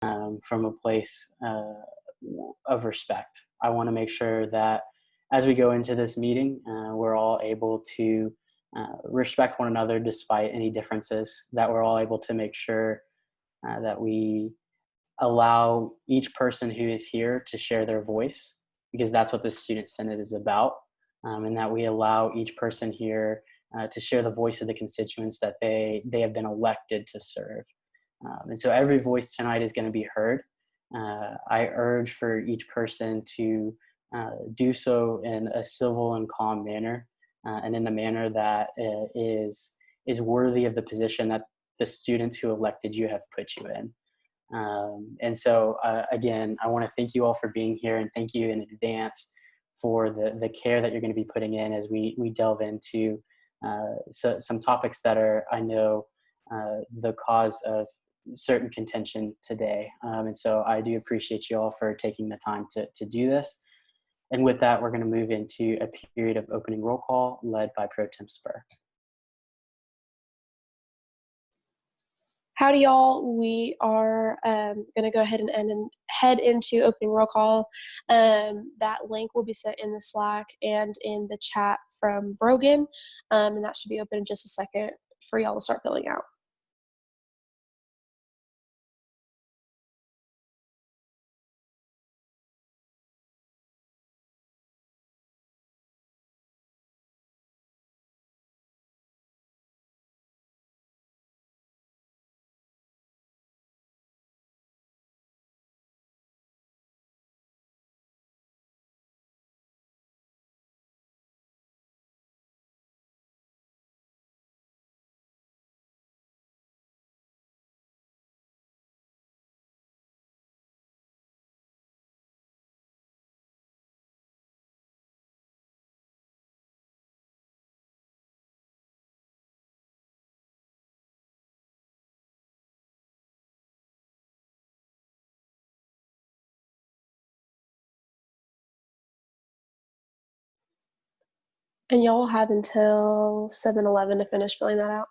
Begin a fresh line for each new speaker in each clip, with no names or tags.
from a place of respect. I want to make sure that as we go into this meeting, we're all able to respect one another despite any differences, that we're all able to make sure that we allow each person who is here to share their voice, because that's what the Student Senate is about, and that we allow each person here to share the voice of the constituents that they have been elected to serve. And so every voice tonight is going to be heard. I urge for each person to do so in a civil and calm manner, and in a manner that is worthy of the position that the students who elected you have put you in. And so, again, I want to thank you all for being here, and thank you in advance for the care that you're going to be putting in as we delve into some topics that are, I know, the cause of certain contention today. And so I do appreciate you all for taking the time to do this. And with that, we're going to move into a period of opening roll call led by Pro Tem Spur.
Howdy, y'all. We are going to go ahead and head into opening roll call. That link will be sent in the Slack and in the chat from Brogan, and that should be open in just a second for y'all to start filling out. And y'all have until 7:11 to finish filling that out.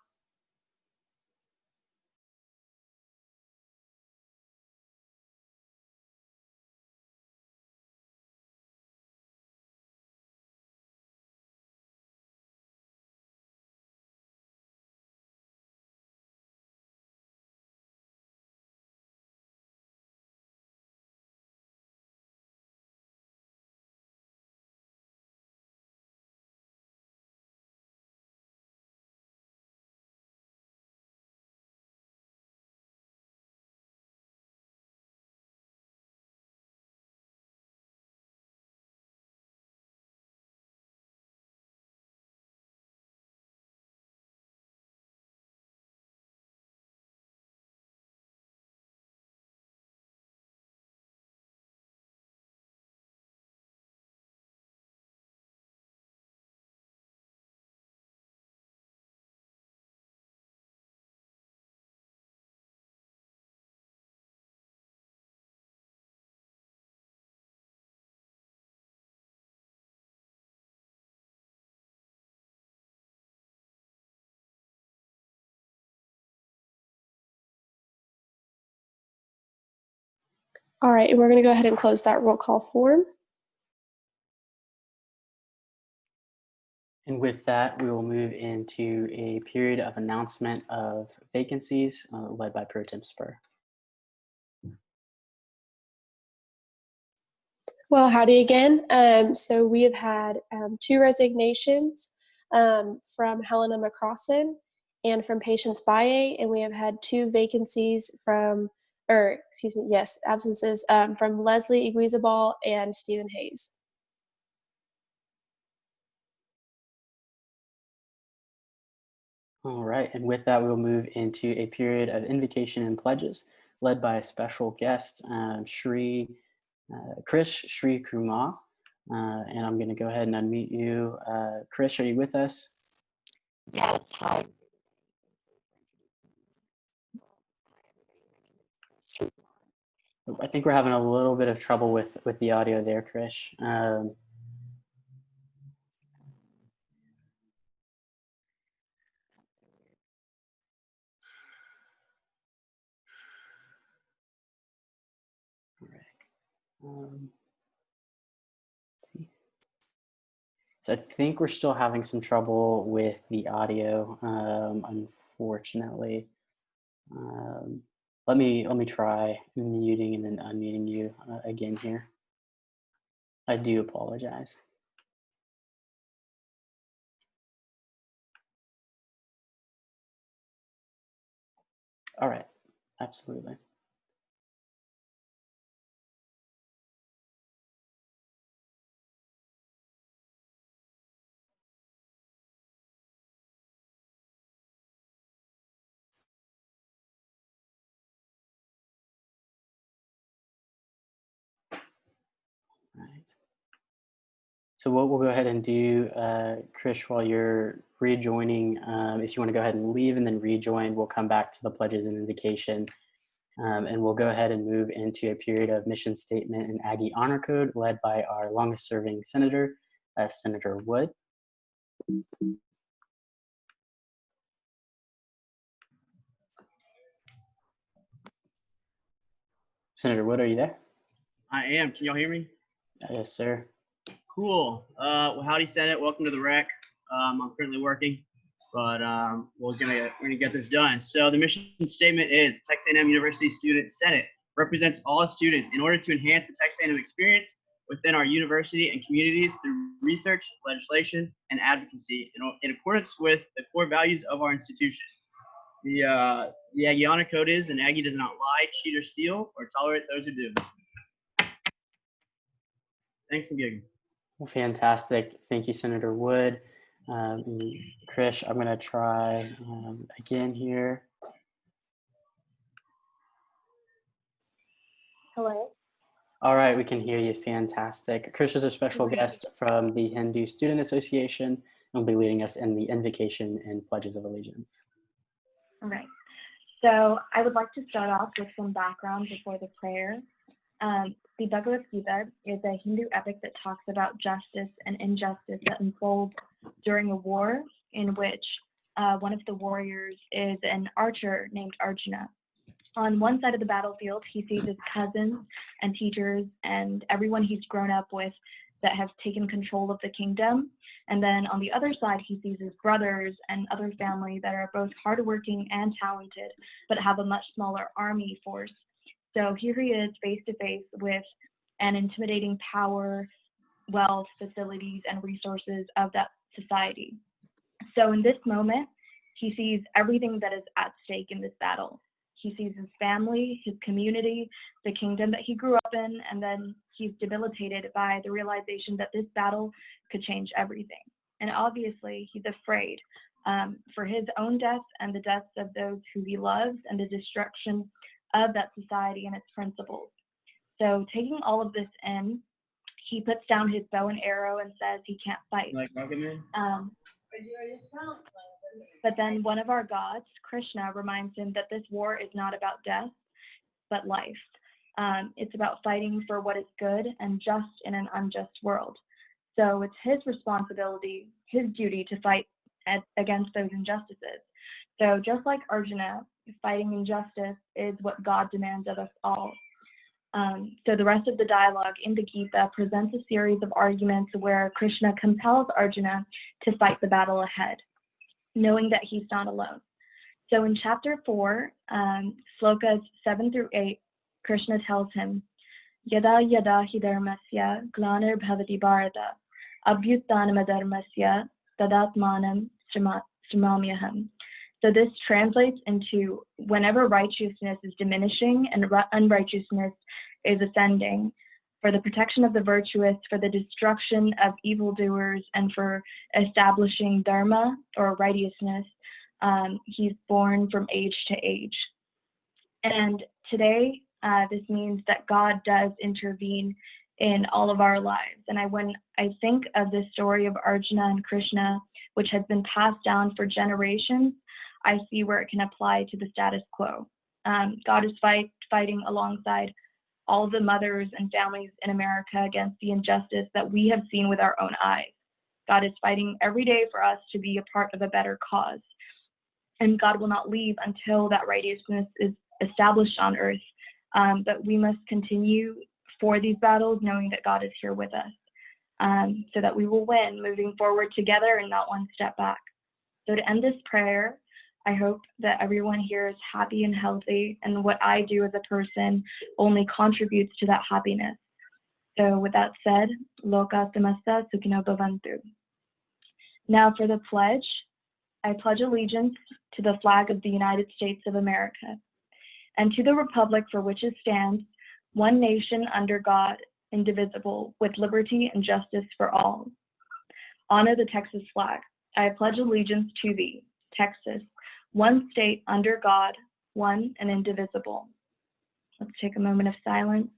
All right, and we're going to go ahead and close that roll call form.
And with that, we will move into a period of announcement of vacancies led by Pro Tem Spur.
Well, howdy again. So we have had 2 resignations from Helena McCrossan and from Patience Baye, and we have had 2 vacancies from, absences from Leslie Iguizabal and Stephen Hayes.
All right, and with that, we'll move into a period of invocation and pledges led by a special guest, Krish Shri Kumar. And I'm going to go ahead and unmute you. Krish, are you with us?
Yes, hi.
I think we're having a little bit of trouble with the audio there, Krish. Let's see. So I think we're still having some trouble with the audio, unfortunately. Let me try muting and then unmuting you again here. I do apologize. All right, absolutely. All right. So what we'll go ahead and do, Krish, while you're rejoining, if you want to go ahead and leave and then rejoin, we'll come back to the pledges and invocation. And we'll go ahead and move into a period of mission statement and Aggie Honor Code led by our longest serving senator, Senator Wood. Senator Wood, are you there?
I am. Can y'all hear me?
Yes, sir.
Cool. Well, howdy, Senate. Welcome to the rec. I'm currently working, but we're gonna get this done. So the mission statement is: Texas A&M University Student Senate represents all students in order to enhance the Texas A&M experience within our university and communities through research, legislation, and advocacy in accordance with the core values of our institution. The Aggie Honor Code is: an Aggie does not lie, cheat, or steal, or tolerate those who do. Thanks again.
Well, fantastic. Thank you, Senator Wood. Krish, I'm going to try again here.
Hello.
All right, we can hear you. Fantastic. Krish is a special guest from the Hindu Student Association and will be leading us in the invocation and pledges of allegiance.
All right. So I would like to start off with some background before the prayer. The Bhagavad Gita is a Hindu epic that talks about justice and injustice that unfolds during a war in which one of the warriors is an archer named Arjuna. On one side of the battlefield, he sees his cousins and teachers and everyone he's grown up with that have taken control of the kingdom. And then on the other side, he sees his brothers and other family that are both hardworking and talented, but have a much smaller army force. So here he is face to face with an intimidating power, wealth, facilities, and resources of that society. So in this moment, he sees everything that is at stake in this battle. He sees his family, his community, the kingdom that he grew up in, and then he's debilitated by the realization that this battle could change everything. And obviously, he's afraid for his own death and the deaths of those who he loves and the destruction of that society and its principles. So taking all of this in, he puts down his bow and arrow and says he can't fight.
Like Rocket Man?
But then one of our gods, Krishna, reminds him that this war is not about death, but life. It's about fighting for what is good and just in an unjust world. So it's his responsibility, his duty to fight against those injustices. So just like Arjuna, fighting injustice is what God demands of us all. So the rest of the dialogue in the Gita presents a series of arguments where Krishna compels Arjuna to fight the battle ahead, knowing that he's not alone. So in chapter 4, slokas 7 through 8, Krishna tells him, Yada yada hi dharmasya glanir bhavati bharata abhyuttanam adharmasya tadatmanam srimamyaham. So this translates into whenever righteousness is diminishing and unrighteousness is ascending, for the protection of the virtuous, for the destruction of evildoers, and for establishing dharma or righteousness, he's born from age to age. And today, this means that God does intervene in all of our lives. And when I think of the story of Arjuna and Krishna, which has been passed down for generations, I see where it can apply to the status quo. God is fighting alongside all of the mothers and families in America against the injustice that we have seen with our own eyes. God is fighting every day for us to be a part of a better cause. And God will not leave until that righteousness is established on earth. But we must continue for these battles, knowing that God is here with us, so that we will win, moving forward together and not one step back. So to end this prayer, I hope that everyone here is happy and healthy, and what I do as a person only contributes to that happiness. So with that said, Loka Samasta Sukhino Bhavantu. Now for the pledge. I pledge allegiance to the flag of the United States of America and to the republic for which it stands, one nation under God, indivisible, with liberty and justice for all. Honor the Texas flag. I pledge allegiance to thee, Texas, one state under God, one and indivisible. Let's take a moment of silence.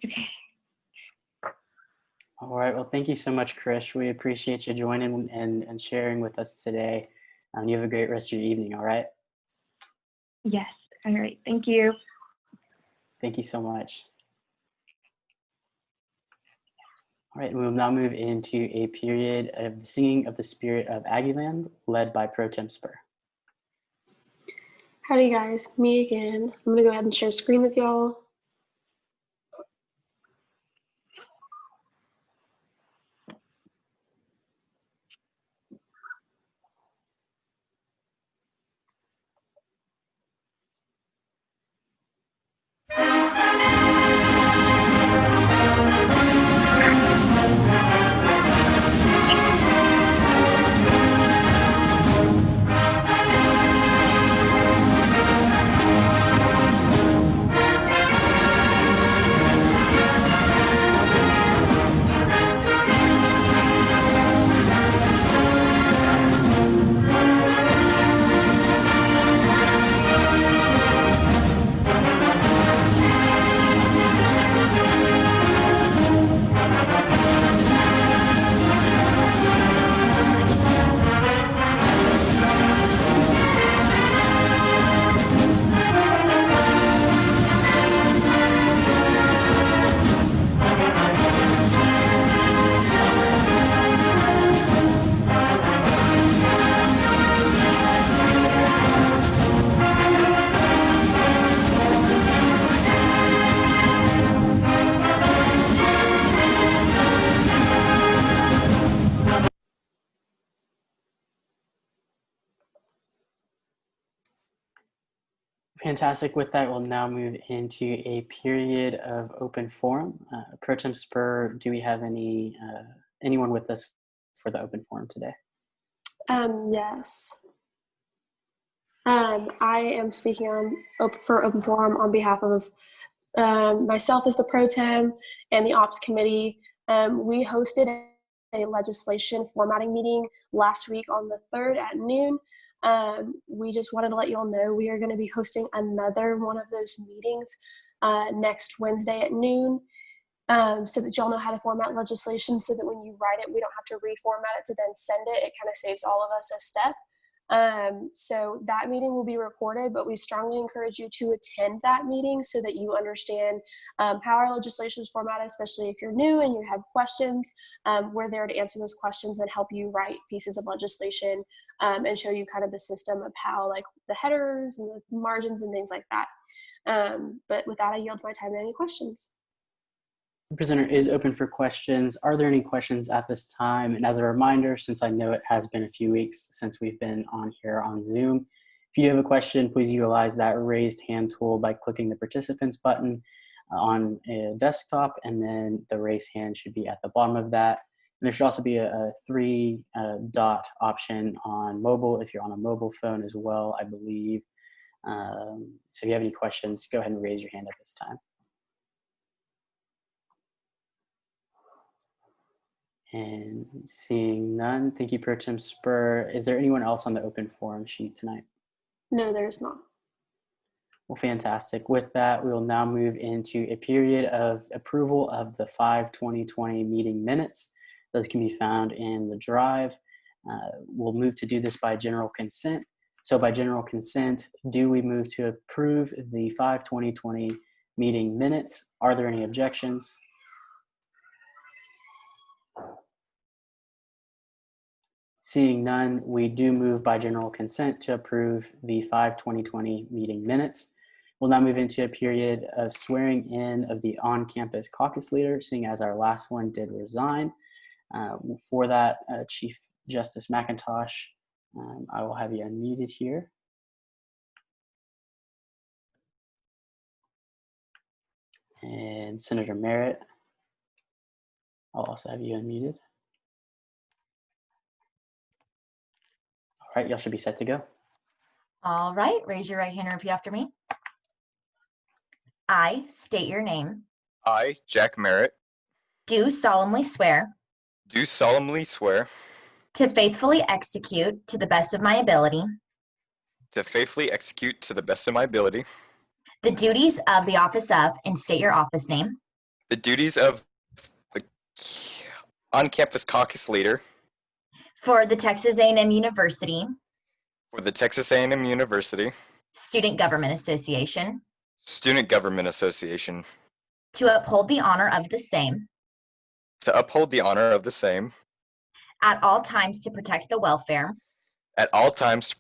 Okay.
All right. Well, thank you so much, Krish. We appreciate you joining and sharing with us today. You have a great rest of your evening. All right.
Yes. All right. Thank you.
Thank you so much. All right. We'll now move into a period of the singing of the Spirit of Aggieland, led by Pro Tem Spur.
Howdy guys, me again. I'm gonna go ahead and share screen with y'all.
Fantastic. With that, we'll now move into a period of open forum. Pro Tem Spur, do we have anyone with us for the open forum today?
Yes. I am speaking for open forum on behalf of myself as the pro tem and the ops committee. We hosted a legislation formatting meeting last week on the 3rd at noon. We just wanted to let you all know we are going to be hosting another one of those meetings next Wednesday at noon, so that y'all know how to format legislation, so that when you write it, we don't have to reformat it to then send it. It kind of saves all of us a step. So that meeting will be recorded, but we strongly encourage you to attend that meeting so that you understand how our legislation is formatted, especially if you're new and you have questions. We're there to answer those questions and help you write pieces of legislation and show you kind of the system of how, like, the headers and the margins and things like that. But with that, I yield my time to any questions.
The presenter is open for questions. Are there any questions at this time? And as a reminder, since I know it has been a few weeks since we've been on here on Zoom, if you have a question, please utilize that raised hand tool by clicking the participants button on a desktop, and then the raise hand should be at the bottom of that. And there should also be a 3-dot option on mobile if you're on a mobile phone as well, I believe. So if you have any questions, go ahead and raise your hand at this time. And seeing none, thank you, Pro Tem Spur. Is there anyone else on the open forum sheet tonight?
No, there's not.
Well, fantastic. With that, we will now move into a period of approval of the 5/2020 meeting minutes. Those can be found in the drive. We'll move to do this by general consent. So by general consent, do we move to approve the 5/2020 meeting minutes? Are there any objections? Seeing none, we do move by general consent to approve the 5/2020 meeting minutes. We'll now move into a period of swearing in of the on-campus caucus leader, seeing as our last one did resign. For that, Chief Justice McIntosh, I will have you unmuted here. And Senator Merritt, I'll also have you unmuted. All right, y'all should be set to go.
All right, raise your right hand and repeat after me. I state your name.
I, Jack Merritt,
Do solemnly swear
do solemnly swear
to faithfully execute to the best of my ability
to faithfully execute to the best of my ability
the duties of the office of, and state your office name,
the duties of the on-campus caucus leader
for the Texas A&M University
for the Texas A&M University
Student Government Association,
Student Government Association,
to uphold the honor of the same
to uphold the honor of the same
at all times, to protect the welfare
at all times, to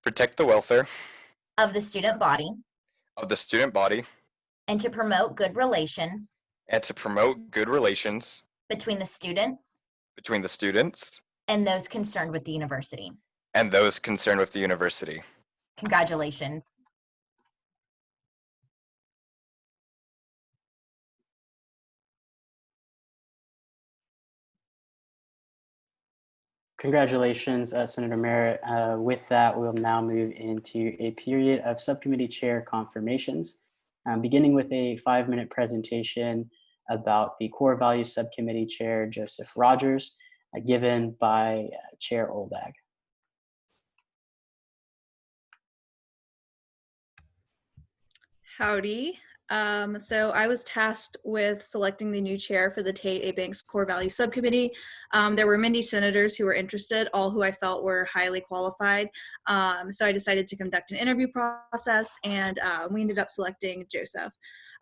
protect the welfare
of the student body,
of the student body,
and to promote good relations
and to promote good relations
between the students
between the students
and those concerned with the university.
and those concerned with the university.
Congratulations.
Congratulations, Senator Merritt. With that, we'll now move into a period of subcommittee chair confirmations, beginning with a 5-minute presentation about the core values subcommittee chair, Joseph Rogers, given by Chair Oldag.
Howdy. So I was tasked with selecting the new chair for the Tate A. Banks Core Values Subcommittee. There were many senators who were interested, all who I felt were highly qualified. So I decided to conduct an interview process, and we ended up selecting Joseph.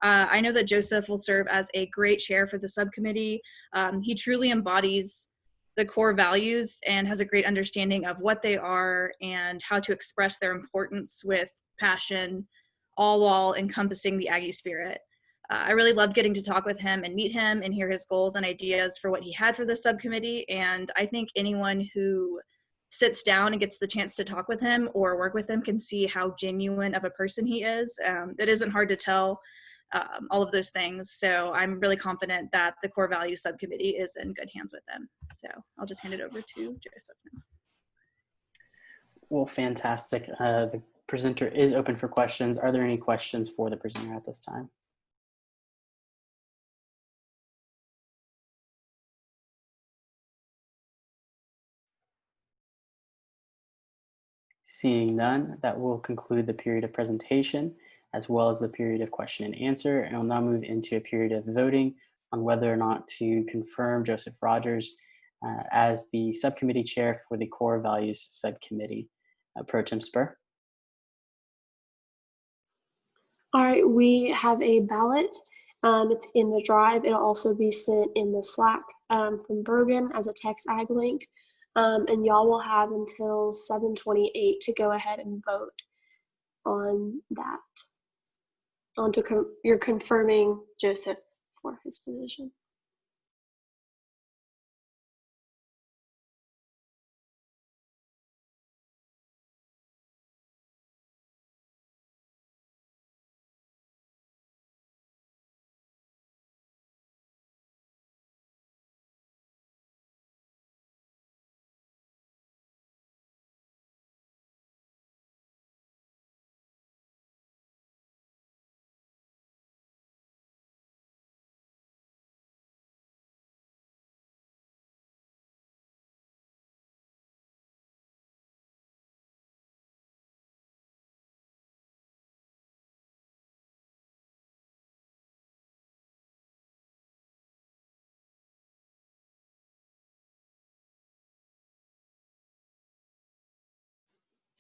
I know that Joseph will serve as a great chair for the subcommittee. He truly embodies the core values and has a great understanding of what they are and how to express their importance with passion, all while encompassing the Aggie spirit. I really loved getting to talk with him and meet him and hear his goals and ideas for what he had for the subcommittee. And I think anyone who sits down and gets the chance to talk with him or work with him can see how genuine of a person he is. It isn't hard to tell all of those things. So I'm really confident that the core values subcommittee is in good hands with them. So I'll just hand it over to Joseph now.
Well, fantastic. The presenter is open for questions. Are there any questions for the presenter at this time? Seeing none, that will conclude the period of presentation as well as the period of question and answer. And we'll now move into a period of voting on whether or not to confirm Joseph Rogers as the subcommittee chair for the core values subcommittee. Pro Tem Spur.
All right, we have a ballot. It's in the drive. It'll also be sent in the Slack from Brogan as a text ag link. And y'all will have until 7:28 to go ahead and vote on that. You're confirming Joseph for his position.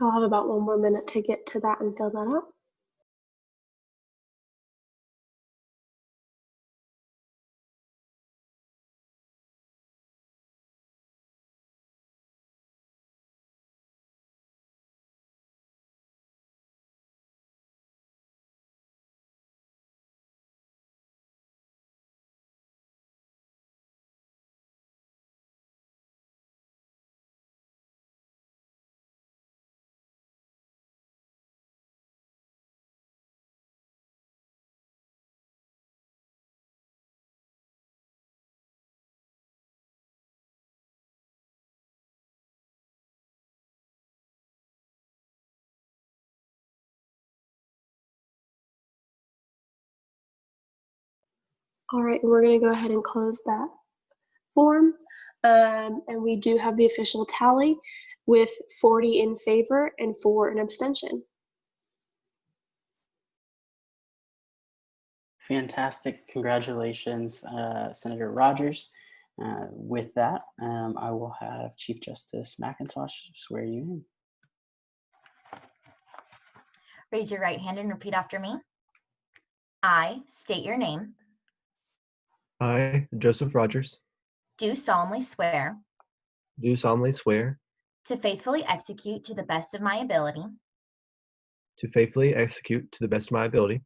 I'll have about 1 more minute to get to that and fill that out. All right, we're going to go ahead and close that form. And we do have the official tally with 40 in favor and 4 in abstention.
Fantastic. Congratulations, Senator Rogers. With that, I will have Chief Justice McIntosh swear you in.
Raise your right hand and repeat after me. I state your name.
I, Joseph Rogers,
Do solemnly swear
do solemnly swear
to faithfully execute to the best of my ability
to faithfully execute to the best of my ability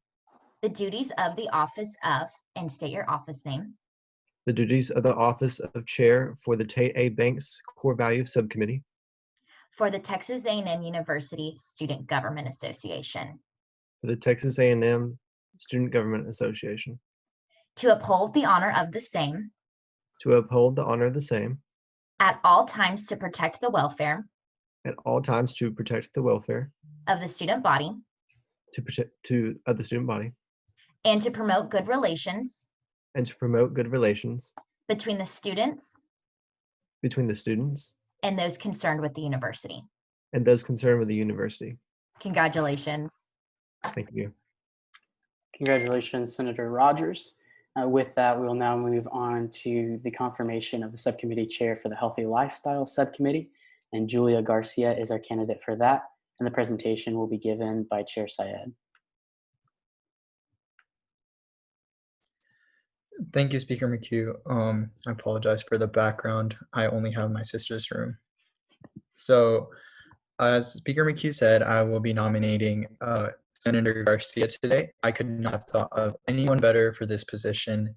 the duties of the office of, and state your office name,
the duties of the office of Chair for the Tate A. Banks Core Values Subcommittee
for the Texas A&M University Student Government Association,
for the Texas A&M Student Government Association,
to uphold the honor of the same
to uphold the honor of the same
at all times, to protect the welfare
at all times, to protect the welfare
of the student body
of the student body,
and to promote good relations
and to promote good relations
between the students
between the students
and those concerned with the university.
and those concerned with the university.
Congratulations.
Thank you.
Congratulations, Senator Rogers. With that, we will now move on to the confirmation of the subcommittee chair for the Healthy Lifestyle Subcommittee, and Julia Garcia is our candidate for that, and the presentation will be given by Chair Syed.
Thank you, Speaker McHugh. I apologize for the background. I only have my sister's room. So, as Speaker McHugh said, I will be nominating Senator Garcia today. I could not have thought of anyone better for this position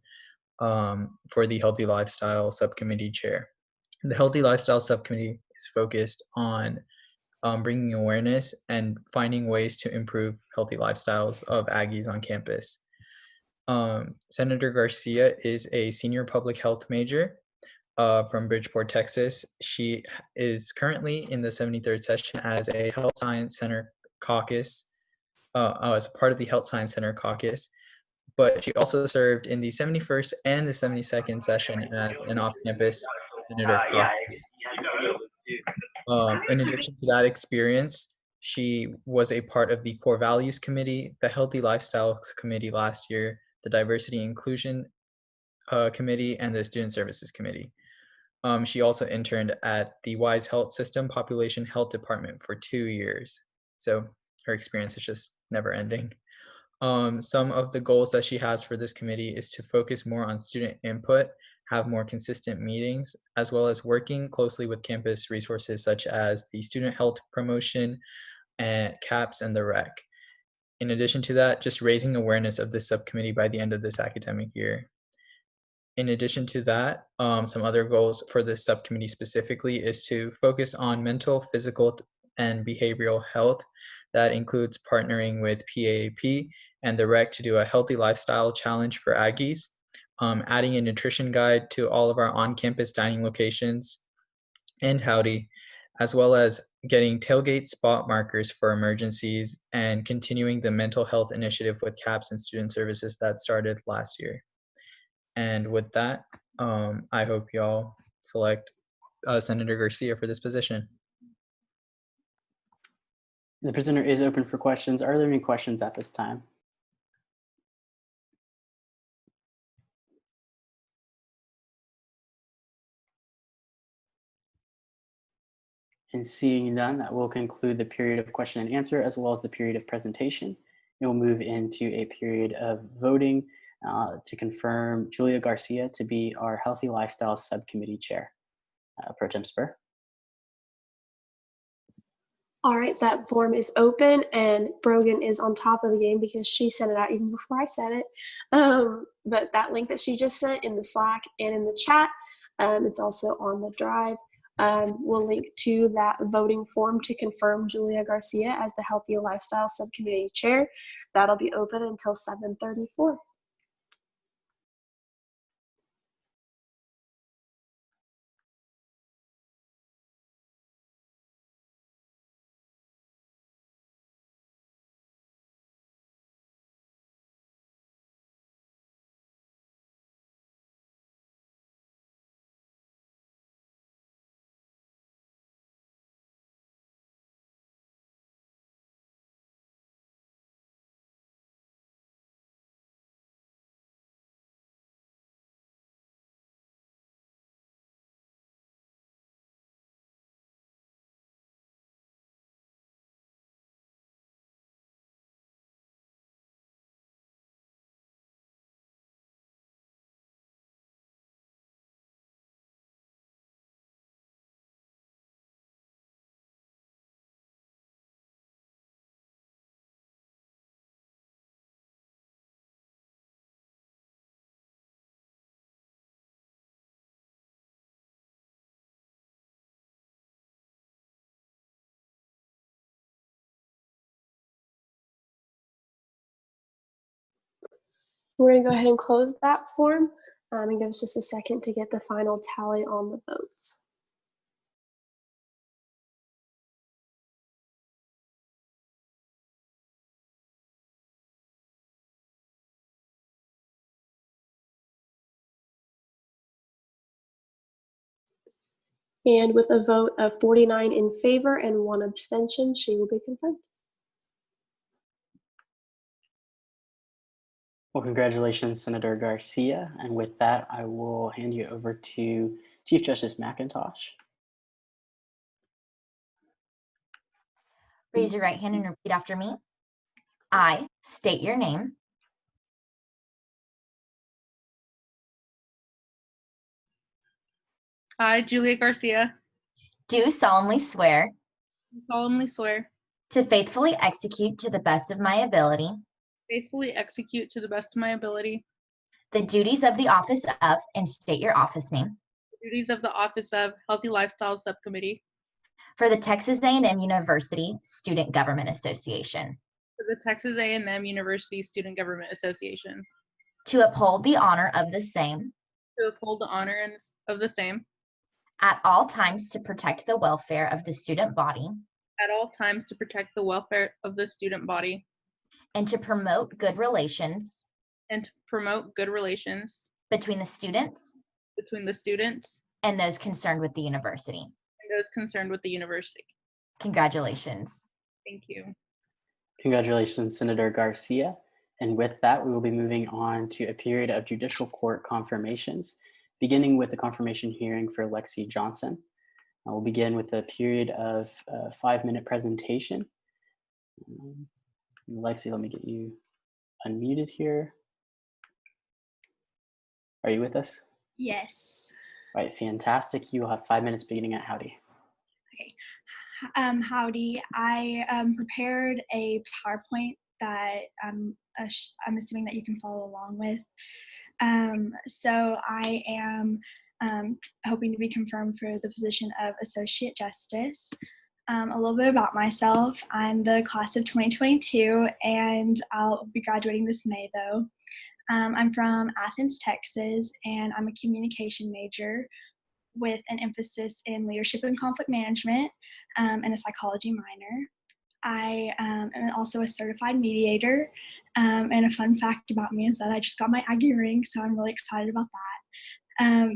for the Healthy Lifestyle Subcommittee chair. The Healthy Lifestyle Subcommittee is focused on bringing awareness and finding ways to improve healthy lifestyles of Aggies on campus. Senator Garcia is a senior public health major from Bridgeport, Texas. She is currently in the 73rd session as a Health Science Center caucus, as a part of the Health Science Center caucus, but she also served in the 71st and the 72nd session as an off-campus senator caucus. In addition to that experience, she was a part of the Core Values Committee, the Healthy Lifestyle Committee last year, the Diversity Inclusion Committee, and the Student Services Committee. She also interned at the Wise Health System Population Health Department for 2 years. So her experience is just never ending. Some of the goals that she has for this committee is to focus more on student input, have more consistent meetings, as well as working closely with campus resources such as the Student Health Promotion and CAPS and the REC. In addition to that, just raising awareness of this subcommittee by the end of this academic year. In addition to that, some other goals for this subcommittee specifically is to focus on mental, physical, and behavioral health. That includes partnering with PAAP and the REC to do a healthy lifestyle challenge for Aggies, adding a nutrition guide to all of our on-campus dining locations and Howdy, as well as getting tailgate spot markers for emergencies and continuing the mental health initiative with CAPS and Student Services that started last year. And with that, I hope y'all select Senator Garcia for this position.
The presenter is open for questions. Are there any questions at this time? And seeing none, that will conclude the period of question and answer as well as the period of presentation. And we'll move into a period of voting to confirm Julia Garcia to be our Healthy Lifestyle Subcommittee Chair. Pro Tem Spur.
All right, that form is open and Brogan is on top of the game because she sent it out even before I said it. But that link that she just sent in the Slack and in the chat, it's also on the drive. We'll link to that voting form to confirm Julia Garcia as the Healthy Lifestyle Subcommittee Chair. That'll be open until 7:34. We're going to go ahead and close that form and give us just a second to get the final tally on the votes. And with a vote of 49 in favor and 1 abstention, she will be confirmed.
Well, congratulations, Senator Garcia. And with that, I will hand you over to Chief Justice McIntosh.
Raise your right hand and repeat after me. I state your name.
I, Julia Garcia,
Do solemnly swear
solemnly swear
to faithfully execute to the best of my ability
faithfully execute to the best of my ability
the duties of the office of, and state your office name,
the duties of the office of Healthy Lifestyle Subcommittee
for the Texas A&M University Student Government Association,
for the Texas A&M University Student Government Association,
to uphold the honor of the same
to uphold the honor of the same
at all times, to protect the welfare of the student body
at all times, to protect the welfare of the student body
and to promote good relations
and to promote good relations
between the students
between the students
and those concerned with the university.
and those concerned with the university.
Congratulations.
Thank you.
Congratulations, Senator Garcia. And with that, we will be moving on to a period of judicial court confirmations, beginning with the confirmation hearing for Lexi Johnson. We'll begin with a period of 5-minute presentation. Lexi, let me get you unmuted here. Are you with us?
Yes.
All right, fantastic. You will have 5 minutes beginning at howdy.
Okay. Howdy. I prepared a PowerPoint that I'm assuming that you can follow along with. So I am hoping to be confirmed for the position of Associate Justice. A little bit about myself. I'm the class of 2022, and I'll be graduating this May, though. I'm from Athens, Texas, and I'm a communication major with an emphasis in leadership and conflict management and a psychology minor. I am also a certified mediator, and a fun fact about me is that I just got my Aggie ring, so I'm really excited about that.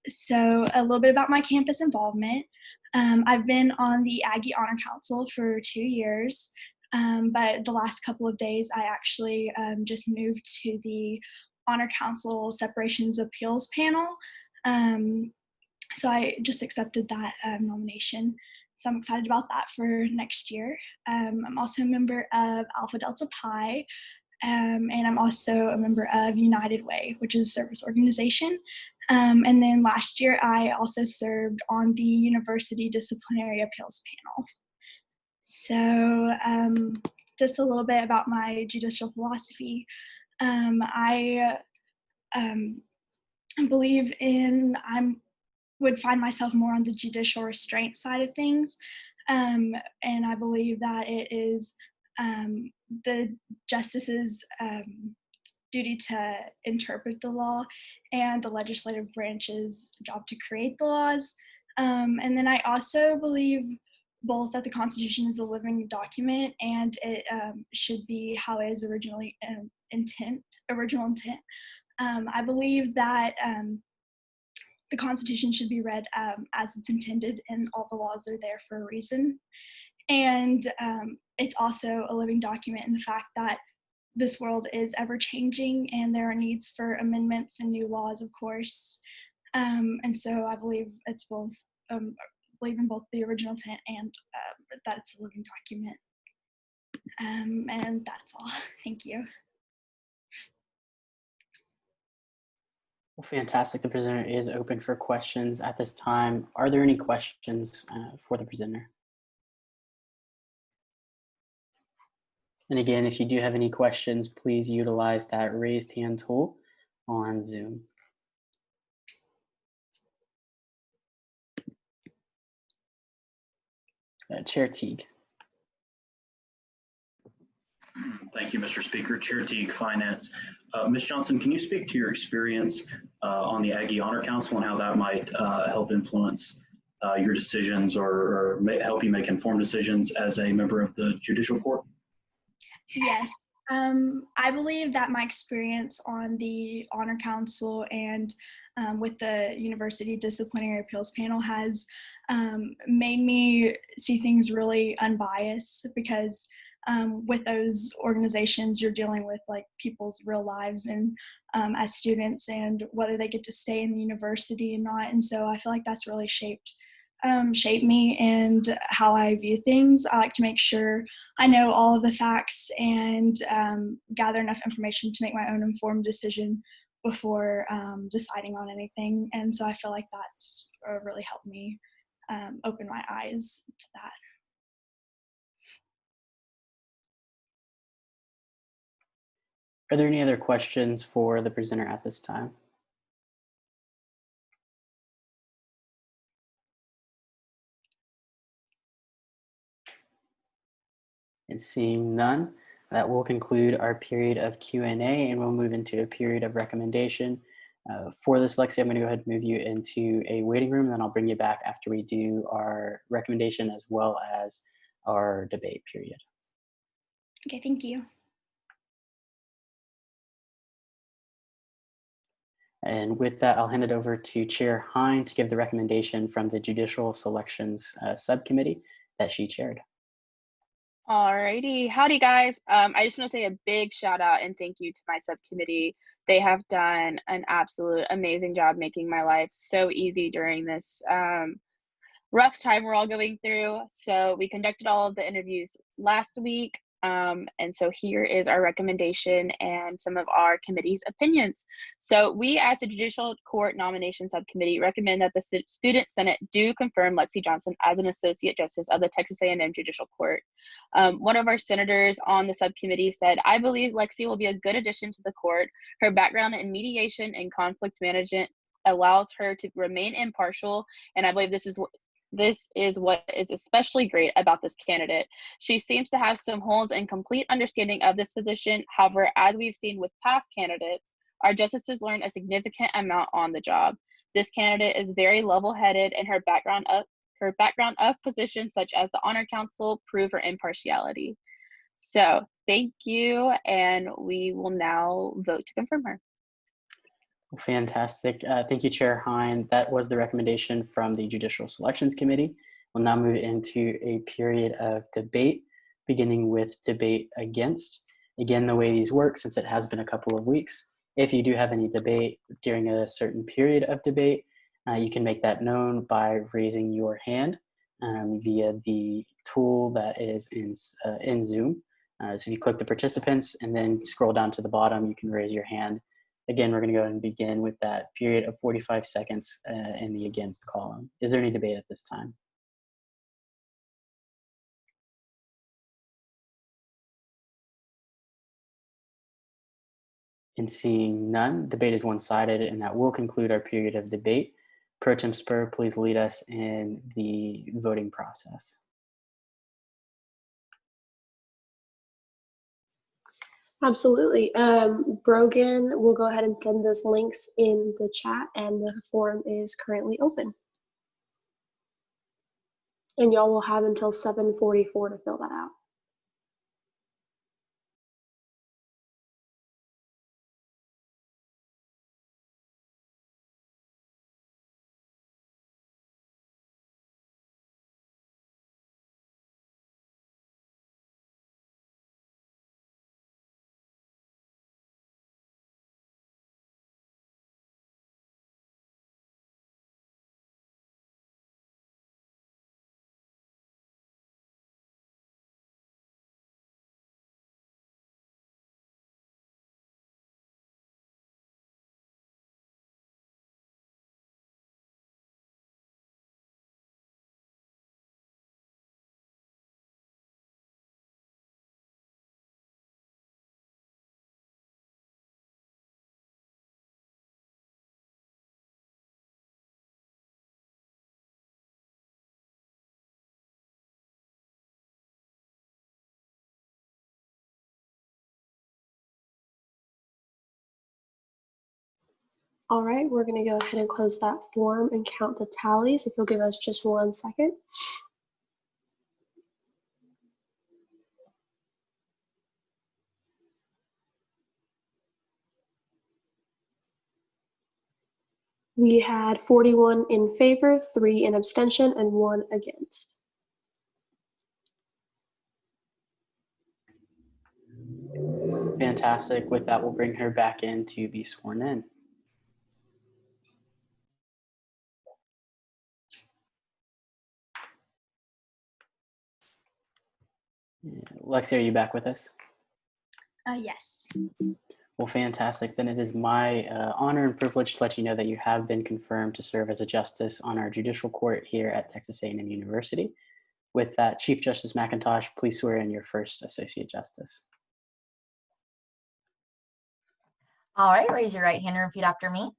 So a little bit about my campus involvement. I've been on the Aggie Honor Council for 2 years, but the last couple of days I actually just moved to the Honor Council Separations Appeals panel. So I just accepted that nomination. So I'm excited about that for next year. I'm also a member of Alpha Delta Pi, and I'm also a member of United Way, which is a service organization. And then last year, I also served on the University Disciplinary Appeals panel. So just a little bit about my judicial philosophy. I believe I would find myself more on the judicial restraint side of things. And I believe that it is the justice's duty to interpret the law and the legislative branch's job to create the laws. And then I also believe both that the Constitution is a living document and it should be how it is original intent. I believe that the Constitution should be read as it's intended, and all the laws are there for a reason. And it's also a living document in the fact that this world is ever changing and there are needs for amendments and new laws, of course. And so I believe it's both, believe in both the original intent and that it's a living document. And that's all. Thank you.
Well, fantastic. The presenter is open for questions at this time. Are there any questions for the presenter? And again, if you do have any questions, please utilize that raised hand tool on Zoom. Chair Teague.
Thank you, Mr. Speaker. Chair Teague, Finance. Ms. Johnson, can you speak to your experience on the Aggie Honor Council and how that might help influence your decisions or help you make informed decisions as a member of the Judicial Court?
Yes. I believe that my experience on the Honor Council and with the University Disciplinary Appeals Panel has made me see things really unbiased, because with those organizations, you're dealing with like people's real lives and as students, and whether they get to stay in the university and not. And so I feel like that's really shaped me and how I view things. I like to make sure I know all of the facts and gather enough information to make my own informed decision before deciding on anything. And so I feel like that's really helped me open my eyes to that.
Are there any other questions for the presenter at this time? And seeing none, that will conclude our period of Q&A, and we'll move into a period of recommendation. For this, Lexi, I'm going to go ahead and move you into a waiting room, and then I'll bring you back after we do our recommendation as well as our debate period.
Okay, thank you.
And with that, I'll hand it over to Chair Hine to give the recommendation from the Judicial Selections Subcommittee that she chaired.
Alrighty, howdy guys. I just want to say a big shout out and thank you to my subcommittee. They have done an absolute amazing job making my life so easy during this rough time we're all going through. So we conducted all of the interviews last week. And so here is our recommendation and some of our committee's opinions. So we, as the Judicial Court Nomination Subcommittee, recommend that the Student Senate do confirm Lexi Johnson as an Associate Justice of the Texas A&M Judicial Court. One of our senators on the subcommittee said, "I believe Lexi will be a good addition to the court. Her background in mediation and conflict management allows her to remain impartial, and I believe this is what is especially great about this candidate. She seems to have some holes and complete understanding of this position. However, as we've seen with past candidates, our justices learn a significant amount on the job. This candidate is very level-headed, and her background of positions such as the Honor Council prove her impartiality." So thank you, and we will now vote to confirm her.
Fantastic. Thank you, Chair Hine. That was the recommendation from the Judicial Selections Committee. We'll now move into a period of debate, beginning with debate against. Again, the way these work, since it has been a couple of weeks, if you do have any debate during a certain period of debate, you can make that known by raising your hand via the tool that is in Zoom. So if you click the participants and then scroll down to the bottom, you can raise your hand. Again, we're going to go ahead and begin with that period of 45 seconds in the against column. Is there any debate at this time? And seeing none, debate is one-sided, and that will conclude our period of debate. Pro Tem Spur, please lead us in the voting process.
Absolutely. Brogan will go ahead and send those links in the chat, and the form is currently open. And y'all will have until 7:44 to fill that out. All right, we're going to go ahead and close that form and count the tallies. If you'll give us just 1 second. We had 41 in favor, 3 in abstention, and 1 against.
Fantastic. With that, we'll bring her back in to be sworn in. Lexi, are you back with us?
Yes.
Well, fantastic. Then it is my honor and privilege to let you know that you have been confirmed to serve as a justice on our judicial court here at Texas A&M University. With that, Chief Justice McIntosh, please swear in your first Associate Justice.
All right, raise your right hand and repeat after me.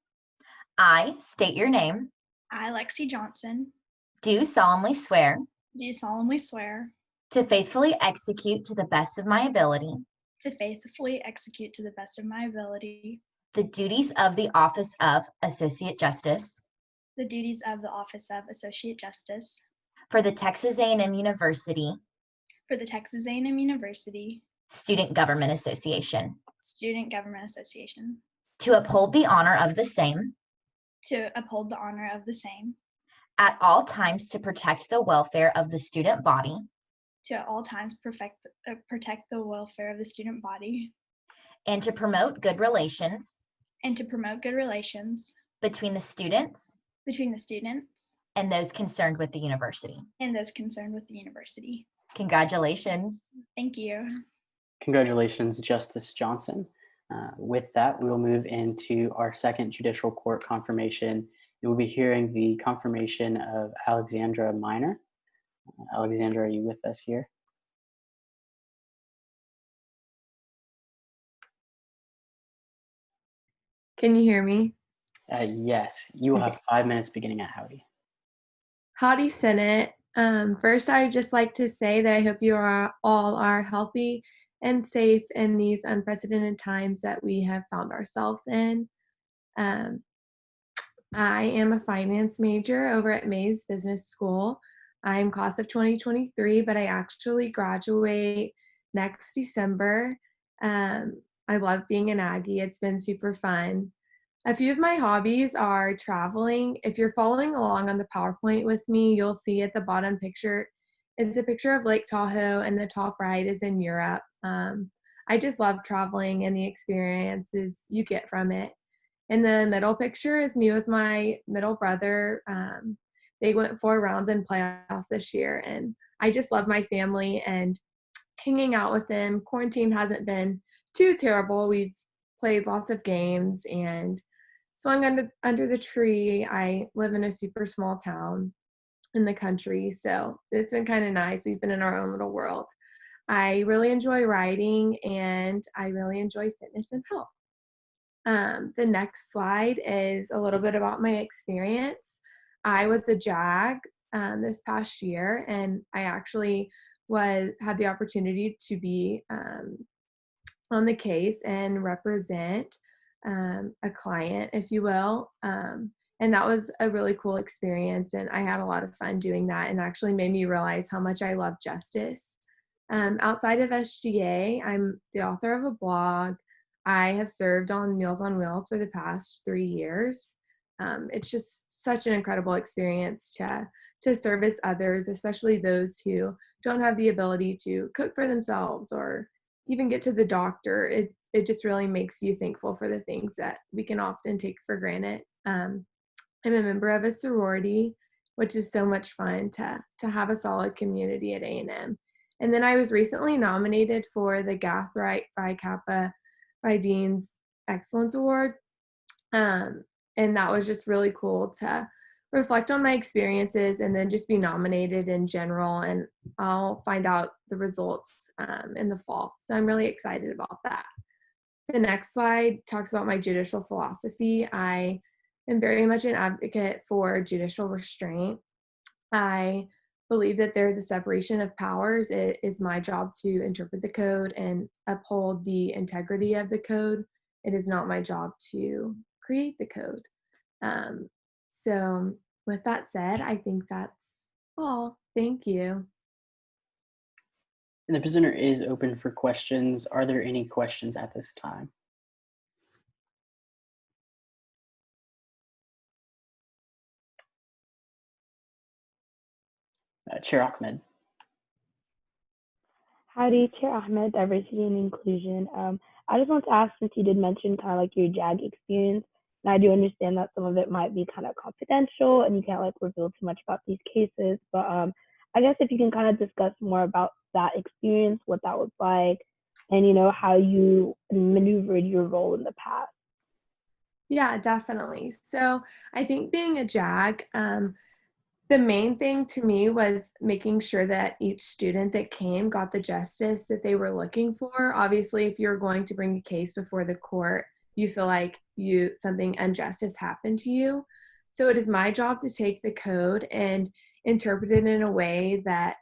I state your name.
I, Lexi Johnson,
Do solemnly swear
do solemnly swear
to faithfully execute to the best of my ability
to faithfully execute to the best of my ability
the duties of the office of Associate Justice
the duties of the office of Associate Justice
for the Texas A&M University
for the Texas A&M University
Student Government Association,
Student Government Association,
to uphold the honor of the same
to uphold the honor of the same,
at all times to protect the welfare of the student body
to at all times protect the welfare of the student body,
and to promote good relations
and to promote good relations
between the students
between the students
and those concerned with the university.
and those concerned with the university.
Congratulations.
Thank you.
Congratulations, Justice Johnson. With that, we will move into our second judicial court confirmation. And we'll be hearing the confirmation of Alexandra Minor. Alexandra, are you with us here?
Can you hear me?
Yes, you will have 5 minutes beginning at howdy.
Howdy, Senate. First, I would just like to say that I hope you all are healthy and safe in these unprecedented times that we have found ourselves in. I am a finance major over at Mays Business School. I'm class of 2023, but I actually graduate next December. I love being an Aggie. It's been super fun. A few of my hobbies are traveling. If you're following along on the PowerPoint with me, you'll see at the bottom picture, it's a picture of Lake Tahoe, and the top right is in Europe. I just love traveling and the experiences you get from it. In the middle picture is me with my middle brother. They went 4 rounds in playoffs this year, and I just love my family and hanging out with them. Quarantine hasn't been too terrible. We've played lots of games and swung under the tree. I live in a super small town in the country, so it's been kind of nice. We've been in our own little world. I really enjoy writing, and I really enjoy fitness and health. The next slide is a little bit about my experience. I was a JAG this past year, and I actually had the opportunity to be on the case and represent a client, if you will. And that was a really cool experience, and I had a lot of fun doing that, and actually made me realize how much I love justice. Outside of SGA, I'm the author of a blog. I have served on Meals on Wheels for the past 3 years. It's just such an incredible experience to service others, especially those who don't have the ability to cook for themselves or even get to the doctor. It just really makes you thankful for the things that we can often take for granted. I'm a member of a sorority, which is so much fun to have a solid community at A&M. And then I was recently nominated for the Gathright Phi Kappa Phi Dean's Excellence Award. And that was just really cool to reflect on my experiences and then just be nominated in general. And I'll find out the results in the fall. So I'm really excited about that. The next slide talks about my judicial philosophy. I am very much an advocate for judicial restraint. I believe that there is a separation of powers. It is my job to interpret the code and uphold the integrity of the code. It is not my job to create the code. So with that said, I think that's all. Thank you.
And the presenter is open for questions. Are there any questions at this time? Chair Ahmed.
Howdy, Chair Ahmed, Diversity and Inclusion. I just want to ask, since you did mention kind of like your JAG experience, and I do understand that some of it might be kind of confidential and you can't like reveal too much about these cases, but I guess if you can kind of discuss more about that experience, what that was like, and you know how you maneuvered your role in the past.
Yeah, definitely. So I think being a JAG, the main thing to me was making sure that each student that came got the justice that they were looking for. Obviously, if you're going to bring a case before the court, you feel like something injustice happened to you. So it is my job to take the code and interpret it in a way that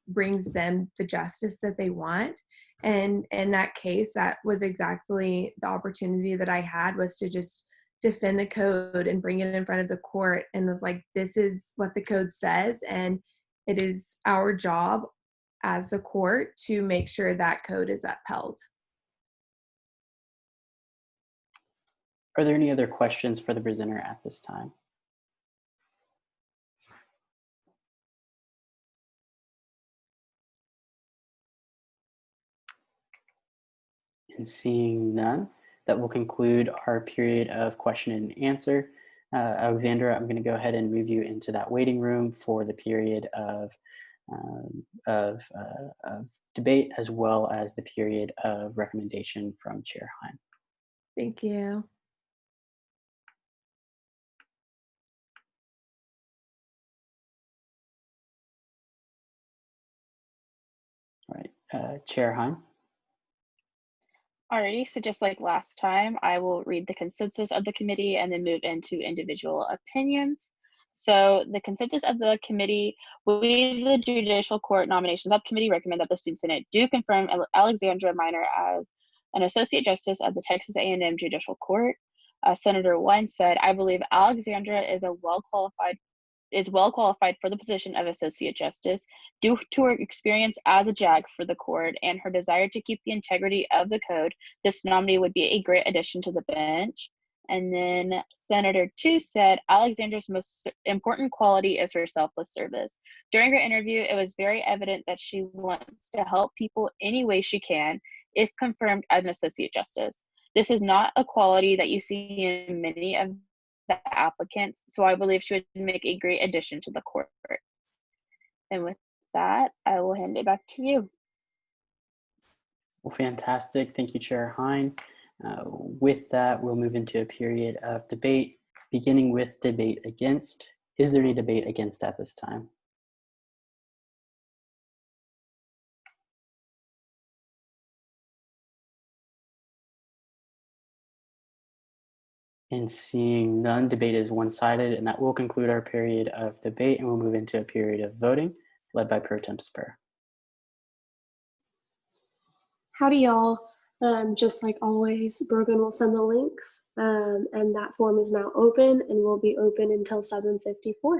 brings them the justice that they want. And in that case, that was exactly the opportunity that I had, was to just defend the code and bring it in front of the court, and was like, this is what the code says, and it is our job as the court to make sure that code is upheld.
Are there any other questions for the presenter at this time? And seeing none, that will conclude our period of question and answer. Alexandra, I'm going to go ahead and move you into that waiting room for the period of debate, as well as the period of recommendation from Chair Hein.
Thank you.
All right, Chair Hein.
Alrighty, so just like last time, I will read the consensus of the committee and then move into individual opinions. So the consensus of the committee, we, the Judicial Court Nominations Subcommittee, recommend that the Student Senate do confirm Alexandra Minor as an Associate Justice of the Texas A&M Judicial Court. Senator One said, I believe Alexandra is well qualified for the position of Associate Justice due to her experience as a JAG for the court and her desire to keep the integrity of the code. This nominee would be a great addition to the bench. And then Senator Two said, Alexandra's most important quality is her selfless service. During her interview, it was very evident that she wants to help people any way she can if confirmed as an Associate Justice. This is not a quality that you see in many of the applicants, so I believe she would make a great addition to the court. And with that, I will hand it back to you.
Well, fantastic. Thank you, Chair Hein. With that, we'll move into a period of debate, beginning with debate against. Is there any debate against at this time? And seeing none, debate is one-sided, and that will conclude our period of debate, and we'll move into a period of voting, led by Pro Tem Spur.
Howdy, y'all. Just like always, Brogan will send the links, and that form is now open and will be open until 7:54.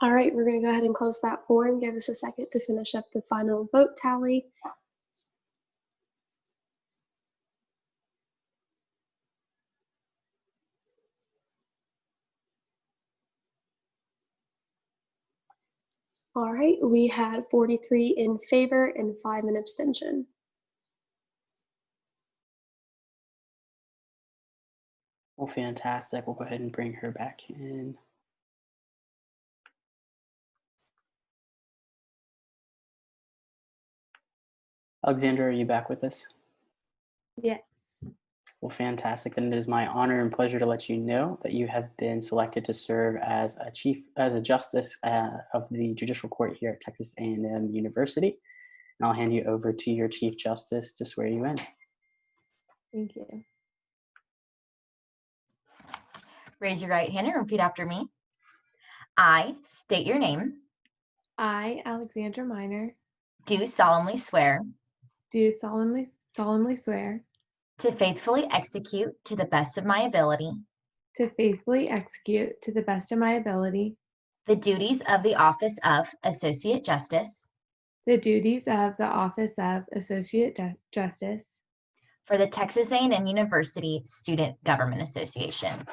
All right, we're going to go ahead and close that form. Give us a second to finish up the final vote tally. All right, we had 43 in favor and 5 in abstention.
Well, fantastic. We'll go ahead and bring her back in. Alexandra, are you back with us?
Yes.
Well, fantastic. Then it is my honor and pleasure to let you know that you have been selected to serve as a justice of the Judicial Court here at Texas A&M University. And I'll hand you over to your Chief Justice to swear you in.
Thank you.
Raise your right hand and repeat after me. I state your name.
I, Alexandra Miner,
Do solemnly swear
do solemnly swear
to faithfully execute to the best of my ability
to faithfully execute to the best of my ability
the duties of the office of Associate Justice
the duties of the office of Associate Justice
for the Texas A&M University Student Government Association,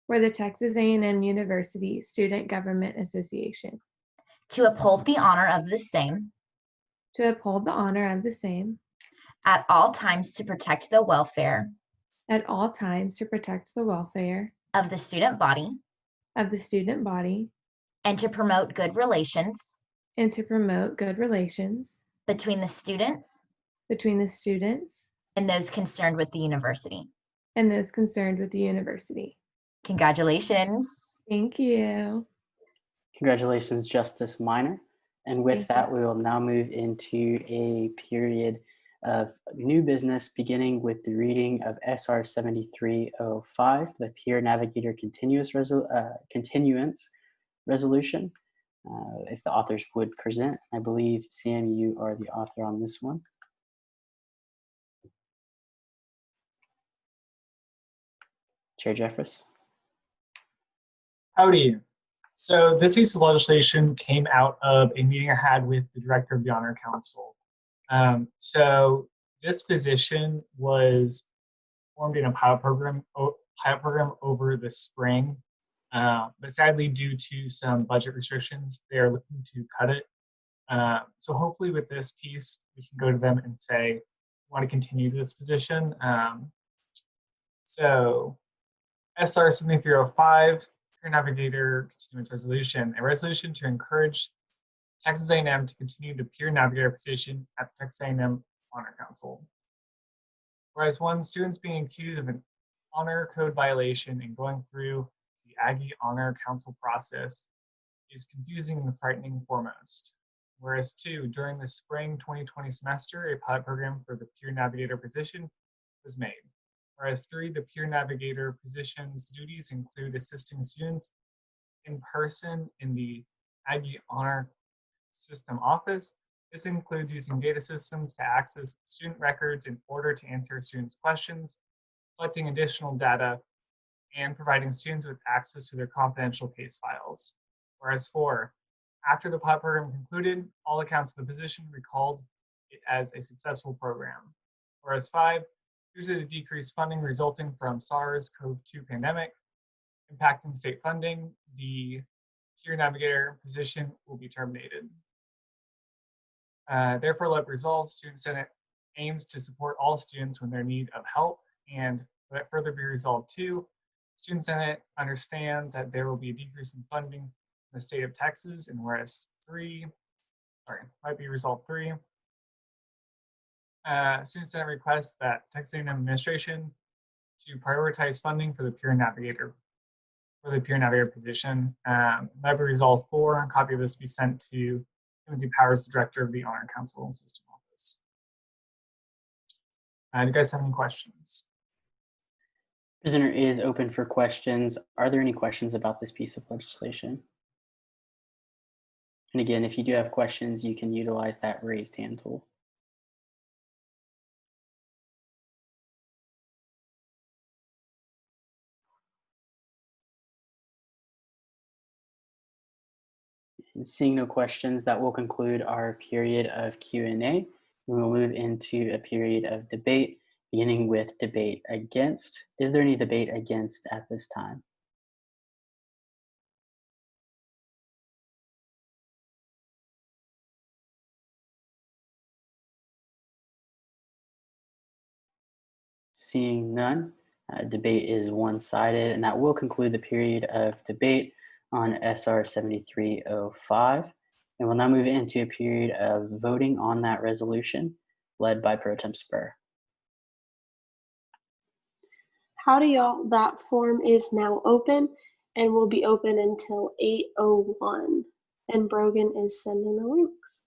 for the Texas A&M University Student Government Association,
to uphold the honor of the same
to uphold the honor of the same
at all times, to protect the welfare
at all times, to protect the welfare
of the student body
of the student body
and to promote good relations
and to promote good relations
between the students and those concerned with the university.
and those concerned with the university.
Congratulations.
Thank you.
Congratulations, Justice Miner. And with
Thank
that, we will now move into a period of new business, beginning with the reading of SR 7305, the Peer Navigator Continuance Resolution. If the authors would present, I believe, Sam, you are the author on this one. Chair Jeffress.
Howdy. So this piece of legislation came out of a meeting I had with the director of the Honor Council. So this position was formed in a pilot program over the spring, but sadly, due to some budget restrictions, they are looking to cut it. So hopefully with this piece, we can go to them and say, we want to continue this position. So SR 7305, Peer Navigator Continuance Resolution, a resolution to encourage Texas A&M to continue the Peer Navigator position at the Texas A&M Honor Council. Whereas one, students being accused of an honor code violation and going through the Aggie Honor Council process is confusing and frightening foremost. Whereas two, during the spring 2020 semester, a pilot program for the Peer Navigator position was made. Whereas three, the Peer Navigator position's duties include assisting students in person in the Aggie Honor System office. This includes using data systems to access student records in order to answer students' questions, collecting additional data, and providing students with access to their confidential case files. Whereas four, after the pilot program concluded, all accounts of the position recalled it as a successful program. Whereas five, due to the decreased funding resulting from SARS-CoV-2 pandemic impacting state funding, the Peer Navigator position will be terminated. Therefore, let resolve, Student Senate aims to support all students when they're in need of help, and let further be resolved too. Student Senate understands that there will be a decrease in funding in the state of Texas, and whereas might be resolved three. Student Senate requests that Texas A&M administration to prioritize funding for the Peer Navigator position. Might be resolved four. A copy of this be sent to Timothy Powers, the director of the Honor Council System Office. Do you guys have any questions?
Prisoner is open for questions. Are there any questions about this piece of legislation? And again, if you do have questions, you can utilize that raised hand tool. Seeing no questions, that will conclude our period of Q&A. We will move into a period of debate, beginning with debate against. Is there any debate against at this time? Seeing none, debate is one-sided, and that will conclude the period of debate on SR 7305. And we'll now move into a period of voting on that resolution, led by Pro Tem Spur.
Howdy, y'all. That form is now open and will be open until 8:01. And Brogan is sending the links.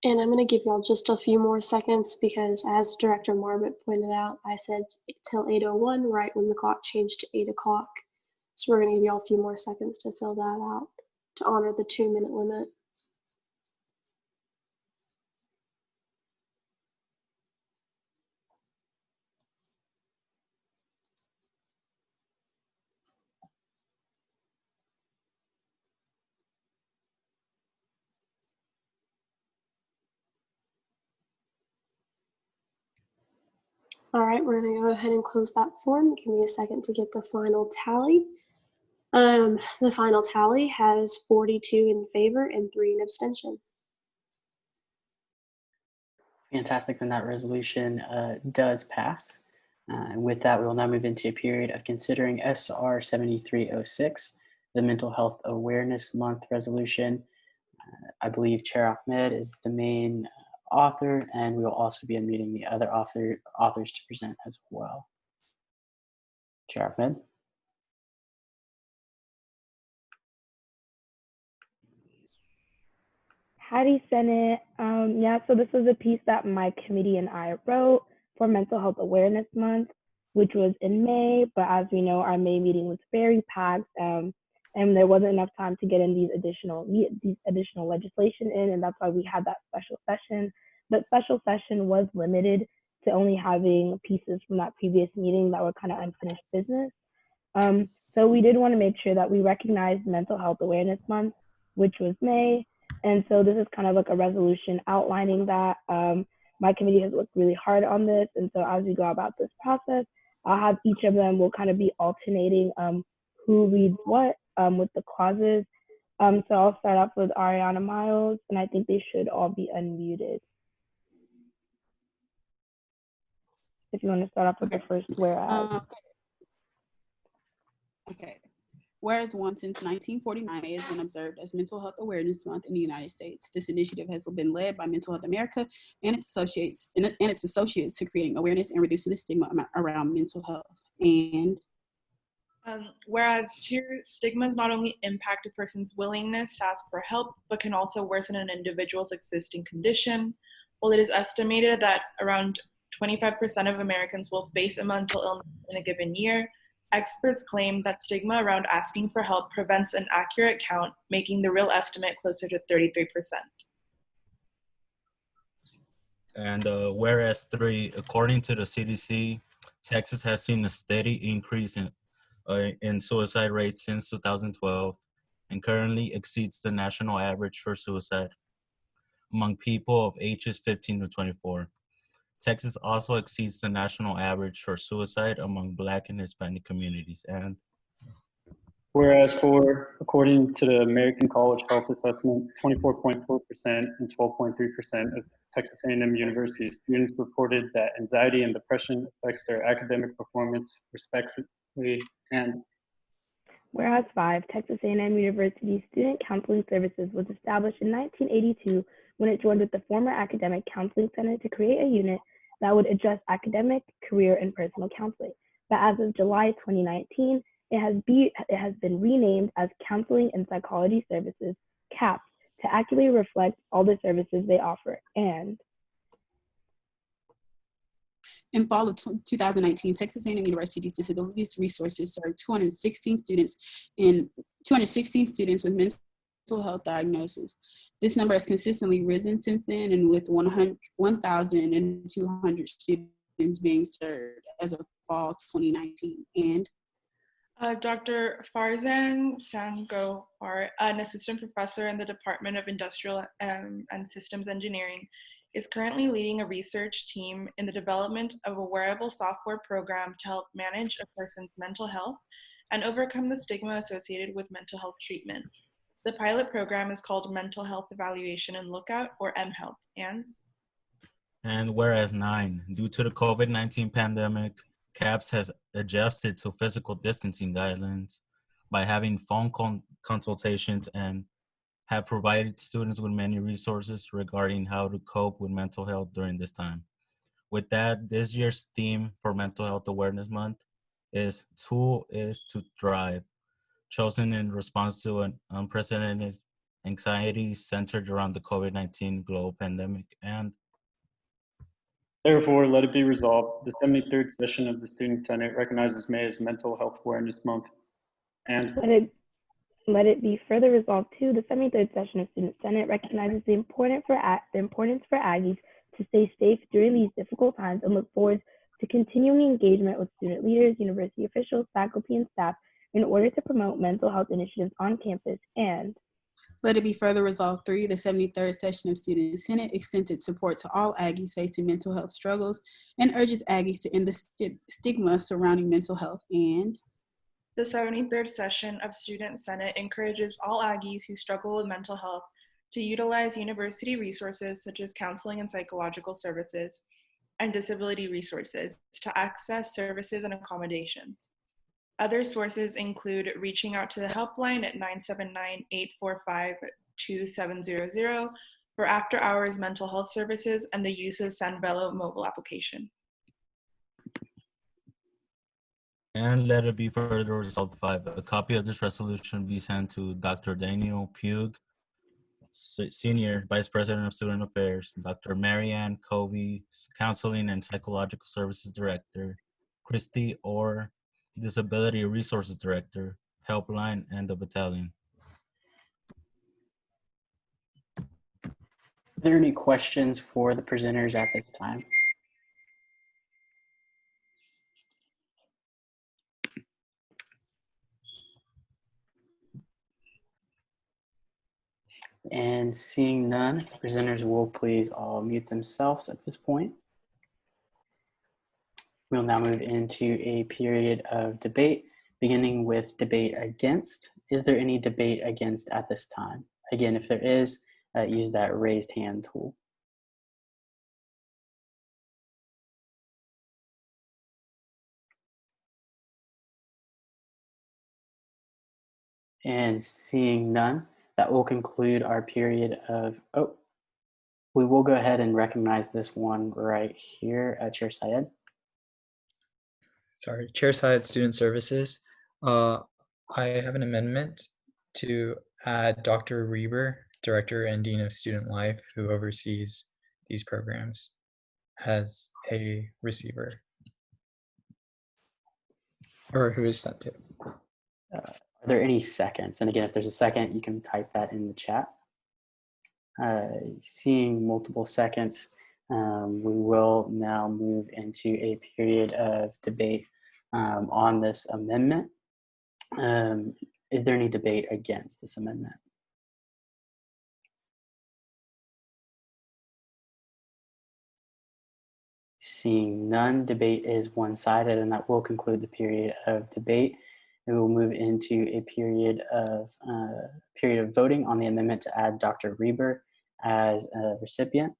And I'm going to give y'all just a few more seconds because, as Director Marmot pointed out, I said till 8:01, right when the clock changed to 8 o'clock. So we're going to give y'all a few more seconds to fill that out to honor the 2-minute limit. All right, we're going to go ahead and close that form. Give me a second to get the final tally. The final tally has 42 in favor and 3 in abstention.
Fantastic, then that resolution does pass. And with that, we will now move into a period of considering SR 7306, the Mental Health Awareness Month resolution. I believe Chair Ahmed is the main author, and we will also be unmuting the other authors to present as well. Chair Ahmed.
Howdy, Senate. Yeah, so this was a piece that my committee and I wrote for Mental Health Awareness Month, which was in May, but as we know, our May meeting was very packed, and there wasn't enough time to get in these additional legislation in, and that's why we had that special session. But special session was limited to only having pieces from that previous meeting that were kind of unfinished business. So we did want to make sure that we recognized Mental Health Awareness Month, which was May. And so this is kind of like a resolution outlining that. My committee has worked really hard on this. And so as we go about this process, I'll have each of them will kind of be alternating who reads what with the clauses. So I'll start off with Ariana Miles, and I think they should all be unmuted. If you want to start off with the first whereas.
Okay. Whereas once since 1949, May has been observed as Mental Health Awareness Month in the United States. This initiative has been led by Mental Health America and its associates to creating awareness and reducing the stigma around mental health. And
whereas stigmas not only impact a person's willingness to ask for help, but can also worsen an individual's existing condition. While it is estimated that around 25% of Americans will face a mental illness in a given year, experts claim that stigma around asking for help prevents an accurate count, making the real estimate closer to 33%.
And whereas 3, according to the CDC, Texas has seen a steady increase in suicide rates since 2012 and currently exceeds the national average for suicide among people of ages 15 to 24. Texas also exceeds the national average for suicide among Black and Hispanic communities. And
whereas 4, according to the American College Health Assessment, 24.4% and 12.3% of Texas A&M University students reported that anxiety and depression affects their academic performance respectively. And
whereas 5, Texas A&M University Student Counseling Services was established in 1982 when it joined with the former Academic Counseling Center to create a unit that would address academic, career, and personal counseling. But as of July 2019, it has been renamed as Counseling and Psychology Services, CAPS, to accurately reflect all the services they offer. And
in fall of 2019, Texas A&M University's Disabilities Resources served 216 students with mental health diagnosis. This number has consistently risen since then, and with 1,200 students being served as of fall 2019. And
Dr. Farzan Sangohar, an assistant professor in the Department of Industrial and Systems Engineering, is currently leading a research team in the development of a wearable software program to help manage a person's mental health and overcome the stigma associated with mental health treatment. The pilot program is called Mental Health Evaluation and Lookout, or mHELP.
And whereas 9, due to the COVID-19 pandemic, CAPS has adjusted to physical distancing guidelines by having phone consultations and have provided students with many resources regarding how to cope with mental health during this time. With that, this year's theme for Mental Health Awareness Month is Tool is to Thrive, chosen in response to an unprecedented anxiety centered around the COVID-19 global pandemic. And
therefore, let it be resolved, the 73rd session of the Student Senate recognizes May as Mental Health Awareness Month. And
let it be further resolved too, the 73rd session of Student Senate recognizes the importance for Aggies to stay safe during these difficult times and look forward to continuing engagement with student leaders, university officials, faculty, and staff in order to promote mental health initiatives on campus. And
let it be further resolved 3, the 73rd session of Student Senate extends its support to all Aggies facing mental health struggles and urges Aggies to end the stigma surrounding mental health. And
the 73rd session of Student Senate encourages all Aggies who struggle with mental health to utilize university resources such as counseling and psychological services and disability resources to access services and accommodations. Other sources include reaching out to the helpline at 979-845-2700 for after-hours mental health services and the use of Sanvelo mobile application.
And let it be further resolved 5, a copy of this resolution be sent to Dr. Daniel Pugh, Senior Vice President of Student Affairs, Dr. Marianne Covey, Counseling and Psychological Services Director, Christy Orr, Disability Resources Director, Helpline, and the Battalion.
Are there any questions for the presenters at this time? And seeing none, the presenters will please all mute themselves at this point. We'll now move into a period of debate, beginning with debate against. Is there any debate against at this time? Again, if there is, use that raised hand tool. And seeing none, that will conclude our period of, we will go ahead and recognize this one right here at Chair Syed.
Sorry, Chair Syed, Student Services. I have an amendment to add Dr. Reber, Director and Dean of Student Life, who oversees these programs, as a receiver. or who is sent to.
Are there any seconds? And again, if there's a second, you can type that in the chat. Seeing multiple seconds, we will now move into a period of debate on this amendment. Is there any debate against this amendment? Seeing none, debate is one-sided, and that will conclude the period of debate. And we'll move into a period of voting on the amendment to add Dr. Reber as a recipient.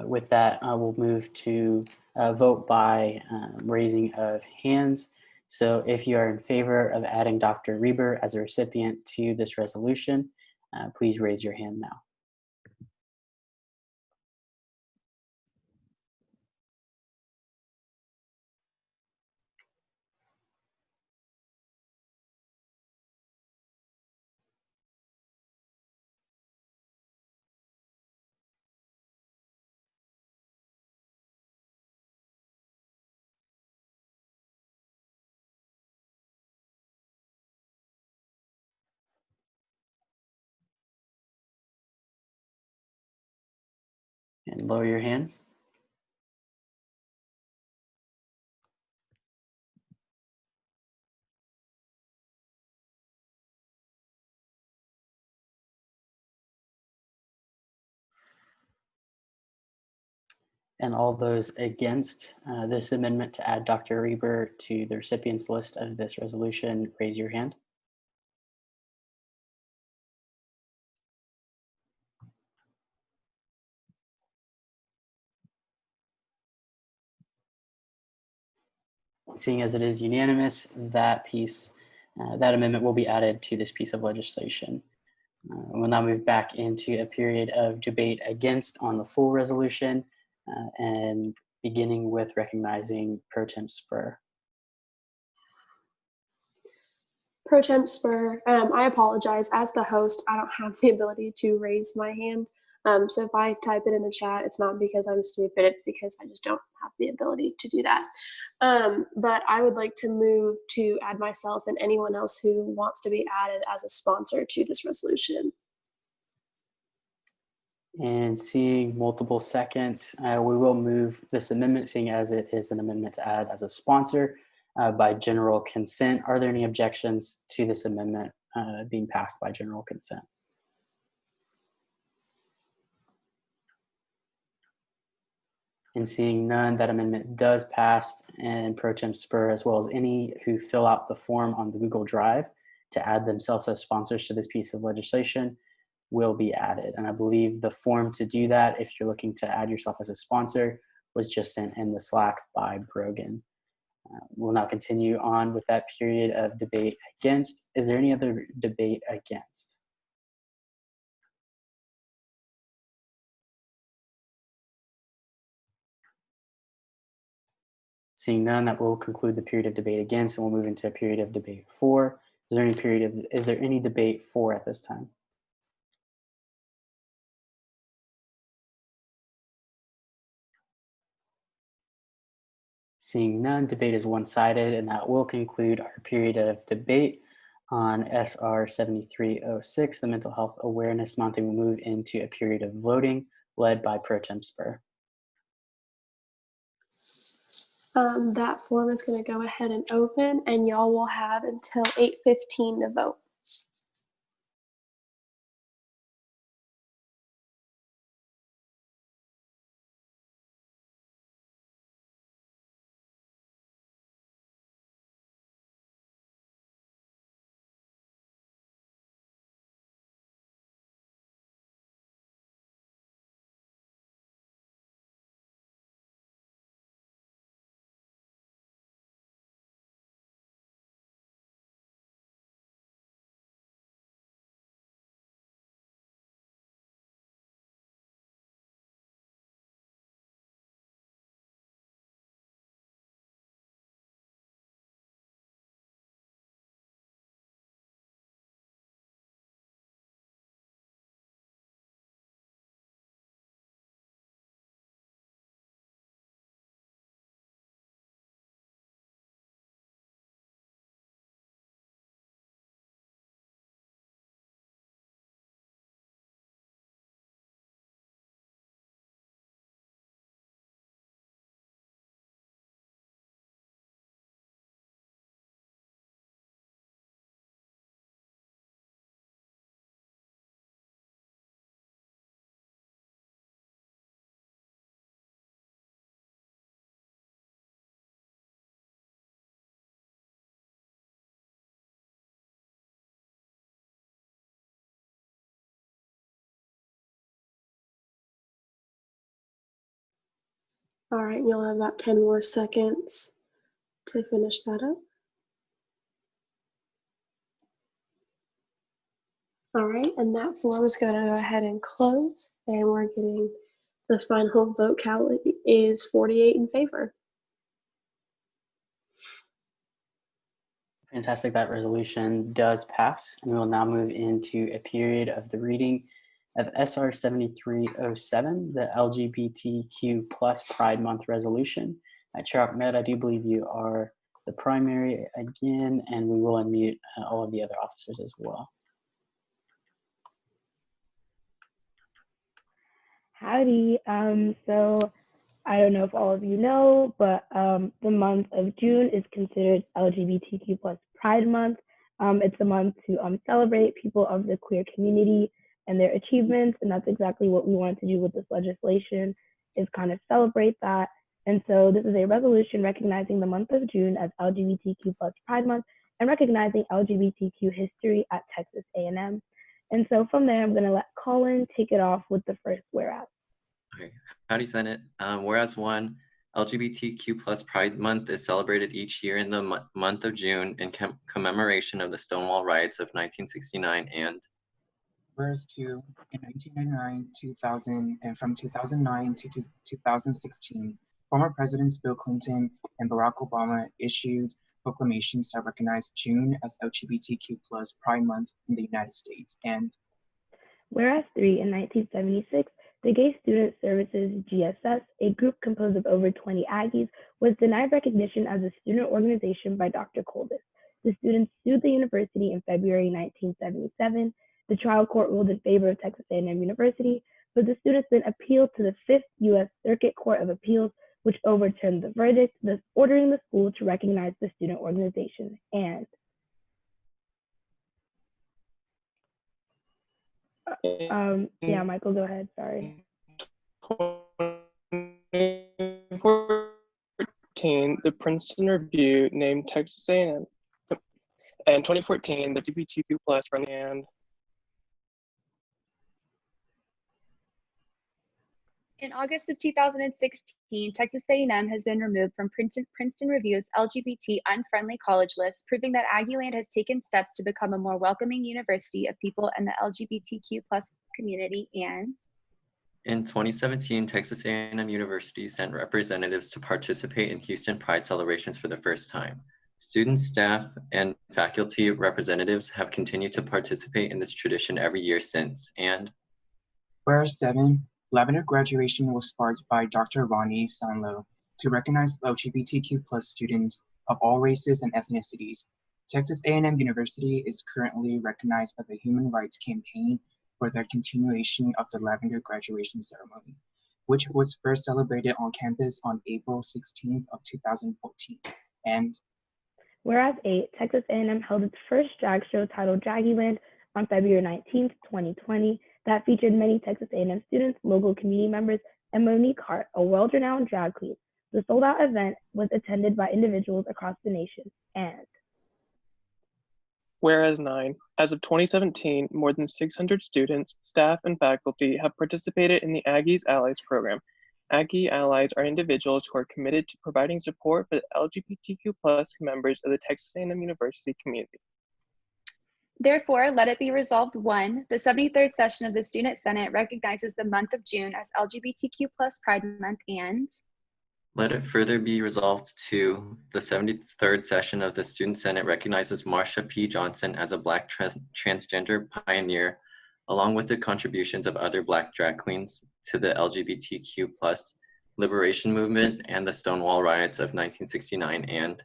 With that, we'll move to vote by raising of hands. So if you are in favor of adding Dr. Reber as a recipient to this resolution, please raise your hand now. And lower your hands. And all those against this amendment to add Dr. Reber to the recipients list of this resolution, raise your hand. Seeing as it is unanimous, that amendment will be added to this piece of legislation. We'll now move back into a period of debate against on the full resolution, and beginning with recognizing Pro Tem Spur.
Pro Temp Spur, I apologize. As the host, I don't have the ability to raise my hand. So if I type it in the chat, it's not because I'm stupid, it's because I just don't have the ability to do that. But I would like to move to add myself and anyone else who wants to be added as a sponsor to this resolution.
And seeing multiple seconds, we will move this amendment, seeing as it is an amendment to add as a sponsor by general consent. Are there any objections to this amendment being passed by general consent? And seeing none, that amendment does pass, and Pro Tem Spur, as well as any who fill out the form on the Google Drive to add themselves as sponsors to this piece of legislation, will be added. And I believe the form to do that, if you're looking to add yourself as a sponsor, was just sent in the Slack by Brogan. We'll now continue on with that period of debate against. Is there any other debate against? Seeing none, that will conclude the period of debate against, and we'll move into a period of debate for. Is there any debate for at this time? Seeing none, debate is one-sided, and that will conclude our period of debate on SR 7306, the Mental Health Awareness Month, and we'll move into a period of voting led by Pro Tem Spur.
That form is going to go ahead and open, and y'all will have until 8:15 to vote. All right, you'll have about 10 more seconds to finish that up. All right, and that form is going to go ahead and close, and we're getting the final vote count is 48 in favor.
Fantastic. That resolution does pass, and we will now move into a period of the reading of SR 7307, the LGBTQ plus Pride Month resolution. Chair Ahmed, I do believe you are the primary again, and we will unmute all of the other officers as well.
Howdy. So I don't know if all of you know, but the month of June is considered LGBTQ plus Pride Month. It's a month to celebrate people of the queer community and their achievements, and that's exactly what we wanted to do with this legislation, is kind of celebrate that. And so this is a resolution recognizing the month of June as LGBTQ plus Pride Month and recognizing LGBTQ history at Texas A&M. And so from there, I'm going to let Colin take it off with the first whereas.
Okay. Howdy, Senate. Whereas one, LGBTQ plus Pride Month is celebrated each year in the month of June in commemoration of the Stonewall Riots of 1969 and
whereas two, in 1999, 2000, and from 2009 to 2016, former Presidents Bill Clinton and Barack Obama issued proclamations that recognize June as LGBTQ plus Pride Month in the United States. And
whereas three, in 1976, the Gay Student Services, GSS, a group composed of over 20 Aggies, was denied recognition as a student organization by Dr. Coldis. The students sued the university in February 1977. The trial court ruled in favor of Texas A&M University, but the students then appealed to the 5th U.S. Circuit Court of Appeals, which overturned the verdict, thus ordering the school to recognize the student organization. And yeah, Michael, go ahead, sorry.
2014, the Princeton Review named Texas A&M, and 2014, the LGBTQ plus friendly and
in August of 2016, Texas A&M has been removed from Princeton Review's LGBT unfriendly college list, proving that Aggieland has taken steps to become a more welcoming university of people in the LGBTQ plus community. And
in 2017, Texas A&M University sent representatives to participate in Houston Pride celebrations for the first time. Students, staff, and faculty representatives have continued to participate in this tradition every year since. And
whereas seven, Lavender graduation was sparked by Dr. Ronnie Sanlo to recognize LGBTQ plus students of all races and ethnicities. Texas A&M University is currently recognized by the Human Rights Campaign for their continuation of the Lavender graduation ceremony, which was first celebrated on campus on April 16th of 2014. And
whereas 8, Texas A&M held its first drag show titled Draggieland on February 19th, 2020, that featured many Texas A&M students, local community members, and Monique Hart, a world-renowned drag queen. The sold-out event was attended by individuals across the nation. And
whereas 9, as of 2017, more than 600 students, staff, and faculty have participated in the Aggies Allies program. Aggie Allies are individuals who are committed to providing support for the LGBTQ plus members of the Texas A&M University community.
Therefore, let it be resolved 1, the 73rd session of the Student Senate recognizes the month of June as LGBTQ plus Pride Month. And
let it further be resolved 2, the 73rd session of the Student Senate recognizes Marsha P. Johnson as a Black transgender pioneer, along with the contributions of other Black drag queens to the LGBTQ plus liberation movement and the Stonewall Riots of 1969. And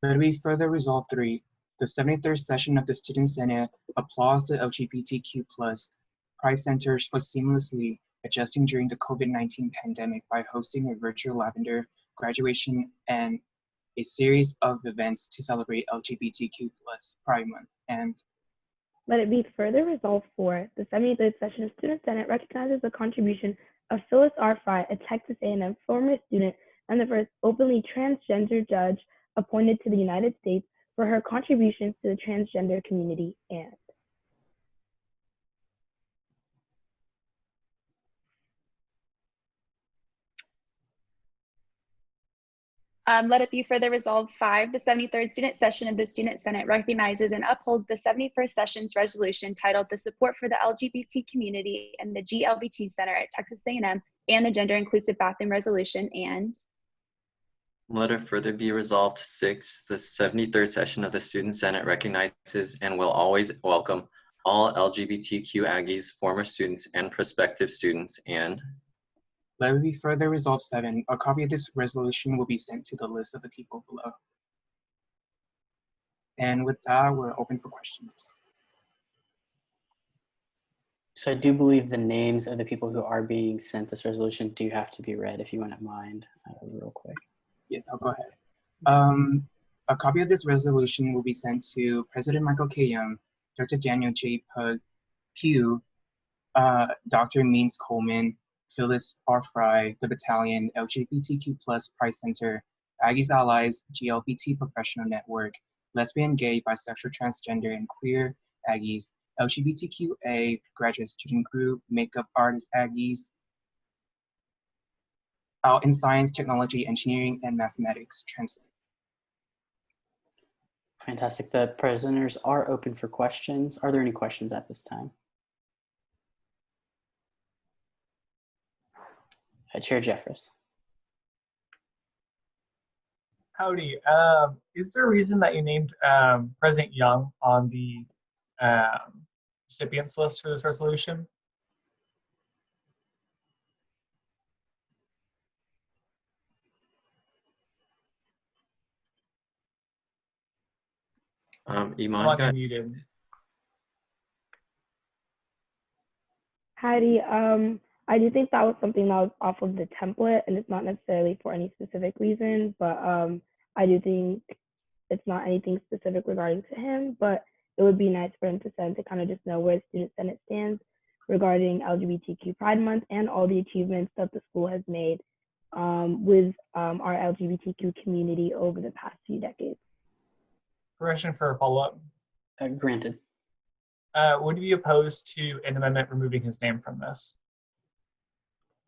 let it be further resolved 3, the 73rd session of the Student Senate applauds the LGBTQ plus Pride Centers for seamlessly adjusting during the COVID-19 pandemic by hosting a virtual Lavender graduation and a series of events to celebrate LGBTQ plus Pride Month. And
let it be further resolved 4, the 73rd session of Student Senate recognizes the contribution of Phyllis R. Fry, a Texas A&M former student and the first openly transgender judge appointed to the United States, for her contributions to the transgender community. And
Let it be further resolved 5, the 73rd student session of the Student Senate recognizes and upholds the 71st session's resolution titled The Support for the LGBT Community and the GLBT Center at Texas A&M and the Gender Inclusive Bathroom Resolution. And
let it further be resolved 6, the 73rd session of the Student Senate recognizes and will always welcome all LGBTQ Aggies, former students, and prospective students. And
let it be further resolved 7, a copy of this resolution will be sent to the list of the people below. And with that, we're open for questions.
So I do believe the names of the people who are being sent this resolution do have to be read, if you wouldn't mind, real quick.
Yes, I'll go ahead. A copy of this resolution will be sent to President Michael K. Young, Dr. Daniel J. Pugh, Dr. Means Coleman, Phyllis R. Fry, the Battalion, LGBTQ+ Pride Center, Aggies Allies, GLBT Professional Network, Lesbian, Gay, Bisexual, Transgender, and Queer Aggies, LGBTQA Graduate Student Group, Makeup Artist Aggies, out in Science, Technology, Engineering, and Mathematics, Translate.
Fantastic. The presenters are open for questions. Are there any questions at this time? Chair Jeffress.
Howdy. Is there a reason that you named President Young on the recipients list for this resolution?
Iman got
muted.
Heidi, I do think that was something that was off of the template, and it's not necessarily for any specific reason, but I do think it's not anything specific regarding to him, but it would be nice for him to send to kind of just know where the Student Senate stands regarding LGBTQ Pride Month and all the achievements that the school has made with our LGBTQ community over the past few decades.
Permission for a follow-up?
Granted.
Would you be opposed to an amendment removing his name from this?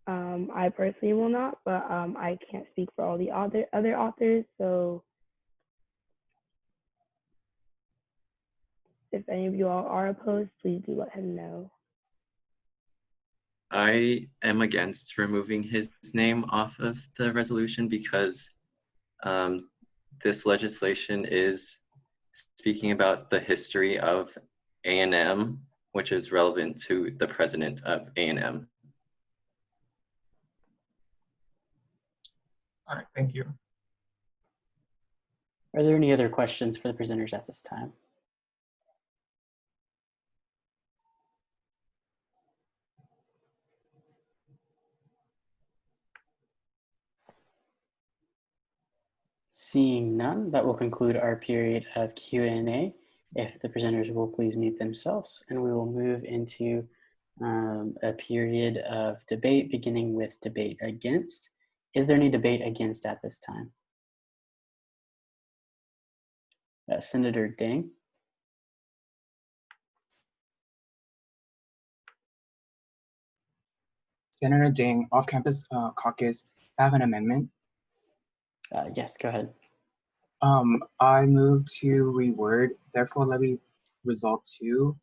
I personally will not, but I can't speak for all the other authors, so if any of you all are opposed, please do let him know.
I am against removing his name off of the resolution because this legislation is speaking about the history of A&M, which is relevant to the president of A&M.
All right, thank you.
Are there any other questions for the presenters at this time? Seeing none, that will conclude our period of Q&A. If the presenters will please mute themselves, and we will move into a period of debate, beginning with debate against. Is there any debate against at this time? Senator Ding.
Senator Ding, off-campus caucus, I have an amendment.
Yes, go ahead.
I move to reword, therefore let me resolve to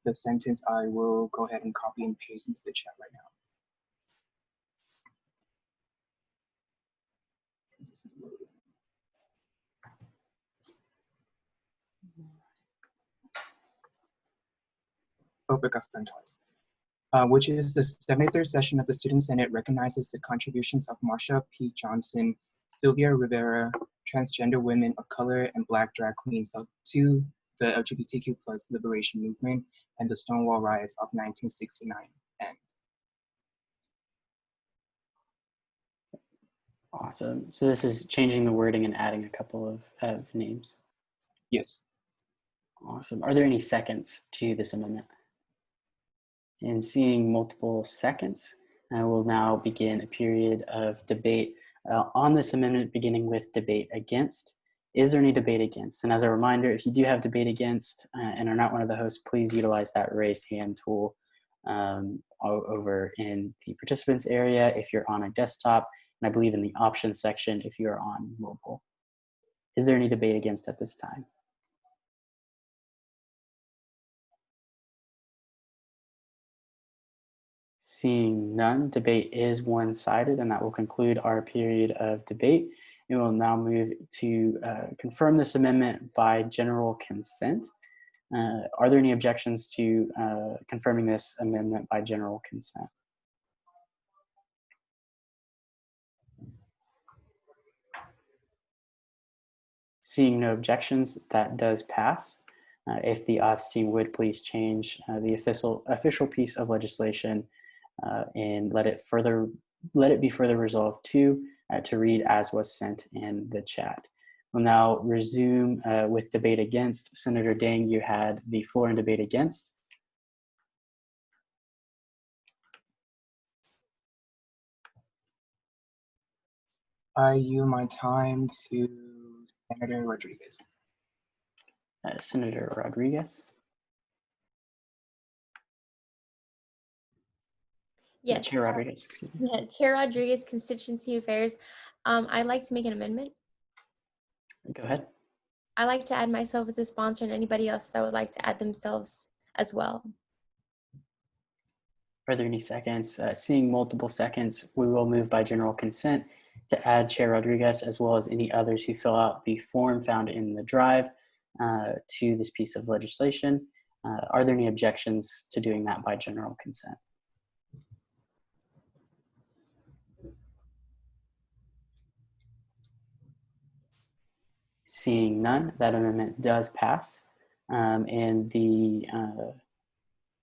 the sentence. I will go ahead and copy and paste into the chat right now. Hope it got done twice. Which is the 73rd session of the Student Senate recognizes the contributions of Marsha P. Johnson, Sylvia Rivera, transgender women of color, and Black drag queens to the LGBTQ+ liberation movement and the Stonewall riots of 1969. And
Awesome. So this is changing the wording and adding a couple of names.
Yes.
Awesome. Are there any seconds to this amendment? And seeing multiple seconds, I will now begin a period of debate on this amendment, beginning with debate against. Is there any debate against? And as a reminder, if you do have debate against and are not one of the hosts, please utilize that raised hand tool over in the participants area. If you're on a desktop, and I believe in the options section if you're on mobile. Is there any debate against at this time? Seeing none, debate is one-sided, and that will conclude our period of debate. We will now move to confirm this amendment by general consent. Are there any objections to confirming this amendment by general consent? Seeing no objections, that does pass. If the ops team would please change the official piece of legislation and let it be further resolved to read as was sent in the chat. We'll now resume with debate against. Senator Dang, you had the floor in debate against.
I yield my time to Senator Rodriguez.
Senator Rodriguez.
Yes.
Chair Rodriguez, excuse me.
Yeah, Chair Rodriguez, Constituency Affairs. I'd like to make an amendment.
Go ahead.
I'd like to add myself as a sponsor and anybody else that would like to add themselves as well.
Are there any seconds? Seeing multiple seconds, we will move by general consent to add Chair Rodriguez as well as any others who fill out the form found in the drive to this piece of legislation. Are there any objections to doing that by general consent? Seeing none, that amendment does pass. And the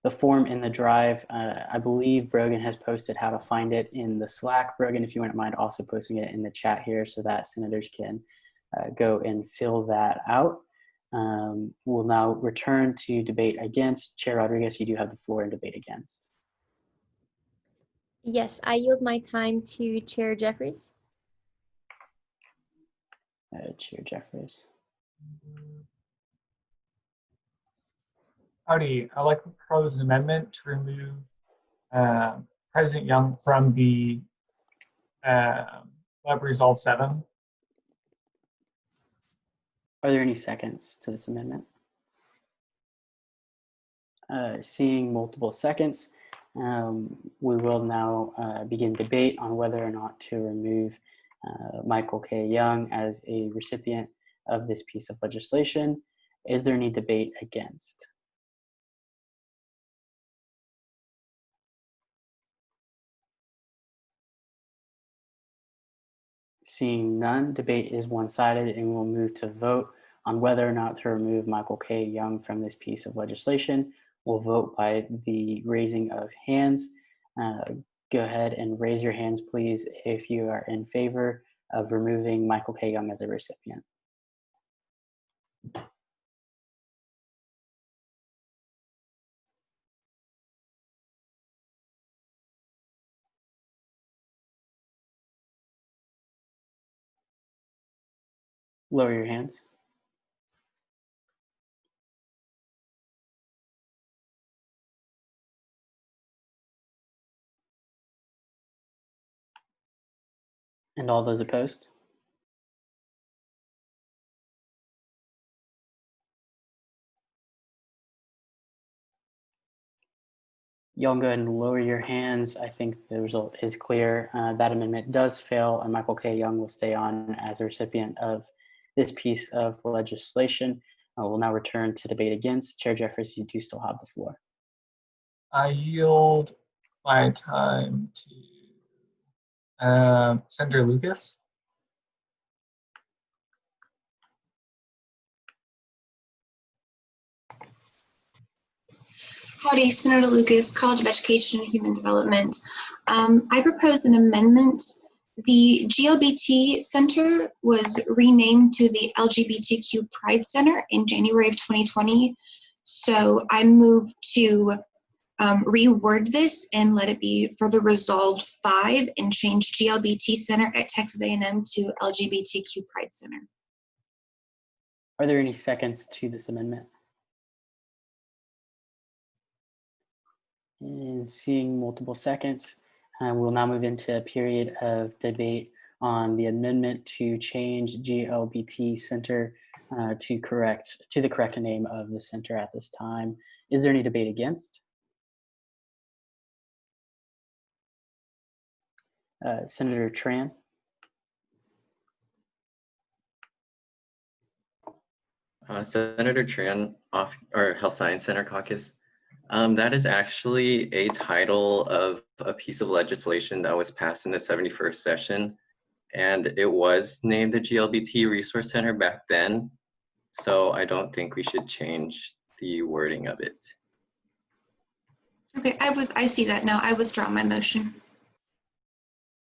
form in the drive, I believe Brogan has posted how to find it in the Slack. Brogan, if you wouldn't mind also posting it in the chat here so that senators can go and fill that out. We'll now return to debate against. Chair Rodriguez, you do have the floor in debate against.
Yes, I yield my time to Chair Jeffries.
Chair Jeffries.
Howdy, I'd like to propose an amendment to remove President Young from the Web Resolve 7.
Are there any seconds to this amendment? Seeing multiple seconds, we will now begin debate on whether or not to remove Michael K. Young as a recipient of this piece of legislation. Is there any debate against? Seeing none, debate is one-sided, and we'll move to vote on whether or not to remove Michael K. Young from this piece of legislation. We'll vote by the raising of hands. Go ahead and raise your hands, please, if you are in favor of removing Michael K. Young as a recipient. Lower your hands. And all those opposed? Y'all go ahead and lower your hands. I think the result is clear. That amendment does fail, and Michael K. Young will stay on as a recipient of this piece of legislation. We'll now return to debate against. Chair Jeffries, you do still have the floor.
I yield my time to Senator Lucas.
Howdy, Senator Lucas, College of Education and Human Development. I propose an amendment. The GLBT Center was renamed to the LGBTQ Pride Center in January of 2020. So I move to reword this and let it be further resolved 5 and change GLBT Center at Texas A&M to LGBTQ Pride Center.
Are there any seconds to this amendment? And seeing multiple seconds, We'll now move into a period of debate on the amendment to change GLBT Center to the correct name of the center at this time. Is there any debate against? Senator Tran?
Senator Tran, Health Science Center Caucus. That is actually a title of a piece of legislation that was passed in the 71st session, and it was named the GLBT Resource Center back then, so I don't think we should change the wording of it.
Okay, I see that now. I withdraw my motion.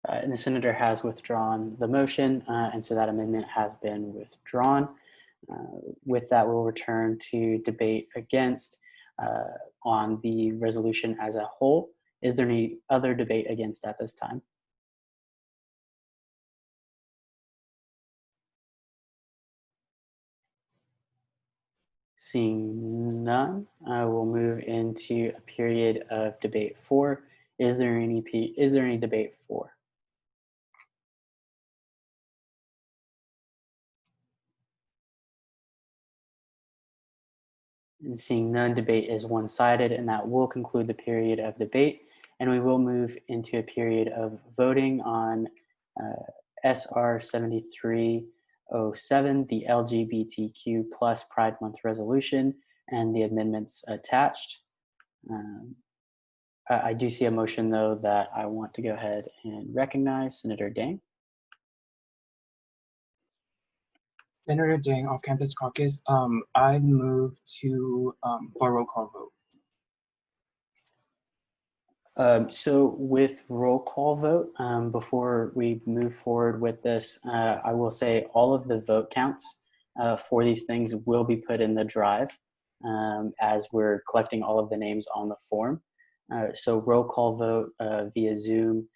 And the senator has withdrawn the motion, and so that amendment has been withdrawn. With that, we'll return to debate against on the resolution as a whole. Is there any other debate against at this time? Seeing none, we'll move into a period of debate 4. Is there any debate 4? And seeing none, debate is one-sided, and that will conclude the period of debate. And we will move into a period of voting on SR 7307, the LGBTQ plus Pride Month resolution, and the amendments attached. I do see a motion, though, that I want to go ahead and recognize. Senator Dang.
Senator Dang, Off-Campus Caucus. I move for a roll call vote.
So with roll call vote, before we move forward with this, I will say all of the vote counts for these things will be put in the drive as we're collecting all of the names on the form. So roll call vote via Zoom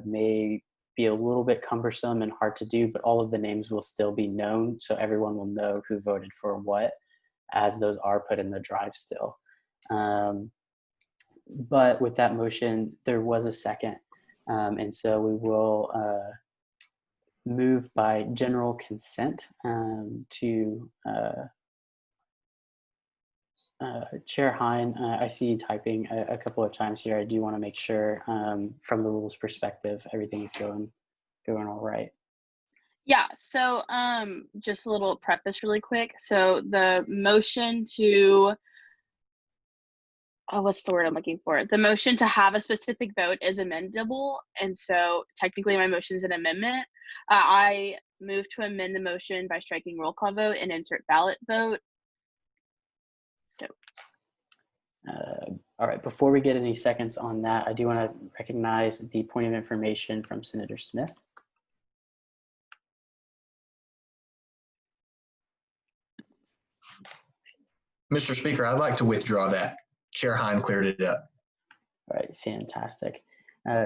may be a little bit cumbersome and hard to do, but all of the names will still be known, so everyone will know who voted for what, as those are put in the drive still. But with that motion, there was a second, and so we will move by general consent to Chair Hein. I see you typing a couple of times here. I do want to make sure from the rules perspective, everything's going all right.
Yeah, so just a little preface really quick. So the motion to, what's the word I'm looking for? The motion to have a specific vote is amendable. And so technically my motion is an amendment. I move to amend the motion by striking roll call vote and insert ballot vote. So.
All right, before we get any seconds on that, I do want to recognize the point of information from Senator Smith.
Mr. Speaker, I'd like to withdraw that. Chair Hein cleared it up.
All right, fantastic.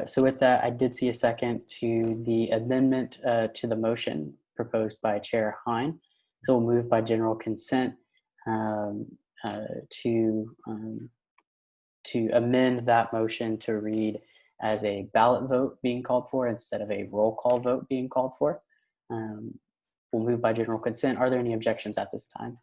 So with that, I did see a second to the amendment to the motion proposed by Chair Hein. So we'll move by general consent to amend that motion to read as a ballot vote being called for instead of a roll call vote being called for. We'll move by general consent. Are there any objections at this time?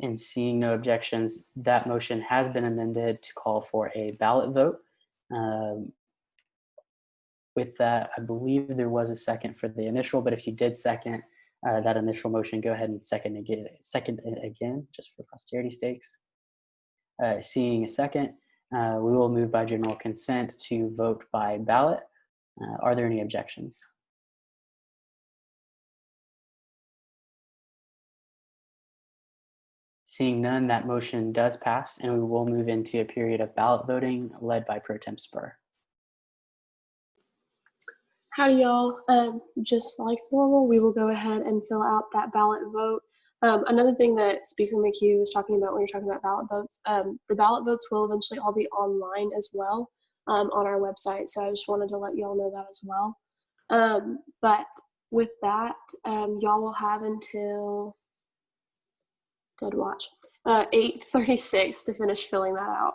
And seeing no objections, that motion has been amended to call for a ballot vote. With that, I believe there was a second for the initial, but if you did second that initial motion, go ahead and second it again, just for posterity stakes. Seeing a second, we will move by general consent to vote by ballot. Are there any objections? Seeing none, that motion does pass, and we will move into a period of ballot voting led by Pro Tem Spur.
Howdy, y'all. Just like normal, we will go ahead and fill out that ballot vote. Another thing that Speaker McHugh was talking about when you're talking about ballot votes, the ballot votes will eventually all be online as well on our website. So I just wanted to let y'all know that as well. But with that, y'all will have until Dead watch. 8:36 to finish filling that out.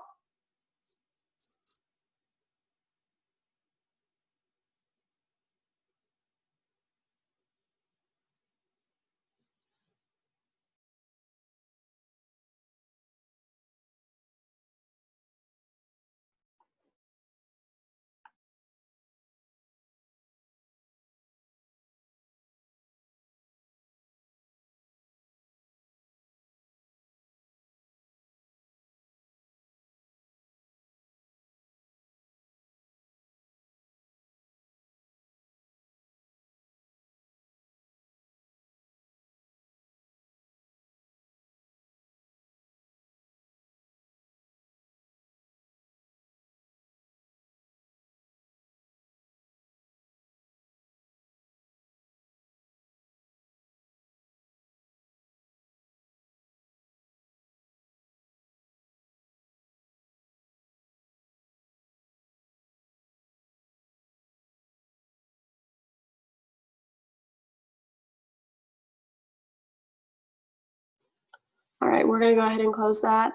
All right, we're gonna go ahead and close that.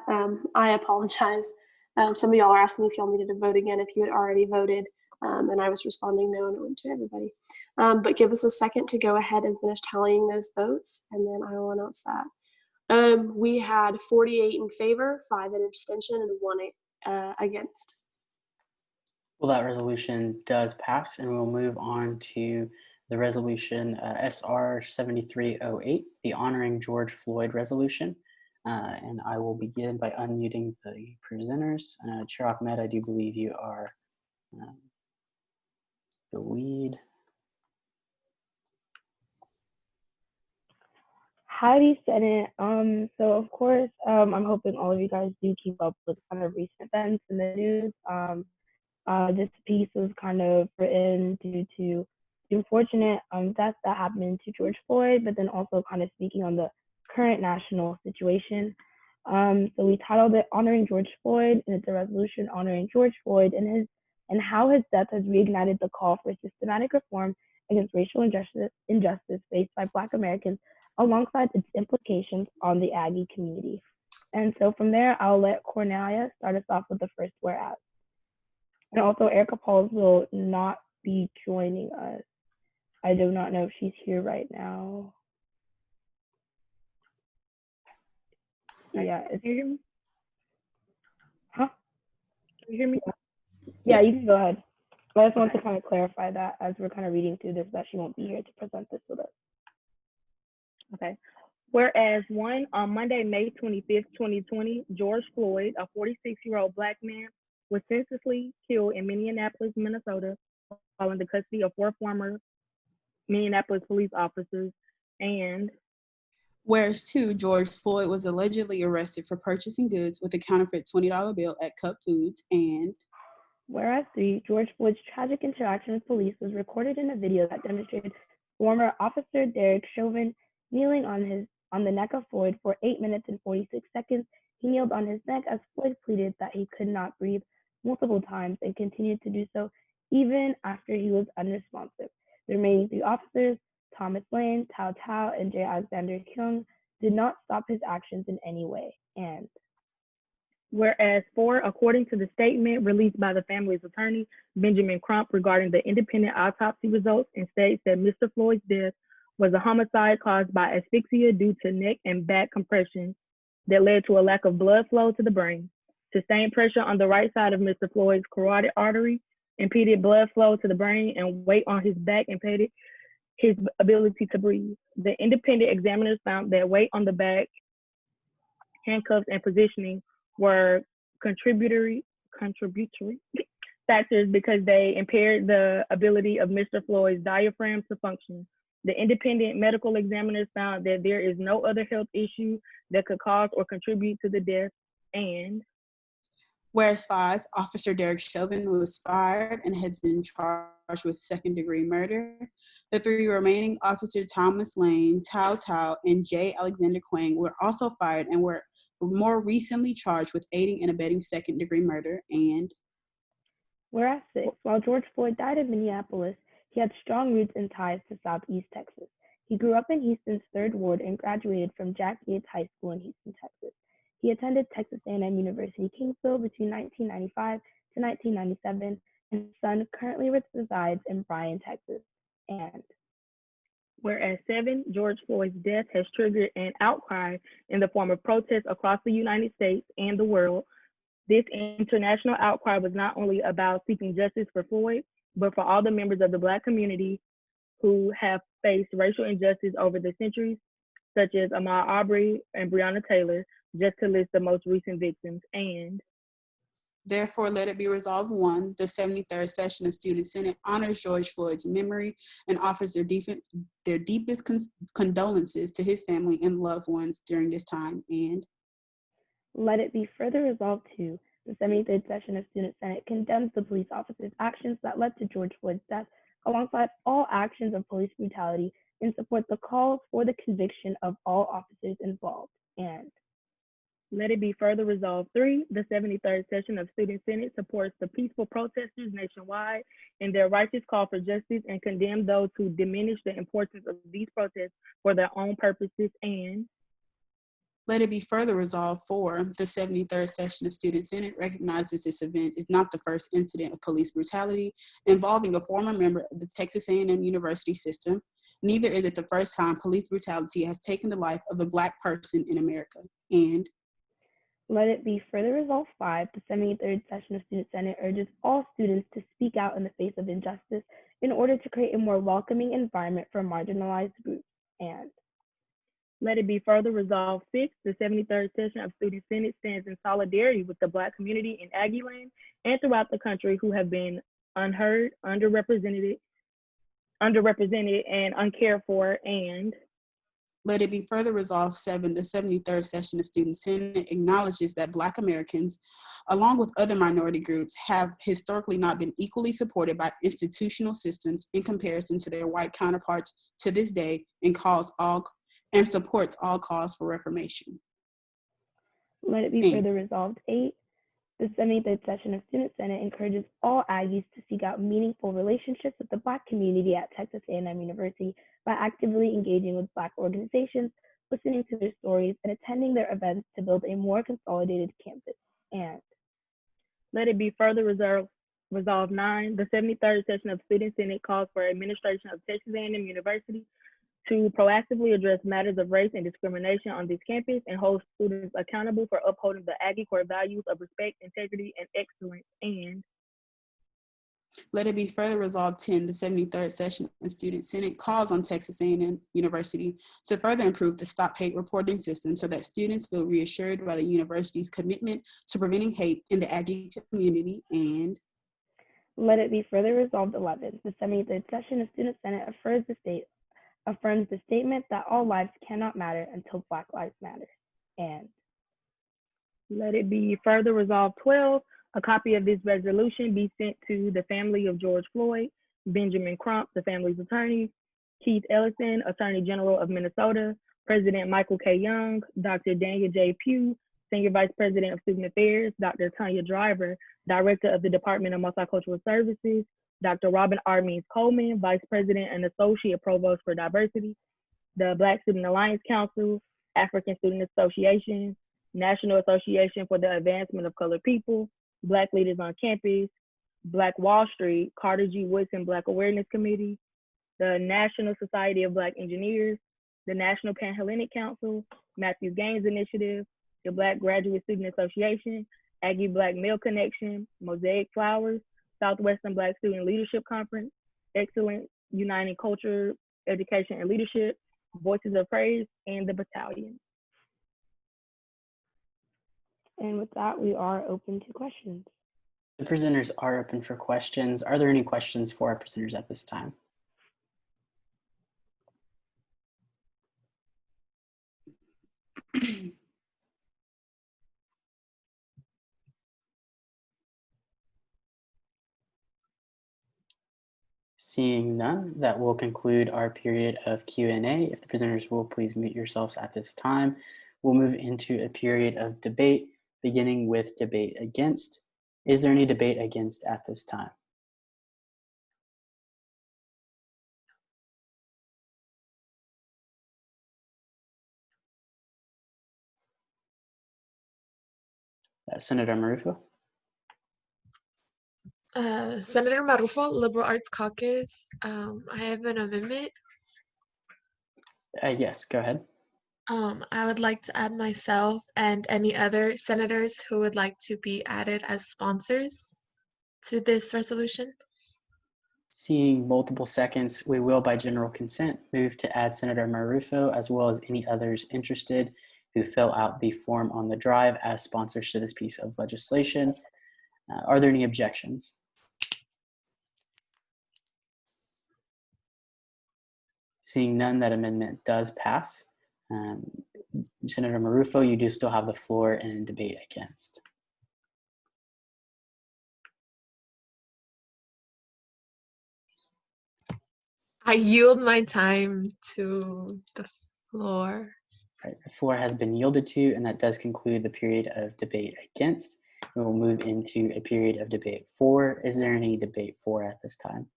I apologize. Some of y'all are asking me if y'all needed to vote again, if you had already voted, and I was responding no, and it went to everybody. But give us a second to go ahead and finish tallying those votes, and then I will announce that. We had 48 in favor, 5 in abstention, and 1 against.
Well, that resolution does pass, and we'll move on to the resolution SR 7308, the Honoring George Floyd resolution. And I will begin by unmuting the presenters. Chair Ahmed, I do believe you are the lead.
Howdy, Senate. So of course, I'm hoping all of you guys do keep up with kind of recent events in the news. This piece was kind of written due to the unfortunate death that happened to George Floyd, but then also kind of speaking on the current national situation. So we titled it "Honoring George Floyd," and it's a resolution honoring George Floyd and how his death has reignited the call for systematic reform against racial injustice faced by Black Americans, alongside its implications on the Aggie community. And so from there, I'll let Cornelia start us off with the first whereas. And also, Erica Pauls will not be joining us. I do not know if she's here right now. Yeah, is you hear me? Huh? Can you hear me? Yeah, you can go ahead. I just want to kind of clarify that as we're kind of reading through this, that she won't be here to present this with us.
Okay. Whereas one, on Monday, May 25th, 2020, George Floyd, a 46-year-old Black man, was senselessly killed in Minneapolis, Minnesota, while in the custody of 4 former Minneapolis police officers. And
whereas 2, George Floyd was allegedly arrested for purchasing goods with a counterfeit $20 bill at Cup Foods. And
whereas 3, George Floyd's tragic interaction with police was recorded in a video that demonstrated former Officer Derek Chauvin kneeling on the neck of Floyd for 8 minutes and 46 seconds. He kneeled on his neck as Floyd pleaded that he could not breathe multiple times and continued to do so even after he was unresponsive. The remaining 3 officers, Thomas Lane, Tao Tao, and J. Alexander Kyung, did not stop his actions in any way. And
whereas 4, according to the statement released by the family's attorney, Benjamin Crump, regarding the independent autopsy results, and states that Mr. Floyd's death was a homicide caused by asphyxia due to neck and back compression that led to a lack of blood flow to the brain. Sustained pressure on the right side of Mr. Floyd's carotid artery impeded blood flow to the brain, and weight on his back impeded his ability to breathe. The independent examiners found that weight on the back, handcuffs, and positioning were contributory factors because they impaired the ability of Mr. Floyd's diaphragm to function. The independent medical examiners found that there is no other health issue that could cause or contribute to the death. And
whereas 5, Officer Derek Chauvin was fired and has been charged with second-degree murder. The 3 remaining officers, Thomas Lane, Tao Tao, and J. Alexander Kwang, were also fired and were more recently charged with aiding and abetting second-degree murder. And
whereas 6, while George Floyd died in Minneapolis, he had strong roots and ties to Southeast Texas. He grew up in Houston's 3rd Ward and graduated from Jack Yates High School in Houston, Texas. He attended Texas A&M University Kingsville between 1995 to 1997, and his son currently resides in Bryan, Texas. And
whereas 7, George Floyd's death has triggered an outcry in the form of protests across the United States and the world. This international outcry was not only about seeking justice for Floyd, but for all the members of the Black community who have faced racial injustice over the centuries, such as Ahmaud Arbery and Breonna Taylor, just to list the most recent victims. And
therefore, let it be resolved 1, the 73rd session of Student Senate honors George Floyd's memory and offers their deepest condolences to his family and loved ones during this time. And
let it be further resolved 2, the 73rd session of Student Senate condemns the police officers' actions that led to George Floyd's death, alongside all actions of police brutality, and support the calls for the conviction of all officers involved. And
let it be further resolved 3, the 73rd session of Student Senate supports the peaceful protesters nationwide in their righteous call for justice and condemns those who diminish the importance of these protests for their own purposes. And
let it be further resolved 4, the 73rd session of Student Senate recognizes this event is not the first incident of police brutality involving a former member of the Texas A&M University system. Neither is it the first time police brutality has taken the life of a Black person in America. And
let it be further resolved 5, the 73rd session of Student Senate urges all students to speak out in the face of injustice in order to create a more welcoming environment for marginalized groups. And
let it be further resolved 6, the 73rd session of Student Senate stands in solidarity with the Black community in Aggieland and throughout the country who have been unheard, underrepresented, and uncared for. And
let it be further resolved 7, the 73rd session of Student Senate acknowledges that Black Americans, along with other minority groups, have historically not been equally supported by institutional systems in comparison to their white counterparts to this day, and supports all calls for reformation.
Let it be further resolved 8, the 73rd session of Student Senate encourages all Aggies to seek out meaningful relationships with the Black community at Texas A&M University by actively engaging with Black organizations, listening to their stories, and attending their events to build a more consolidated campus. And
let it be further resolved 9, the 73rd session of Student Senate calls for administration of Texas A&M University to proactively address matters of race and discrimination on this campus and hold students accountable for upholding the Aggie core values of respect, integrity, and excellence. And
let it be further resolved 10, the 73rd session of Student Senate calls on Texas A&M University to further improve the Stop Hate reporting system so that students feel reassured by the university's commitment to preventing hate in the Aggie community. And
let it be further resolved 11, the 73rd session of Student Senate affirms the statement that all lives cannot matter until Black lives matter. And
let it be further resolved 12, a copy of this resolution be sent to the family of George Floyd, Benjamin Crump, the family's attorney, Keith Ellison, Attorney General of Minnesota, President Michael K. Young, Dr. Daniel J. Pugh, Senior Vice President of Student Affairs, Dr. Tanya Driver, Director of the Department of Multicultural Services, Dr. Robin R. Means Coleman, Vice President and Associate Provost for Diversity, the Black Student Alliance Council, African Student Association, National Association for the Advancement of Colored People, Black Leaders on Campus, Black Wall Street, Carter G. Woodson Black Awareness Committee, the National Society of Black Engineers, the National Pan-Hellenic Council, Matthew Gaines Initiative, the Black Graduate Student Association, Aggie Black Male Connection, Mosaic Flowers, Southwestern Black Student Leadership Conference, Excellence Uniting Culture, Education and Leadership, Voices of Praise, and the Battalion.
And with that, we are open to questions.
The presenters are open for questions. Are there any questions for our presenters at this time? Seeing none, that will conclude our period of Q&A. If the presenters will please mute yourselves at this time, we'll move into a period of debate, beginning with debate against. Is there any debate against at this time? Senator Marufo?
Senator Marufo, Liberal Arts Caucus. I have an amendment.
Yes, go ahead.
I would like to add myself and any other senators who would like to be added as sponsors to this resolution.
Seeing multiple seconds, we will, by general consent, move to add Senator Marufo as well as any others interested who fill out the form on the drive as sponsors to this piece of legislation. Are there any objections? Seeing none, that amendment does pass. Senator Marufo, you do still have the floor in debate against.
I yield my time to the floor.
Right, the floor has been yielded to, and that does conclude the period of debate against. We will move into a period of debate for. Is there any debate for at this time?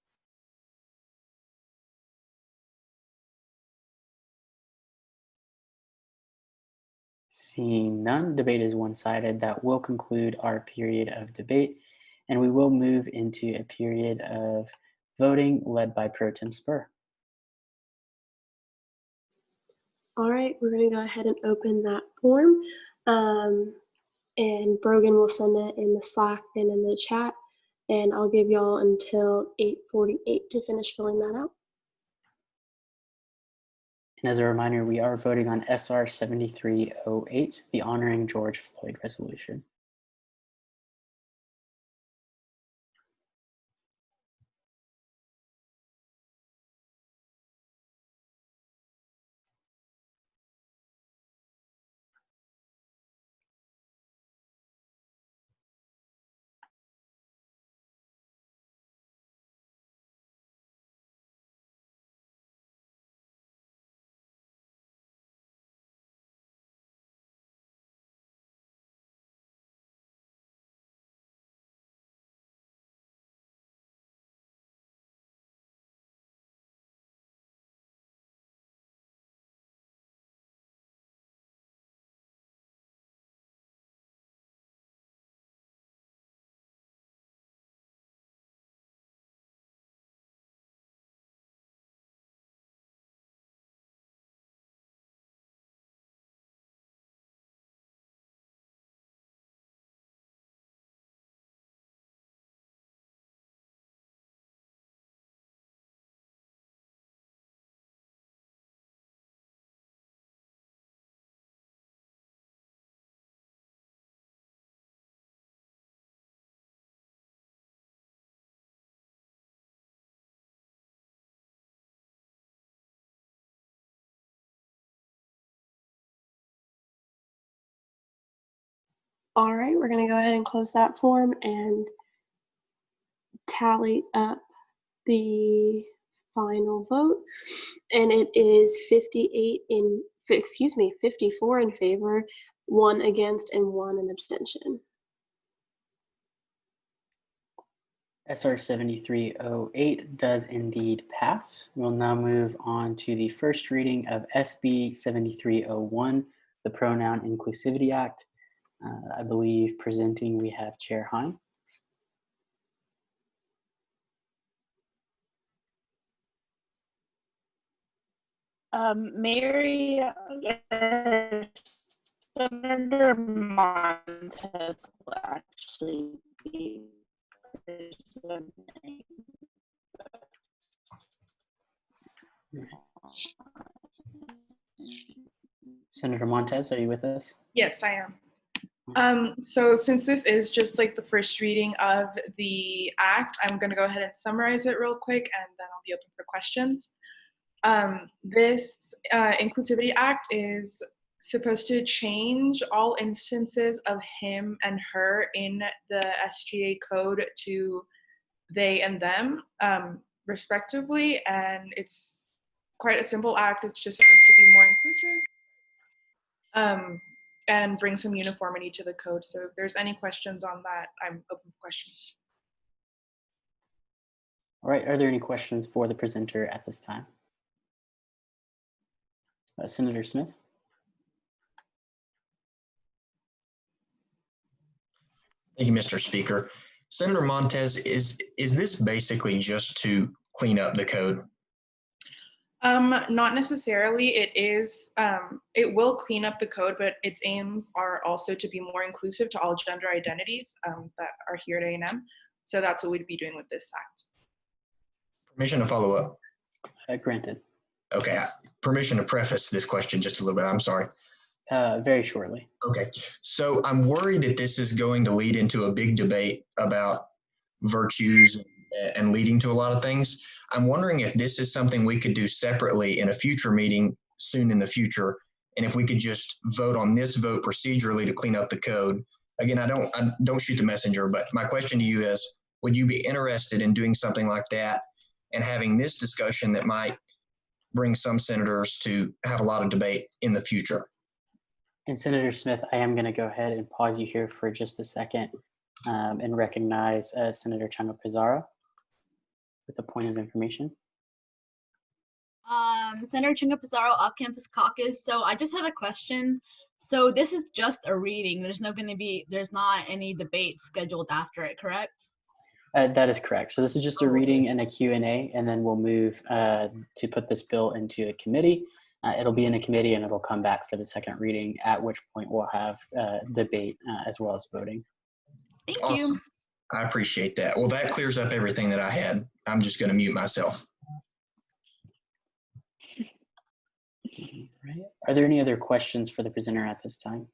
Seeing none, debate is one-sided. That will conclude our period of debate, and we will move into a period of voting led by Pro Tem Spur.
All right, we're going to go ahead and open that form, and Brogan will send it in the Slack and in the chat, and I'll give y'all until 8:48 to finish filling that out.
And as a reminder, we are voting on SR 7308, the Honoring George Floyd resolution.
All right, we're going to go ahead and close that form and tally up the final vote, and it is 54 in favor, 1 against, and 1 an abstention.
SR 7308 does indeed pass. We'll now move on to the first reading of SB 7301, the Pronoun Inclusivity Act. I believe presenting we have Chair Hine.
Mary, Senator Montez will actually be presenting.
Senator Montez, are you with us?
Yes, I am. So since this is just like the first reading of the act, I'm going to go ahead and summarize it real quick, and then I'll be open for questions. This Inclusivity Act is supposed to change all instances of him and her in the SGA code to they and them, respectively, and it's quite a simple act. It's just supposed to be more inclusive and bring some uniformity to the code. So if there's any questions on that, I'm open for questions.
All right, are there any questions for the presenter at this time? Senator Smith?
Thank you, Mr. Speaker. Senator Montez, is this basically just to clean up the code?
Not necessarily. It will clean up the code, but its aims are also to be more inclusive to all gender identities that are here at A&M. So that's what we'd be doing with this act.
Permission to follow up?
Granted.
Okay, permission to preface this question just a little bit. I'm sorry.
Very shortly.
Okay, so I'm worried that this is going to lead into a big debate about virtues and leading to a lot of things. I'm wondering if this is something we could do separately in a future meeting soon in the future, and if we could just vote on this vote procedurally to clean up the code. Again, I don't shoot the messenger, but my question to you is, would you be interested in doing something like that and having this discussion that might bring some senators to have a lot of debate in the future?
And Senator Smith, I am going to go ahead and pause you here for just a second and recognize Senator Changa Pizarro with a point of information.
Senator Changa Pizarro, Off-Campus Caucus. So I just have a question. So this is just a reading. There's not any debate scheduled after it, correct?
That is correct. So this is just a reading and a Q&A, and then we'll move to put this bill into a committee. It'll be in a committee and it'll come back for the second reading, at which point we'll have debate as well as voting.
Thank
Awesome.
you.
I appreciate that. Well, that clears up everything that I had. I'm just going to mute myself.
Right. Are there any other questions for the presenter at this time?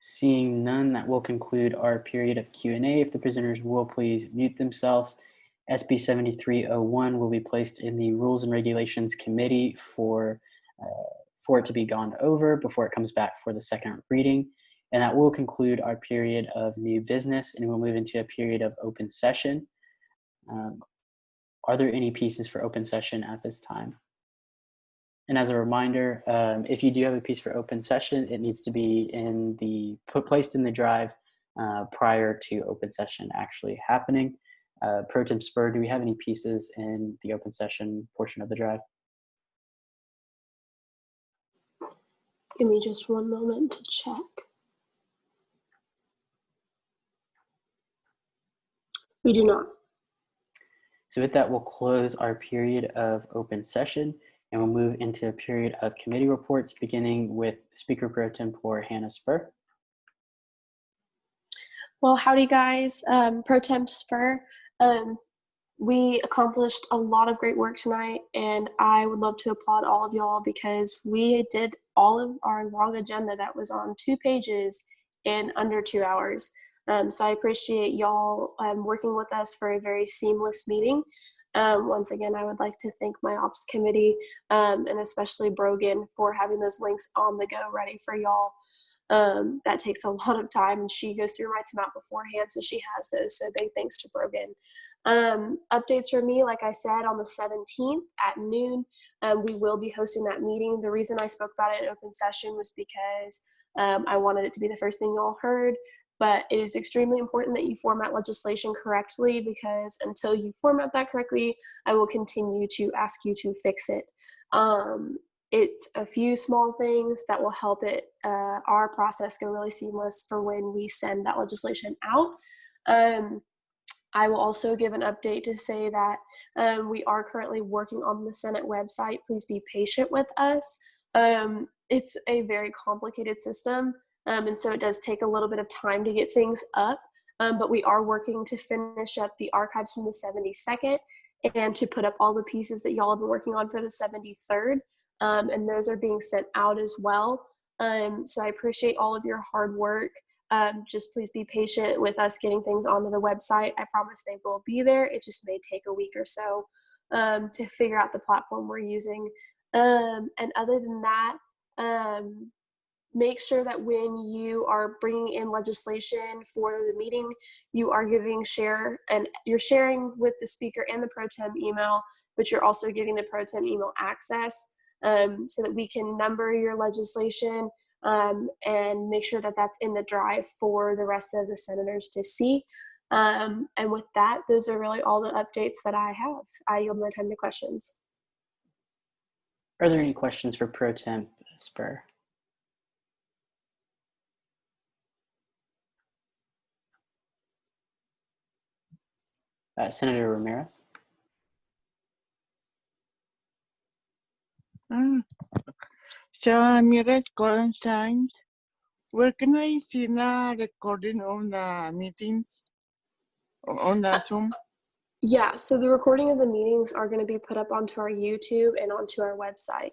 Seeing none, that will conclude our period of Q&A. If the presenters will please mute themselves. SB 7301 will be placed in the Rules and Regulations Committee for it to be gone over before it comes back for the second reading. And that will conclude our period of new business, and we'll move into a period of open session. Are there any pieces for open session at this time? And as a reminder, if you do have a piece for open session, it needs to be placed in the drive prior to open session actually happening. Pro Tem Spur, do we have any pieces in the open session portion of the drive?
Give me just one moment to check. We do not.
So with that, we'll close our period of open session, and we'll move into a period of committee reports, beginning with Speaker Pro Tempore Hannah Spur.
Well, howdy guys, Pro Temp Spur. We accomplished a lot of great work tonight, and I would love to applaud all of y'all because we did all of our long agenda that was on 2 pages in under 2 hours. So I appreciate y'all working with us for a very seamless meeting. Once again, I would like to thank my ops committee and especially Brogan for having those links on the go ready for y'all. That takes a lot of time, and she goes through writes them out beforehand, so she has those. So big thanks to Brogan. Updates from me, like I said, on the 17th at noon, we will be hosting that meeting. The reason I spoke about it in open session was because I wanted it to be the first thing y'all heard. But it is extremely important that you format legislation correctly, because until you format that correctly, I will continue to ask you to fix it. It's a few small things that will help our process go really seamless for when we send that legislation out. I will also give an update to say that we are currently working on the Senate website. Please be patient with us. It's a very complicated system. And so it does take a little bit of time to get things up, but we are working to finish up the archives from the 72nd and to put up all the pieces that y'all have been working on for the 73rd, and those are being sent out as well. So I appreciate all of your hard work. Just please be patient with us getting things onto the website. I promise they will be there. It just may take a week or so to figure out the platform we're using. And other than that, make sure that when you are bringing in legislation for the meeting, you are you're sharing with the speaker and the pro tem email, but you're also giving the pro tem email access so that we can number your legislation and make sure that that's in the drive for the rest of the senators to see. And with that, those are really all the updates that I have. I yield my time to questions.
Are there any questions for Pro Temp Spur? Senator Ramirez.
Ramirez, Colin Science. Where can I see the recording of the meetings on the Zoom?
Yeah, so the recording of the meetings are going to be put up onto our YouTube and onto our website.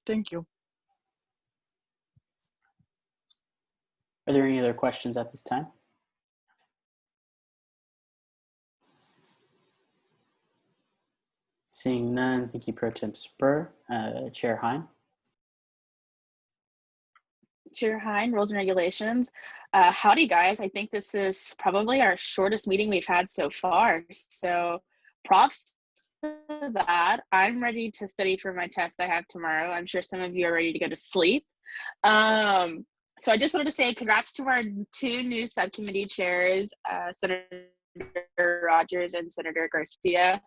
Thank you.
Are there any other questions at this time? Seeing none, thank you, Pro Temp Spur. Chair Hein.
Chair Hein, Rules and Regulations. Howdy, guys. I think this is probably our shortest meeting we've had so far. So props to that. I'm ready to study for my test I have tomorrow. I'm sure some of you are ready to go to sleep. So I just wanted to say congrats to our 2 new subcommittee chairs, Senator Rogers and Senator Garcia.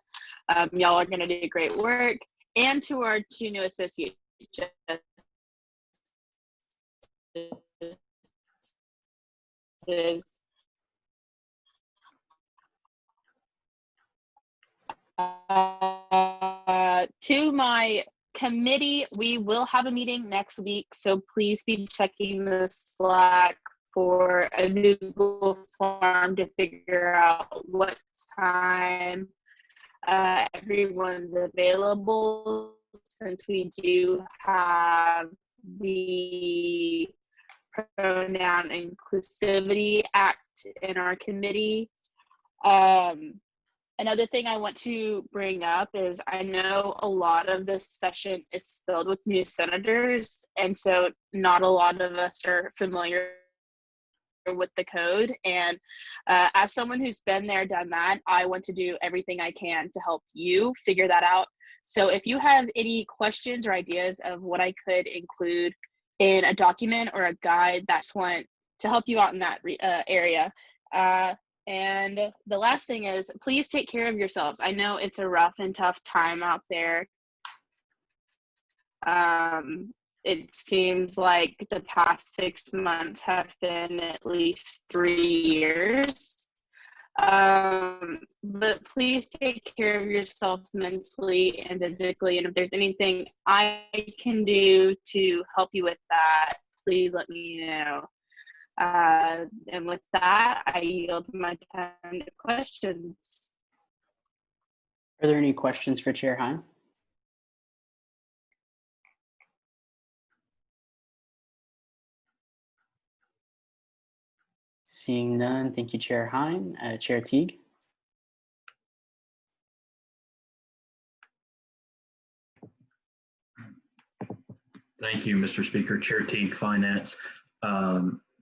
Y'all are going to do great work. And to our 2 new associate justices. To my committee, we will have a meeting next week, so please be checking the Slack for a Google form to figure out what time everyone's available, since we do have the Pronoun Inclusivity Act in our committee. Another thing I want to bring up is I know a lot of this session is filled with new senators, and so not a lot of us are familiar with the code. And as someone who's been there, done that, I want to do everything I can to help you figure that out. So if you have any questions or ideas of what I could include in a document or a guide, that's one to help you out in that area. And the last thing is, please take care of yourselves. I know it's a rough and tough time out there. It seems like the past 6 months have been at least 3 years. But please take care of yourself mentally and physically. And if there's anything I can do to help you with that, please let me know. And with that, I yield my time to questions.
Are there any questions for Chair Hein? Seeing none, thank you, Chair Hein. Chair Teague.
Thank you, Mr. Speaker. Chair Teague, Finance.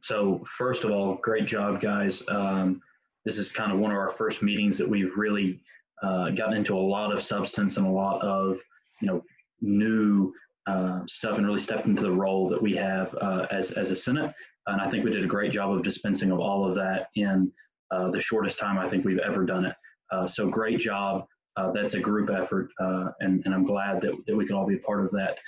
So first of all, great job, guys. This is kind of one of our first meetings that we've really gotten into a lot of substance and a lot of, new stuff, and really stepped into the role that we have as a Senate. And I think we did a great job of dispensing of all of that in the shortest time I think we've ever done it. So great job. That's a group effort, and I'm glad that we can all be a part of that.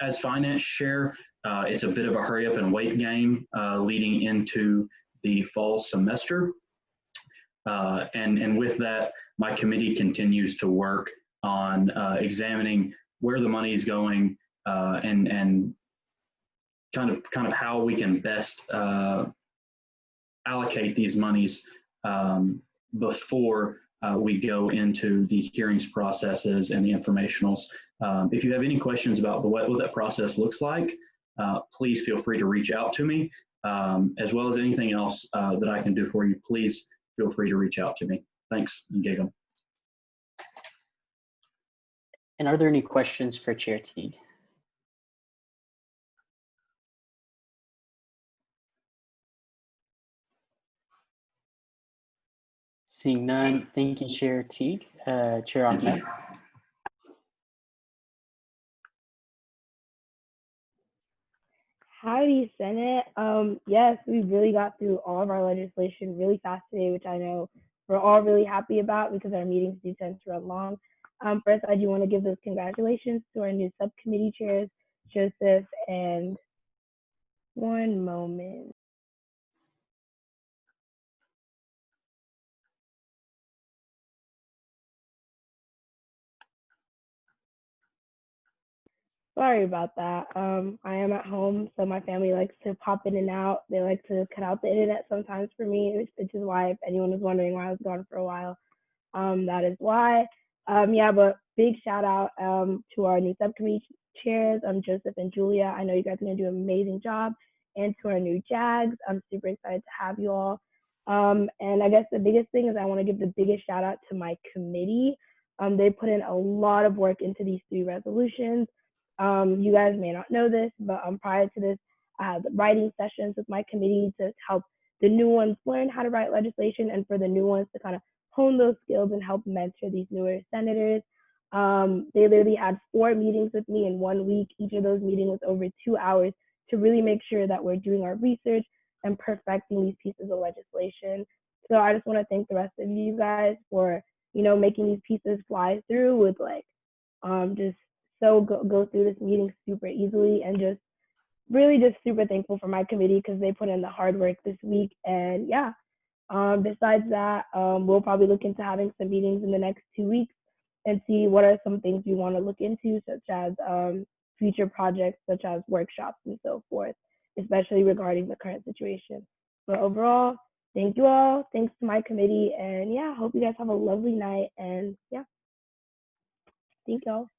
As Finance Chair, it's a bit of a hurry up and wait game leading into the fall semester. And with that, my committee continues to work on examining where the money is going and kind of how we can best allocate these monies before we go into the hearings processes and the informationals. If you have any questions about what that process looks like, please feel free to reach out to me, as well as anything else that I can do for you. Please feel free to reach out to me. Thanks, and Gagum.
And are there any questions for Chair Teague? Seeing none, thank you, Chair Teague. Chair Ahmed.
Howdy, Senate. Yes, we really got through all of our legislation really fast today, which I know we're all really happy about because our meetings do tend to run long. First, I do want to give those congratulations to our new subcommittee chairs, Joseph and one moment. Sorry about that. I am at home, so my family likes to pop in and out. They like to cut out the internet sometimes for me, which is why, if anyone was wondering why I was gone for a while, that is why. Yeah, but big shout out to our new subcommittee chairs, Joseph and Julia. I know you guys are gonna do an amazing job. And to our new JAGs, I'm super excited to have you all. And I guess the biggest thing is I want to give the biggest shout out to my committee. They put in a lot of work into these 3 resolutions. You guys may not know this, but prior to this, I had writing sessions with my committee to help the new ones learn how to write legislation and for the new ones to kind of hone those skills and help mentor these newer senators. They literally had 4 meetings with me in 1 week. Each of those meetings was over 2 hours to really make sure that we're doing our research and perfecting these pieces of legislation. So I just want to thank the rest of you guys for, making these pieces fly through with just go through this meeting super easily, and just really just super thankful for my committee because they put in the hard work this week. And yeah, besides that, we'll probably look into having some meetings in the next 2 weeks and see what are some things we want to look into, such as future projects, such as workshops and so forth, especially regarding the current situation. But overall, thank you all. Thanks to my committee. And yeah, hope you guys have a lovely night. And yeah, thank y'all.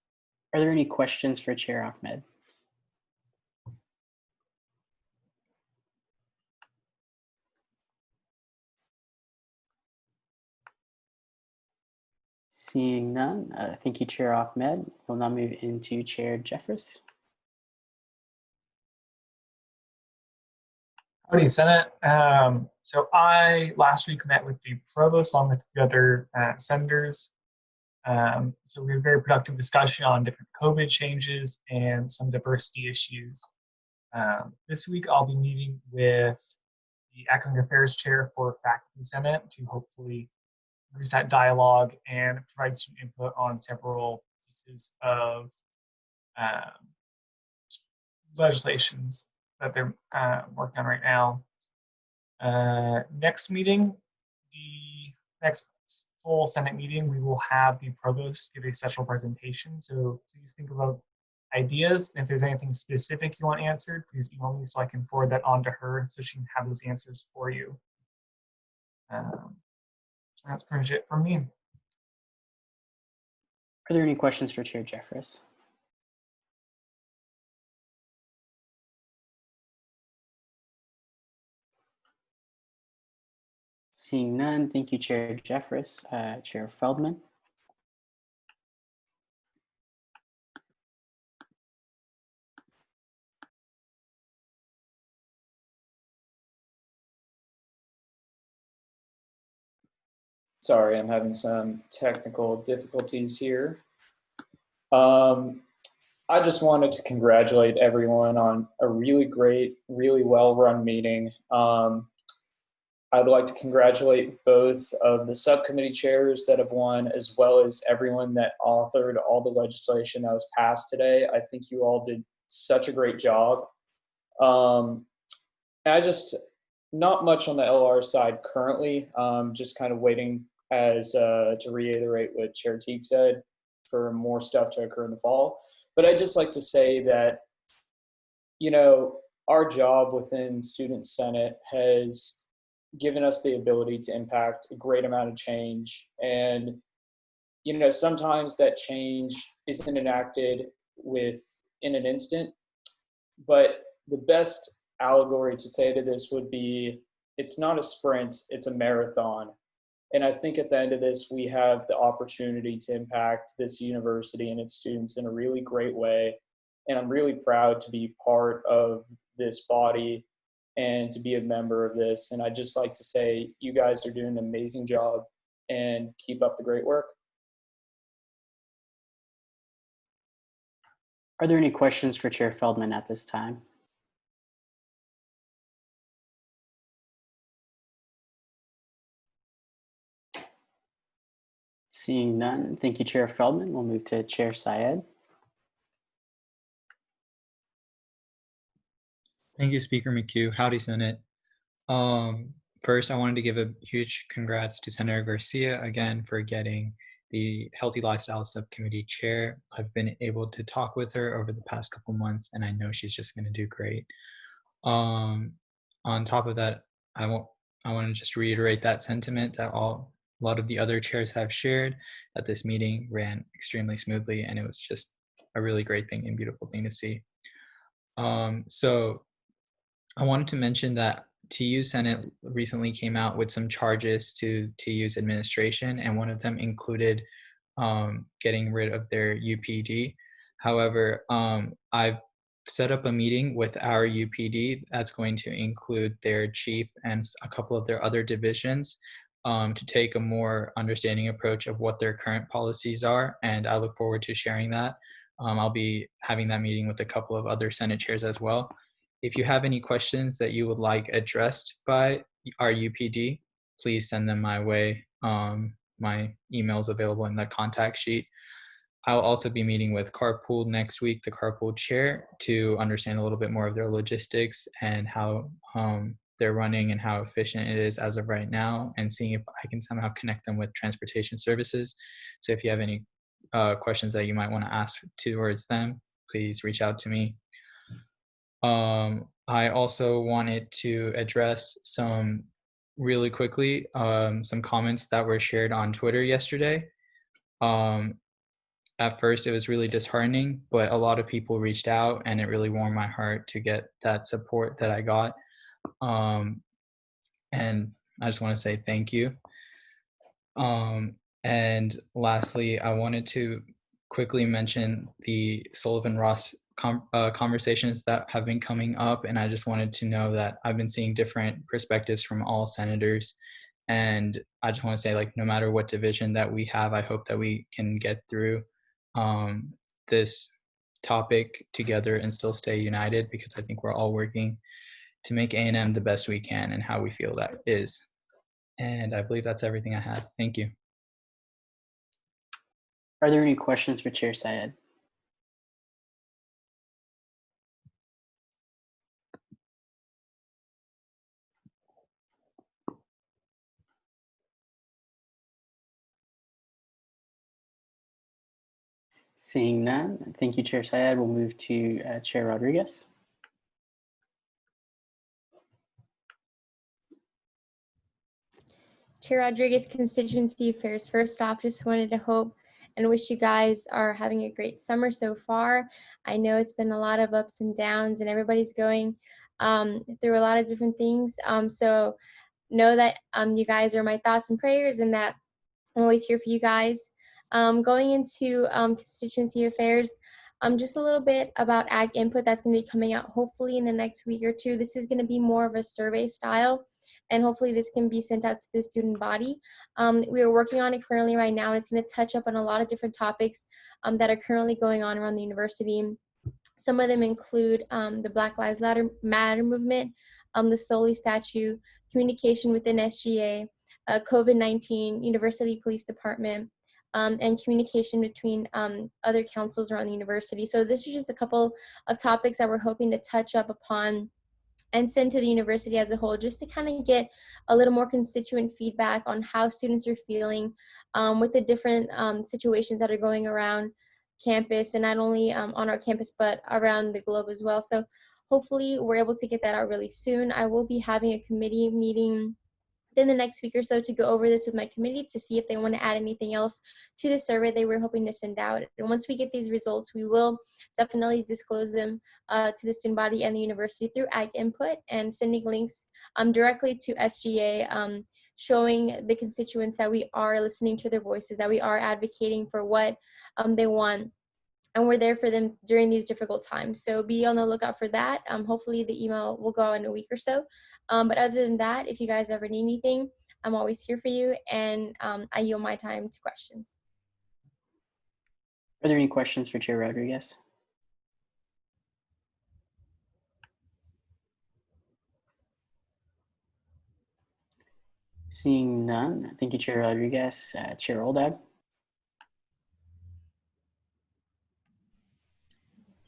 Are there any questions for Chair Ahmed? Seeing none, thank you, Chair Ahmed. We'll now move into Chair Jeffress.
Howdy, Senate. So I last week met with the provost along with the other senators. So we had a very productive discussion on different COVID changes and some diversity issues. This week I'll be meeting with the Academic Affairs Chair for Faculty Senate to hopefully increase that dialogue and provide some input on several pieces of legislations that they're working on right now. Next meeting, the next full Senate meeting, we will have the provost give a special presentation. So please think about ideas. And if there's anything specific you want answered, please email me so I can forward that on to her so she can have those answers for you. That's pretty much it from me.
Are there any questions for Chair Jeffress? Seeing none, thank you, Chair Jeffress. Chair Feldman.
Sorry, I'm having some technical difficulties here. I just wanted to congratulate everyone on a really great, really well-run meeting. I'd like to congratulate both of the subcommittee chairs that have won, as well as everyone that authored all the legislation that was passed today. I think you all did such a great job. Not much on the LR side currently, just kind of waiting to reiterate what Chair Teague said for more stuff to occur in the fall. But I'd just like to say that, our job within Student Senate has given us the ability to impact a great amount of change. And, sometimes that change isn't enacted in an instant, but the best allegory to say to this would be, it's not a sprint, it's a marathon. And I think at the end of this, we have the opportunity to impact this university and its students in a really great way. And I'm really proud to be part of this body and to be a member of this. And I'd just like to say, you guys are doing an amazing job and keep up the great work.
Are there any questions for Chair Feldman at this time? Seeing none, thank you, Chair Feldman. We'll move to Chair Syed.
Thank you, Speaker McHugh. Howdy, Senate. First, I wanted to give a huge congrats to Senator Garcia again for getting the Healthy Lifestyle Subcommittee chair. I've been able to talk with her over the past couple months, and I know she's just going to do great. On top of that, I want to just reiterate that sentiment that a lot of the other chairs have shared, that this meeting ran extremely smoothly, and it was just a really great thing and beautiful thing to see. So I wanted to mention that TU Senate recently came out with some charges to TU's administration, and one of them included getting rid of their UPD. However, I've set up a meeting with our UPD that's going to include their chief and a couple of their other divisions to take a more understanding approach of what their current policies are, and I look forward to sharing that. I'll be having that meeting with a couple of other Senate chairs as well. If you have any questions that you would like addressed by our UPD, please send them my way. My email is available in the contact sheet. I'll also be meeting with Carpool next week, the Carpool chair, to understand a little bit more of their logistics and how they're running and how efficient it is as of right now, and seeing if I can somehow connect them with transportation services. So if you have any questions that you might want to ask towards them, please reach out to me. I also wanted to address some really quickly, some comments that were shared on Twitter yesterday. At first, it was really disheartening, but a lot of people reached out, and it really warmed my heart to get that support that I got. And I just want to say thank you. And lastly, I wanted to quickly mention the Sullivan-Ross conversations that have been coming up, and I just wanted to know that I've been seeing different perspectives from all senators, and I just want to say, like, no matter what division that we have, I hope that we can get through this topic together and still stay united, because I think we're all working to make A&M the best we can and how we feel that is. And I believe that's everything I have. Thank you.
Are there any questions for Chair Syed? Seeing none, thank you, Chair Syed. We'll move to Chair Rodriguez.
Chair Rodriguez, Constituency Affairs. First off, just wanted to hope and wish you guys are having a great summer so far. I know it's been a lot of ups and downs, and everybody's going through a lot of different things. So know that you guys are my thoughts and prayers, and that I'm always here for you guys. Going into Constituency Affairs, just a little bit about Ag Input that's going to be coming out hopefully in the next week or two. This is going to be more of a survey style, and hopefully this can be sent out to the student body. We are working on it currently right now, and it's going to touch up on a lot of different topics that are currently going on around the university. Some of them include the Black Lives Matter movement, the Soli statue, communication within SGA, COVID-19, University Police Department, and communication between other councils around the university. So this is just a couple of topics that we're hoping to touch up upon and send to the university as a whole, just to kind of get a little more constituent feedback on how students are feeling with the different situations that are going around campus, and not only on our campus, but around the globe as well. So hopefully we're able to get that out really soon. I will be having a committee meeting within the next week or so to go over this with my committee to see if they want to add anything else to the survey they were hoping to send out. And once we get these results, we will definitely disclose them to the student body and the university through Ag Input, and sending links directly to SGA, showing the constituents that we are listening to their voices, that we are advocating for what they want, and we're there for them during these difficult times. So be on the lookout for that. Hopefully the email will go out in a week or so. But other than that, if you guys ever need anything, I'm always here for you, and I yield my time to questions.
Are there any questions for Chair Rodriguez? Seeing none, thank you, Chair Rodriguez. Chair Oldad.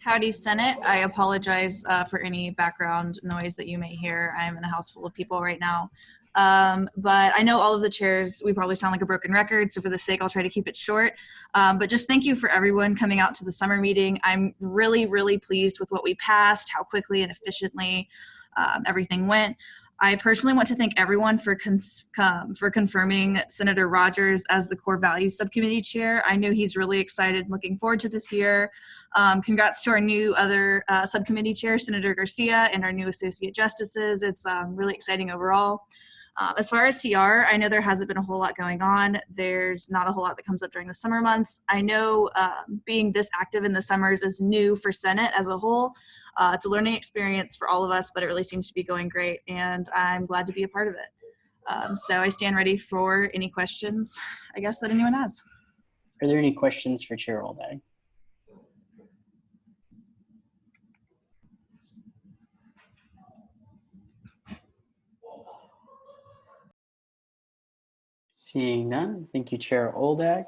Howdy, Senate. I apologize for any background noise that you may hear. I'm in a house full of people right now. But I know all of the chairs, we probably sound like a broken record, so for the sake, I'll try to keep it short. But just thank you for everyone coming out to the summer meeting. I'm really, really pleased with what we passed, how quickly and efficiently everything went. I personally want to thank everyone for confirming Senator Rogers as the Core Values Subcommittee Chair. I know he's really excited, looking forward to this year. Congrats to our new other subcommittee chair, Senator Garcia, and our new associate justices. It's really exciting overall. As far as CR, I know there hasn't been a whole lot going on. There's not a whole lot that comes up during the summer months. I know being this active in the summers is new for Senate as a whole. It's a learning experience for all of us, but it really seems to be going great, and I'm glad to be a part of it. So I stand ready for any questions, I guess, that anyone has.
Are there any questions for Chair Oldhag? Seeing none, thank you, Chair Oldhag.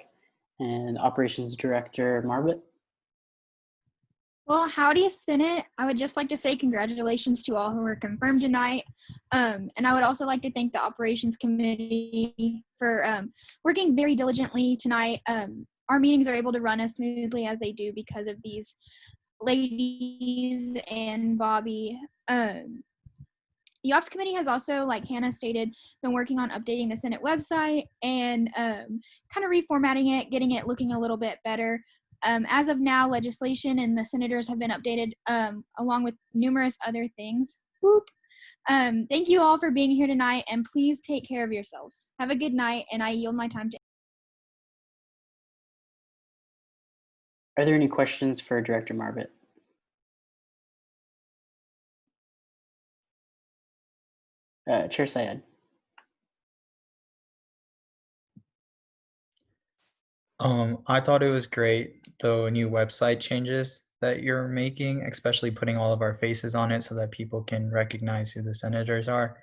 And Operations Director Marbut.
Well, howdy, Senate. I would just like to say congratulations to all who were confirmed tonight. And I would also like to thank the Operations Committee for working very diligently tonight. Our meetings are able to run as smoothly as they do because of these ladies and Bobby. The Ops Committee has also, like Hannah stated, been working on updating the Senate website and kind of reformatting it, getting it looking a little bit better. As of now, legislation and the senators have been updated along with numerous other things. Whoop. Thank you all for being here tonight, and please take care of yourselves. Have a good night, and I yield my time to.
Are there any questions for Director Marbut? Chair Syed.
I thought it was great, the new website changes that you're making, especially putting all of our faces on it so that people can recognize who the senators are.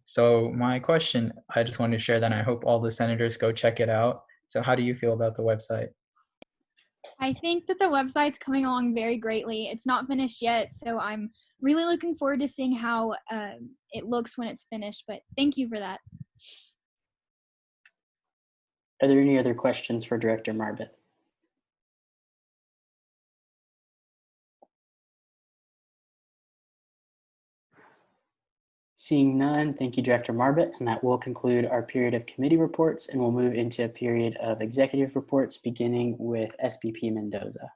So my question, I just wanted to share that I hope all the senators go check it out. So how do you feel about the website?
I think that the website's coming along very greatly. It's not finished yet, so I'm really looking forward to seeing how it looks when it's finished, but thank you for that.
Are there any other questions for Director Marbut? Seeing none, thank you, Director Marbut, and that will conclude our period of committee reports, and we'll move into a period of executive reports, beginning with SVP Mendoza.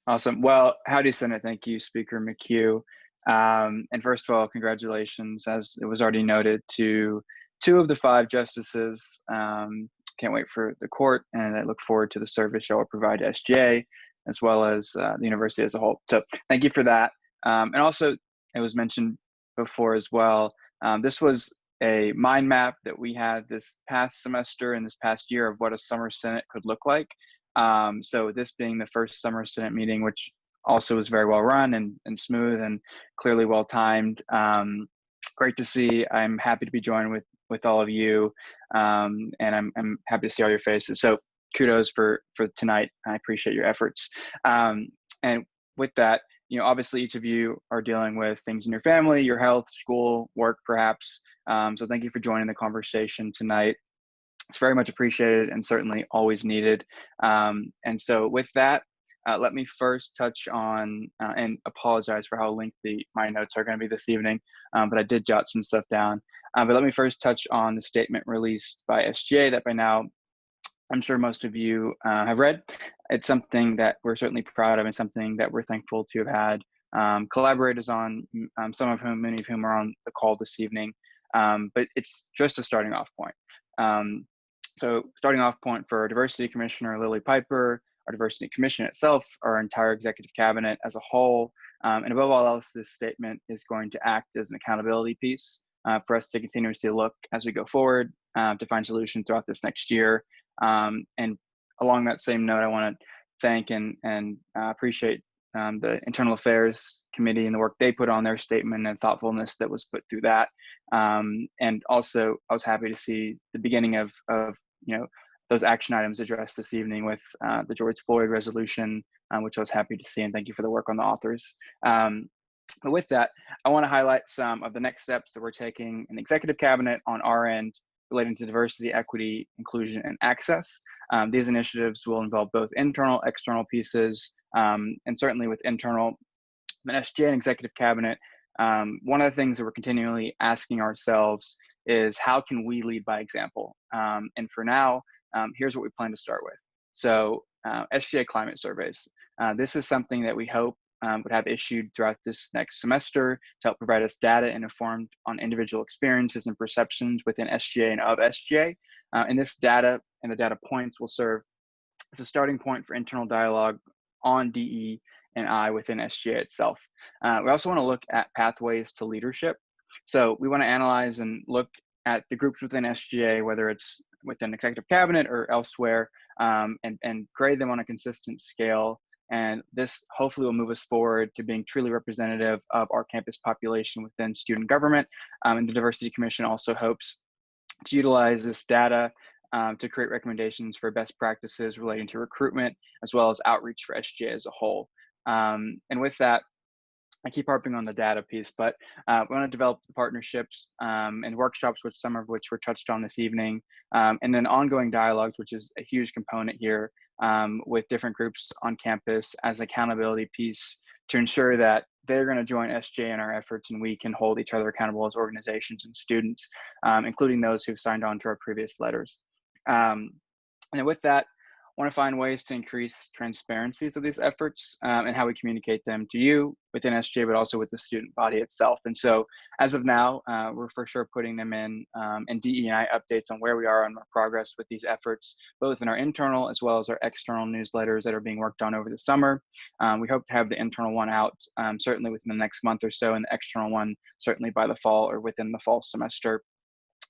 Awesome. Well, howdy, Senate. Thank you, Speaker McHugh. And first of all, congratulations, as it was already noted, to 2 of the 5 justices. Can't wait for the court, and I look forward to the service y'all will provide to SGA, as well as the university as a whole. So thank you for that. And also, it was mentioned before as well, this was a mind map that we had this past semester and this past year of what a summer Senate could look like. So this being the first summer Senate meeting, which also was very well run and smooth and clearly well timed. Great to see. I'm happy to be joined with all of you, and I'm happy to see all your faces. So kudos for tonight. I appreciate your efforts. And with that, obviously each of you are dealing with things in your family, your health, school, work, perhaps. So thank you for joining the conversation tonight. It's very much appreciated and certainly always needed. And so with that, let me first touch on and apologize for how lengthy my notes are going to be this evening, but I did jot some stuff down. But let me first touch on the statement released by SGA that by now I'm sure most of you have read. It's something that we're certainly proud of and something that we're thankful to have had collaborators on, many of whom are on the call this evening. But it's just a starting off point. So starting off point for Diversity Commissioner Lily Piper, our Diversity Commission itself, our entire executive cabinet as a whole, and above all else, this statement is going to act as an accountability piece for us to continuously look as we go forward to find solutions throughout this next year. And along that same note, I want to thank and appreciate the Internal Affairs Committee and the work they put on their statement and thoughtfulness that was put through that. And also, I was happy to see the beginning of those action items addressed this evening with the George Floyd resolution, which I was happy to see, and thank you for the work on the authors. But with that, I want to highlight some of the next steps that we're taking in the executive cabinet on our end relating to diversity, equity, inclusion, and access. These initiatives will involve both internal, external pieces, and certainly with internal, the SGA and executive cabinet. One of the things that we're continually asking ourselves is how can we lead by example? And for now, here's what we plan to start with. So SGA climate surveys. This is something that we hope would have issued throughout this next semester to help provide us data and informed on individual experiences and perceptions within SGA and of SGA. And this data and the data points will serve as a starting point for internal dialogue on DE and I within SGA itself. We also want to look at pathways to leadership. So we want to analyze and look at the groups within SGA, whether it's within executive cabinet or elsewhere, and grade them on a consistent scale. And this hopefully will move us forward to being truly representative of our campus population within student government. And the Diversity Commission also hopes to utilize this data to create recommendations for best practices relating to recruitment, as well as outreach for SGA as a whole. And with that, I keep harping on the data piece, but we want to develop partnerships and workshops, which some of which were touched on this evening, and then ongoing dialogues, which is a huge component here with different groups on campus as an accountability piece to ensure that they're going to join SGA in our efforts and we can hold each other accountable as organizations and students, including those who've signed on to our previous letters. And with that, I want to find ways to increase transparencies of these efforts and how we communicate them to you within SGA, but also with the student body itself. And so as of now, we're for sure putting them in and DE&I updates on where we are on our progress with these efforts, both in our internal as well as our external newsletters that are being worked on over the summer. We hope to have the internal one out certainly within the next month or so, and the external one certainly by the fall or within the fall semester.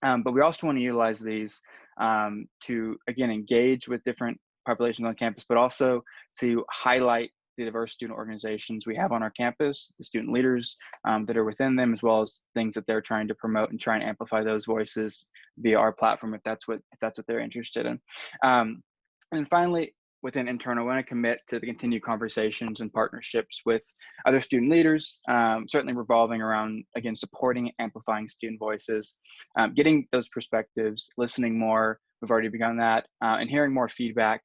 But we also want to utilize these to, again, engage with different populations on campus, but also to highlight the diverse student organizations we have on our campus, the student leaders that are within them, as well as things that they're trying to promote and try and amplify those voices via our platform if that's what they're interested in. And finally, within internal, we want to commit to the continued conversations and partnerships with other student leaders, certainly revolving around, again, supporting and amplifying student voices, getting those perspectives, listening more. We've already begun that, and hearing more feedback.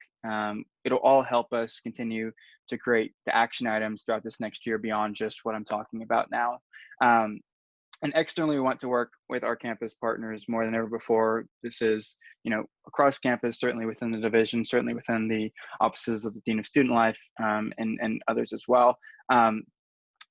It'll all help us continue to create the action items throughout this next year beyond just what I'm talking about now. And externally, we want to work with our campus partners more than ever before. This is, across campus, certainly within the division, certainly within the offices of the Dean of Student Life, and others as well. So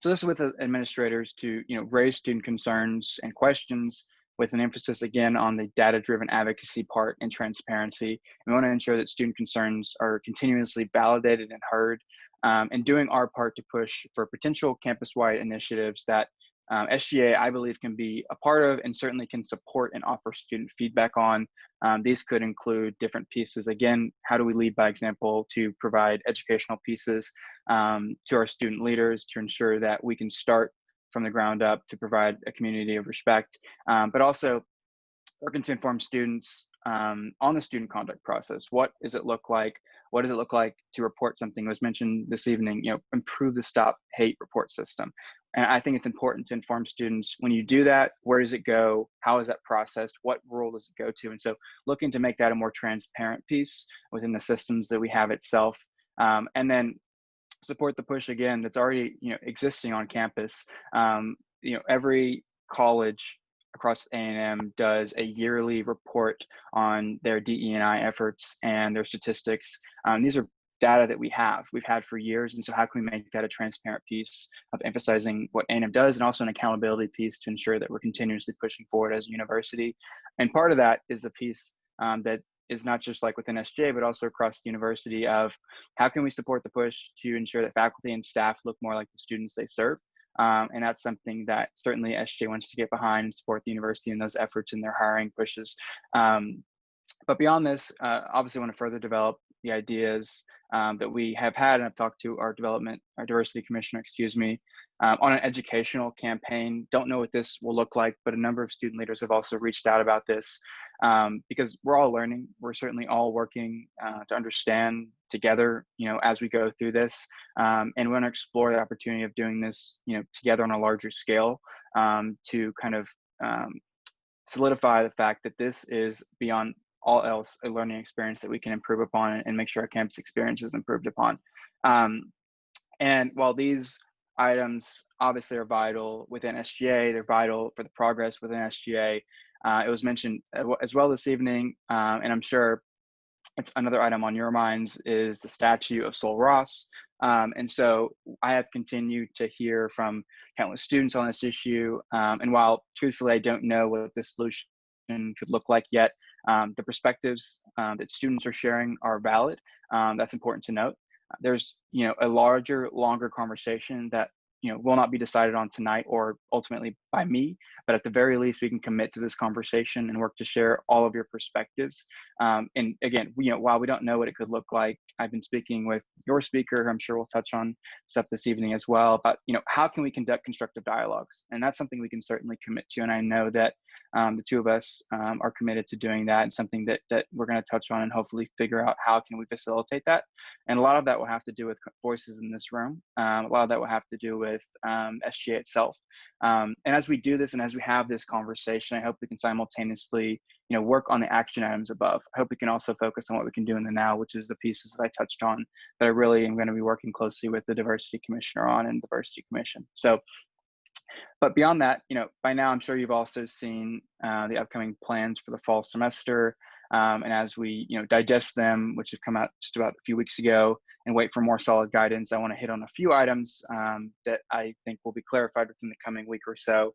this is with administrators to, raise student concerns and questions with an emphasis, again, on the data-driven advocacy part and transparency. And we want to ensure that student concerns are continuously validated and heard, and doing our part to push for potential campus-wide initiatives that SGA, I believe, can be a part of and certainly can support and offer student feedback on. These could include different pieces. Again, how do we lead by example to provide educational pieces to our student leaders to ensure that we can start from the ground up to provide a community of respect, but also working to inform students on the student conduct process. What does it look like? What does it look like to report something? It was mentioned this evening, improve the Stop Hate report system. And I think it's important to inform students, when you do that, where does it go? How is that processed? What role does it go to? And so looking to make that a more transparent piece within the systems that we have itself. And then support the push, again, that's already existing on campus. Every college across A&M does a yearly report on their DE&I efforts and their statistics. These are data that we've had for years. And so how can we make that a transparent piece of emphasizing what A&M does, and also an accountability piece to ensure that we're continuously pushing forward as a university? And part of that is the piece that is not just like within SGA, but also across the university of how can we support the push to ensure that faculty and staff look more like the students they serve. And that's something that certainly SGA wants to get behind and support the university in those efforts in their hiring pushes. But beyond this, obviously want to further develop the ideas that we have had, and I've talked to our diversity commissioner, on an educational campaign. Don't know what this will look like, but a number of student leaders have also reached out about this because we're all learning. We're certainly all working to understand together, as we go through this, and we want to explore the opportunity of doing this, together on a larger scale to kind of solidify the fact that this is beyond all else a learning experience that we can improve upon and make sure our campus experience is improved upon. And while these items obviously are vital within SGA, they're vital for the progress within SGA. It was mentioned as well this evening, and I'm sure it's another item on your minds, is the statue of Sol Ross. And so I have continued to hear from countless students on this issue. And while truthfully, I don't know what the solution could look like yet, the perspectives that students are sharing are valid. That's important to note. There's, a larger, longer conversation that, will not be decided on tonight or ultimately by me, but at the very least, we can commit to this conversation and work to share all of your perspectives. And again, while we don't know what it could look like, I've been speaking with your speaker, who I'm sure we'll touch on stuff this evening as well, about, how can we conduct constructive dialogues? And that's something we can certainly commit to. And I know that the two of us are committed to doing that, and something that we're going to touch on and hopefully figure out how can we facilitate that. And a lot of that will have to do with voices in this room. A lot of that will have to do with SGA itself. And as we do this and as we have this conversation, I hope we can simultaneously, work on the action items above. I hope we can also focus on what we can do in the now, which is the pieces that I touched on that I really am going to be working closely with the diversity commissioner on and diversity commission. So, but beyond that, by now I'm sure you've also seen the upcoming plans for the fall semester. And as we, digest them, which have come out just about a few weeks ago, and wait for more solid guidance, I want to hit on a few items that I think will be clarified within the coming week or so.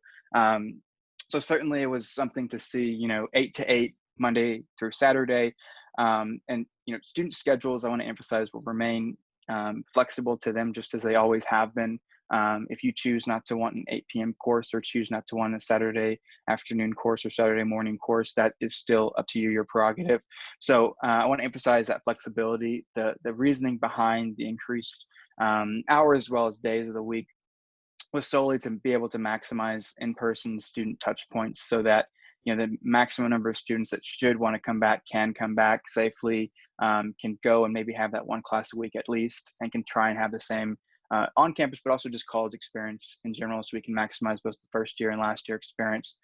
So certainly it was something to see, 8 to 8, Monday through Saturday. And, student schedules, I want to emphasize, will remain flexible to them just as they always have been. If you choose not to want an 8 p.m. course or choose not to want a Saturday afternoon course or Saturday morning course, that is still up to you, your prerogative. So I want to emphasize that flexibility, the reasoning behind the increased hours as well as days of the week was solely to be able to maximize in-person student touch points so that the maximum number of students that should want to come back can come back safely, can go and maybe have that one class a week at least, and can try and have the same on campus, but also just college experience in general, so we can maximize both the first year and last year experience.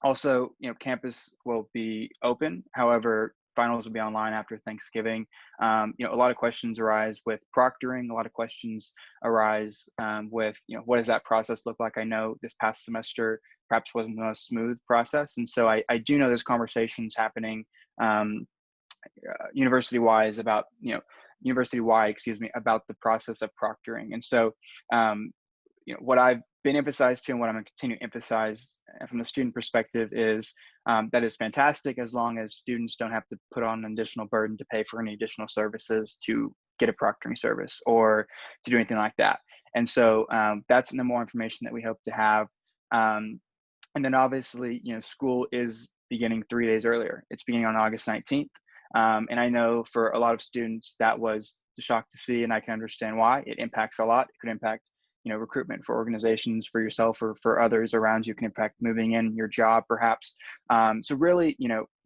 Also, campus will be open. However, finals will be online after Thanksgiving. A lot of questions arise with proctoring. A lot of questions arise with, what does that process look like? I know this past semester perhaps wasn't the most smooth process. And so I do know there's conversations happening university-wise about, university-wide, about the process of proctoring. And so, what I've been emphasized to and what I'm going to continue to emphasize from the student perspective is that is fantastic as long as students don't have to put on an additional burden to pay for any additional services to get a proctoring service or to do anything like that. And so that's the more information that we hope to have. And then obviously, school is beginning 3 days earlier. It's beginning on August 19th. And I know for a lot of students that was the shock to see, and I can understand why. It impacts a lot. It could impact, recruitment for organizations, for yourself or for others around you, can impact moving in, your job perhaps. So really,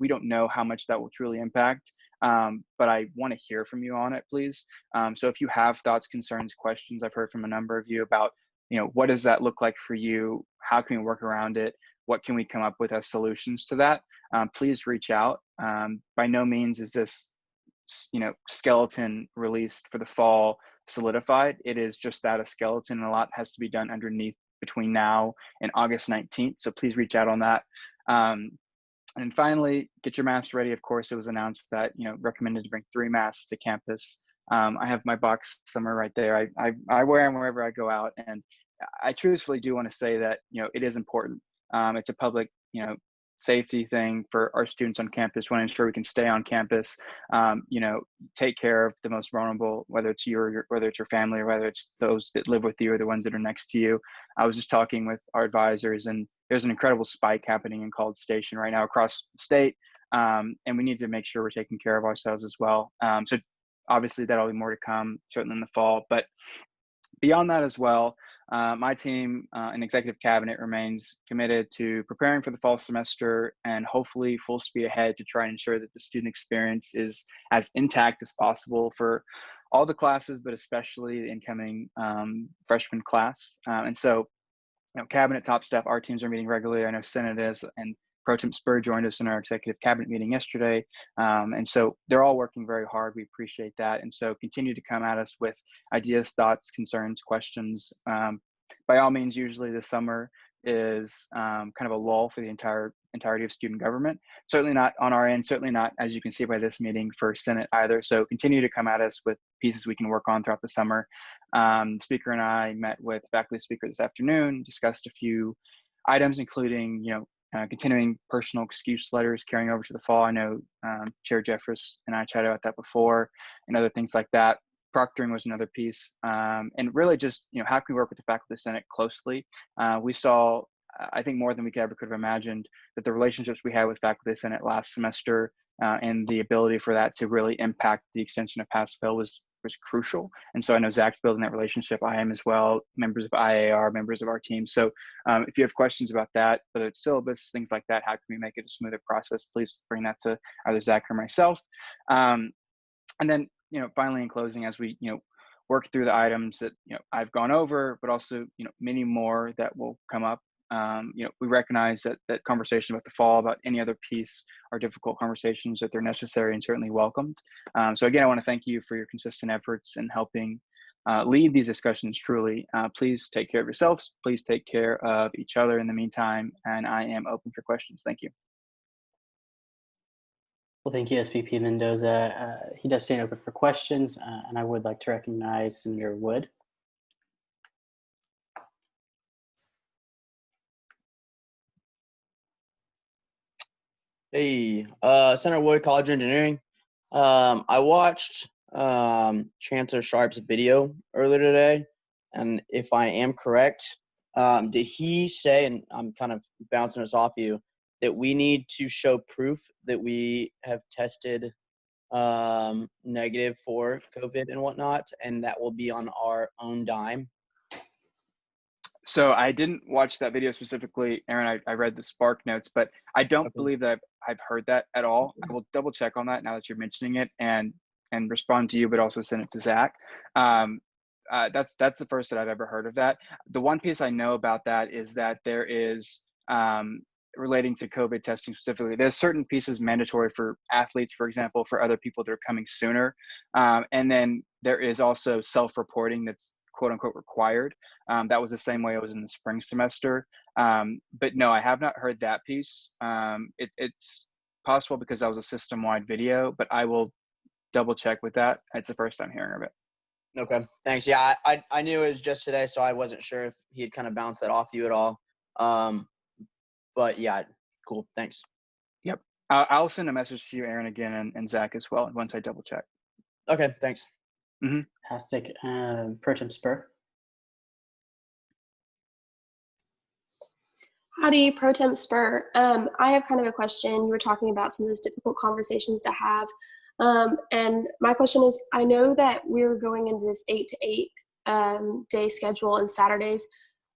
we don't know how much that will truly impact, but I want to hear from you on it, please. So if you have thoughts, concerns, questions, I've heard from a number of you about, what does that look like for you? How can we work around it? What can we come up with as solutions to that? Please reach out. By no means is this, skeleton released for the fall solidified. It is just that, a skeleton, and a lot has to be done underneath between now and August 19th. So please reach out on that. And finally, get your masks ready. Of course, it was announced that, recommended to bring 3 masks to campus. I have my box somewhere right there. I wear them wherever I go out. And I truthfully do want to say that, it is important. It's a public, safety thing for our students on campus. Want to ensure we can stay on campus, take care of the most vulnerable, whether it's whether it's your family, or whether it's those that live with you or the ones that are next to you. I was just talking with our advisors, and there's an incredible spike happening in College Station right now across the state. And we need to make sure we're taking care of ourselves as well. So obviously that'll be more to come, certainly in the fall. But beyond that as well, my team and executive cabinet remains committed to preparing for the fall semester and hopefully full speed ahead to try and ensure that the student experience is as intact as possible for all the classes, but especially the incoming freshman class. And so, cabinet, top staff, our teams are meeting regularly. I know Senate is, and Pro Tem Spur joined us in our executive cabinet meeting yesterday. And so they're all working very hard. We appreciate that. And so continue to come at us with ideas, thoughts, concerns, questions. By all means, usually this summer is kind of a lull for the entirety of student government. Certainly not on our end, certainly not, as you can see by this meeting, for Senate either. So continue to come at us with pieces we can work on throughout the summer. The speaker and I met with faculty speaker this afternoon, discussed a few items, including, continuing personal excuse letters carrying over to the fall. I know Chair Jeffress and I chatted about that before, and other things like that. Proctoring was another piece, and really just how can we work with the faculty senate closely. We saw, I think, more than we could ever could have imagined, that the relationships we had with faculty senate last semester and the ability for that to really impact the extension of pass-fail was crucial. And so I know Zach's building that relationship. I am as well, members of IAR, members of our team. So if you have questions about that, whether it's syllabus, things like that, how can we make it a smoother process, please bring that to either Zach or myself. And then, finally in closing, as we, work through the items that, I've gone over, but also, many more that will come up. We recognize that conversation about the fall, about any other piece, are difficult conversations, that they're necessary and certainly welcomed. So again, I want to thank you for your consistent efforts in helping lead these discussions truly. Please take care of yourselves. Please take care of each other in the meantime. And I am open for questions. Thank you.
Well, thank you, SVP Mendoza. He does stand open for questions, and I would like to recognize Senator Wood.
Hey, Senator Wood, College of Engineering. I watched Chancellor Sharp's video earlier today, and if I am correct, did he say, and I'm kind of bouncing this off you, that we need to show proof that we have tested negative for COVID and whatnot, and that will be on our own dime?
So I didn't watch that video specifically, Aaron. I read the Spark notes, but I don't believe that I've heard that at all. I will double check on that now that you're mentioning it, and respond to you, but also send it to Zach. That's the first that I've ever heard of that. The one piece I know about that is that there is, relating to COVID testing specifically, there's certain pieces mandatory for athletes, for example, for other people that are coming sooner. And then there is also self-reporting that's quote unquote required. That was the same way it was in the spring semester. But no, I have not heard that piece. It's possible because that was a system-wide video, but I will double check with that. It's the first time hearing of it.
Okay, thanks. Yeah, I knew it was just today, so I wasn't sure if he had kind of bounced that off you at all. But yeah, cool, thanks.
Yep, I'll send a message to you, Aaron, again, and Zach as well, once I double check.
Okay, thanks.
Fantastic. Pro Tem Spur.
Howdy, Pro Tem Spur. I have kind of a question. You were talking about some of those difficult conversations to have. And my question is, I know that we're going into this 8 to 8 day schedule and Saturdays,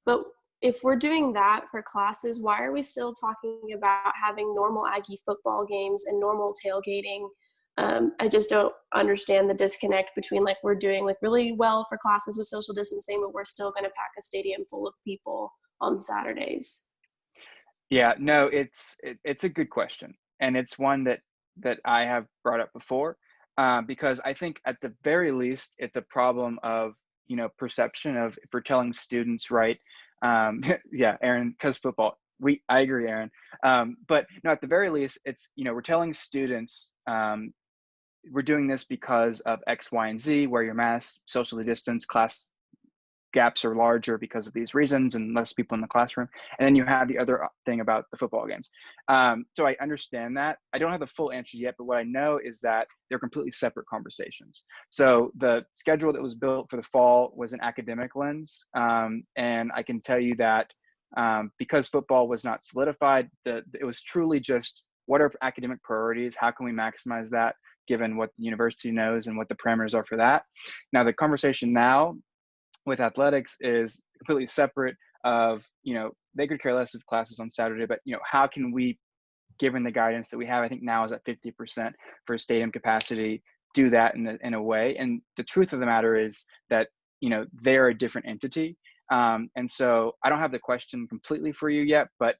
but if we're doing that for classes, why are we still talking about having normal Aggie football games and normal tailgating? I just don't understand the disconnect between, like, we're doing like really well for classes with social distancing, but we're still going to pack a stadium full of people on Saturdays.
Yeah, no, it's a good question, and it's one that I have brought up before, because I think at the very least it's a problem of perception of, if we're telling students, right? Yeah, Aaron, because football. I agree, Aaron. But no, at the very least, it's we're telling students we're doing this because of X, Y, and Z. Wear your mask, socially distance, class gaps are larger because of these reasons, and less people in the classroom. And then you have the other thing about the football games. So I understand that. I don't have the full answer yet, but what I know is that they're completely separate conversations. So the schedule that was built for the fall was an academic lens. And I can tell you that because football was not solidified, it was truly just what are academic priorities? How can we maximize that given what the university knows and what the parameters are for that? Now, the conversation now with athletics is completely separate of, they could care less of classes on Saturday, but, how can we, given the guidance that we have, I think now is at 50% for stadium capacity, do that in a way. And the truth of the matter is that, they're a different entity. And so I don't have the question completely for you yet, but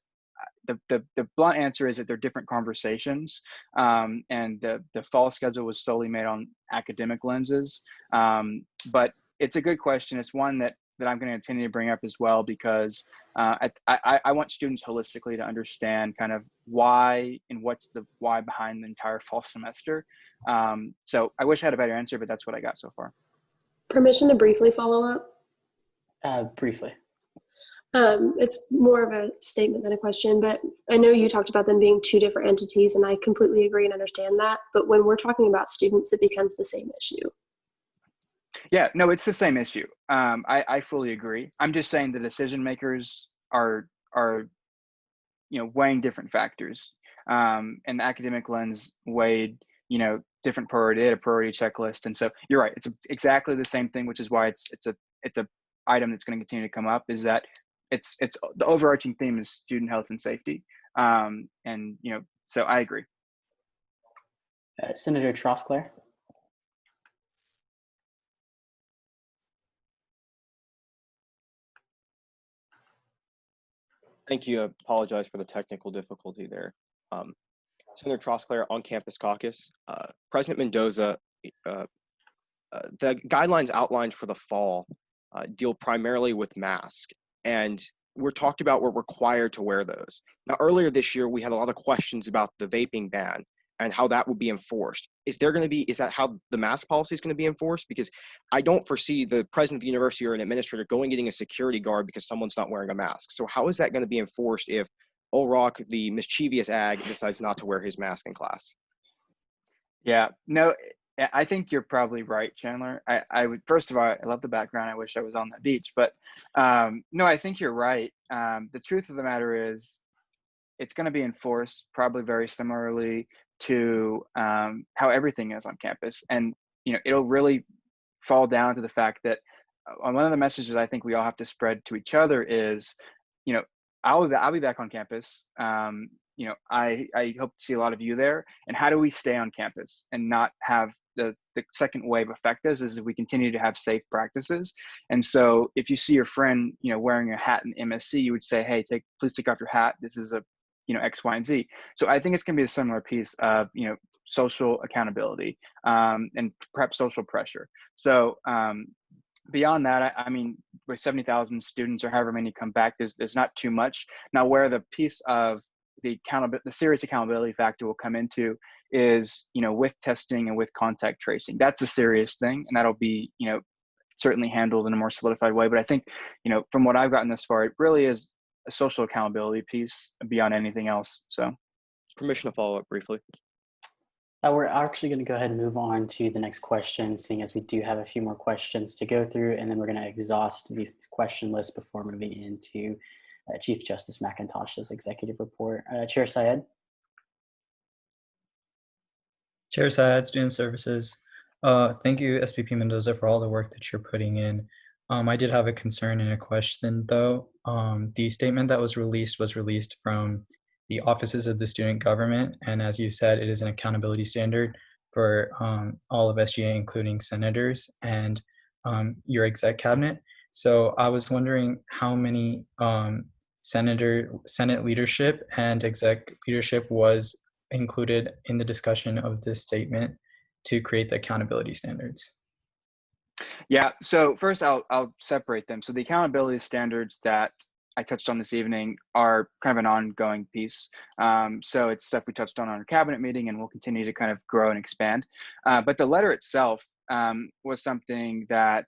the blunt answer is that they're different conversations. And the fall schedule was solely made on academic lenses. But it's a good question. It's one that I'm going to continue to bring up as well, because I want students holistically to understand kind of why and what's the why behind the entire fall semester. So I wish I had a better answer, but that's what I got so far.
Permission to briefly follow up?
Briefly.
It's more of a statement than a question, but I know you talked about them being two different entities, and I completely agree and understand that. But when we're talking about students, it becomes the same issue.
Yeah, no, it's the same issue. I fully agree. I'm just saying the decision makers are weighing different factors. And the academic lens weighed, different priority, a priority checklist. And so you're right. It's exactly the same thing, which is why it's a item that's going to continue to come up, is that it's the overarching theme is student health and safety. And, so I agree.
Senator Trosclair.
Thank you. I apologize for the technical difficulty there. Senator Trosclair, On Campus Caucus. President Mendoza, the guidelines outlined for the fall deal primarily with masks, and we're talked about we're required to wear those. Now, earlier this year, we had a lot of questions about the vaping ban and how that would be enforced. Is that how the mask policy is going to be enforced? Because I don't foresee the president of the university or an administrator going and getting a security guard because someone's not wearing a mask. So how is that going to be enforced if O'Rourke, the mischievous ag, decides not to wear his mask in class?
Yeah, no, I think you're probably right, Chandler. I would, first of all, I love the background. I wish I was on that beach, but no, I think you're right. The truth of the matter is it's going to be enforced probably very similarly to how everything is on campus. And, it'll really fall down to the fact that one of the messages I think we all have to spread to each other is, I'll be back on campus. I hope to see a lot of you there. And how do we stay on campus and not have the second wave affect us is if we continue to have safe practices. And so if you see your friend, wearing a hat in MSC, you would say, hey, please take off your hat. This is a, X, Y, and Z. So I think it's going to be a similar piece of, social accountability and perhaps social pressure. So beyond that, I mean, with 70,000 students or however many come back, there's not too much. Now, where the piece of the serious accountability factor will come into is, with testing and with contact tracing. That's a serious thing, and that'll be, certainly handled in a more solidified way. But I think, from what I've gotten this far, it really is a social accountability piece beyond anything else. So,
permission to follow up briefly.
We're actually going to go ahead and move on to the next question, seeing as we do have a few more questions to go through, and then we're going to exhaust these question lists before moving into Chief Justice McIntosh's executive report. Chair Syed.
Chair Syed, Student Services. Thank you, SVP Mendoza, for all the work that you're putting in. I did have a concern and a question, though. The statement that was released from the offices of the student government, and as you said, it is an accountability standard for all of SGA, including senators and your exec cabinet. So I was wondering how many Senate leadership and exec leadership was included in the discussion of this statement to create the accountability standards.
Yeah, so first I'll separate them. So the accountability standards that I touched on this evening are kind of an ongoing piece. So it's stuff we touched on our cabinet meeting, and we'll continue to kind of grow and expand. But the letter itself was something that,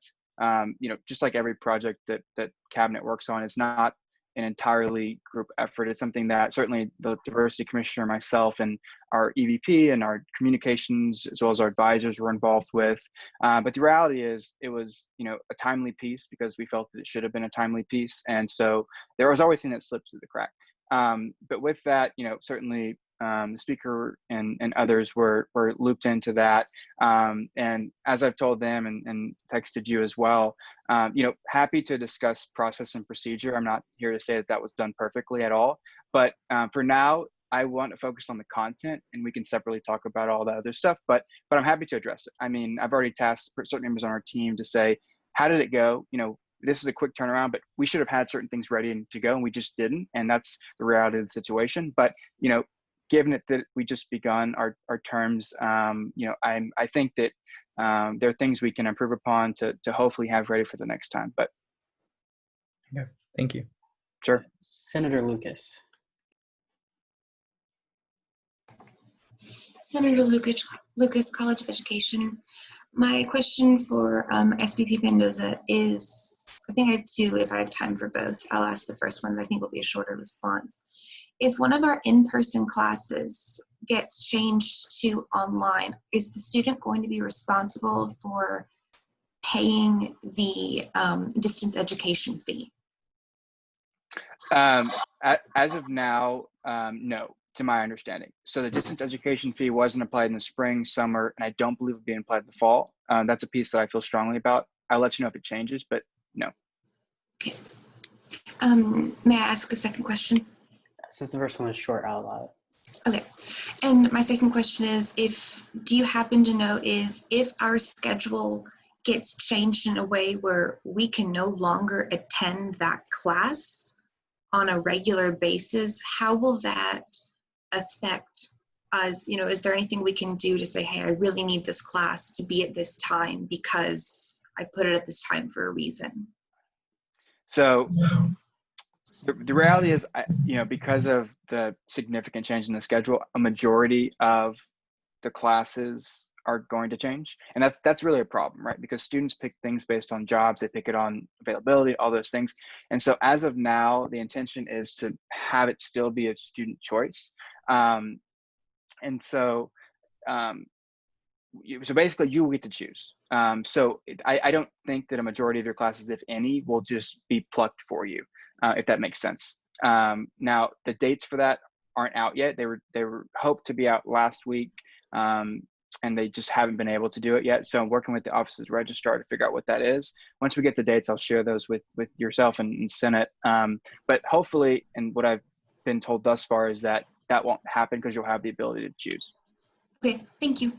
just like every project that cabinet works on, is not an entirely group effort. It's something that certainly the diversity commissioner, myself, and our EVP and our communications, as well as our advisors, were involved with. But the reality is it was, a timely piece because we felt that it should have been a timely piece. And so there was always something that slips through the crack. But with that, certainly the speaker and others were looped into that. And as I've told them and texted you as well, happy to discuss process and procedure. I'm not here to say that was done perfectly at all, but for now, I want to focus on the content, and we can separately talk about all the other stuff, but I'm happy to address it. I mean, I've already tasked certain members on our team to say, how did it go? This is a quick turnaround, but we should have had certain things ready and to go, and we just didn't. And that's the reality of the situation. But, given it that we just begun our terms, I think that there are things we can improve upon to hopefully have ready for the next time. But
yeah, thank you.
Sure.
Senator Lucas.
Senator Lucas, College of Education. My question for SVP Mendoza is, I think I have two. If I have time for both, I'll ask the first one, but I think will be a shorter response. If one of our in-person classes gets changed to online, is the student going to be responsible for paying the distance education fee?
As of now, no, to my understanding. So the distance education fee wasn't applied in the spring, summer, and I don't believe it's being applied in the fall. That's a piece that I feel strongly about. I'll let you know if it changes, but no.
Okay. May I ask a second question?
Since the first one is short, I'll allow it.
Okay. And my second question is, do you happen to know if our schedule gets changed in a way where we can no longer attend that class on a regular basis, how will that affect us? Is there anything we can do to say, hey, I really need this class to be at this time because I put it at this time for a reason?
So the reality is, because of the significant change in the schedule, a majority of the classes are going to change. And that's really a problem, right? Because students pick things based on jobs, they pick it on availability, all those things. And so as of now, the intention is to have it still be a student choice. And so basically you will get to choose. So I don't think that a majority of your classes, if any, will just be plucked for you, if that makes sense. Now the dates for that aren't out yet. They were hoped to be out last week, and they just haven't been able to do it yet. So I'm working with the office's registrar to figure out what that is. Once we get the dates, I'll share those with yourself and Senate. But hopefully, and what I've been told thus far is that won't happen because you'll have the ability to choose.
Okay, thank you.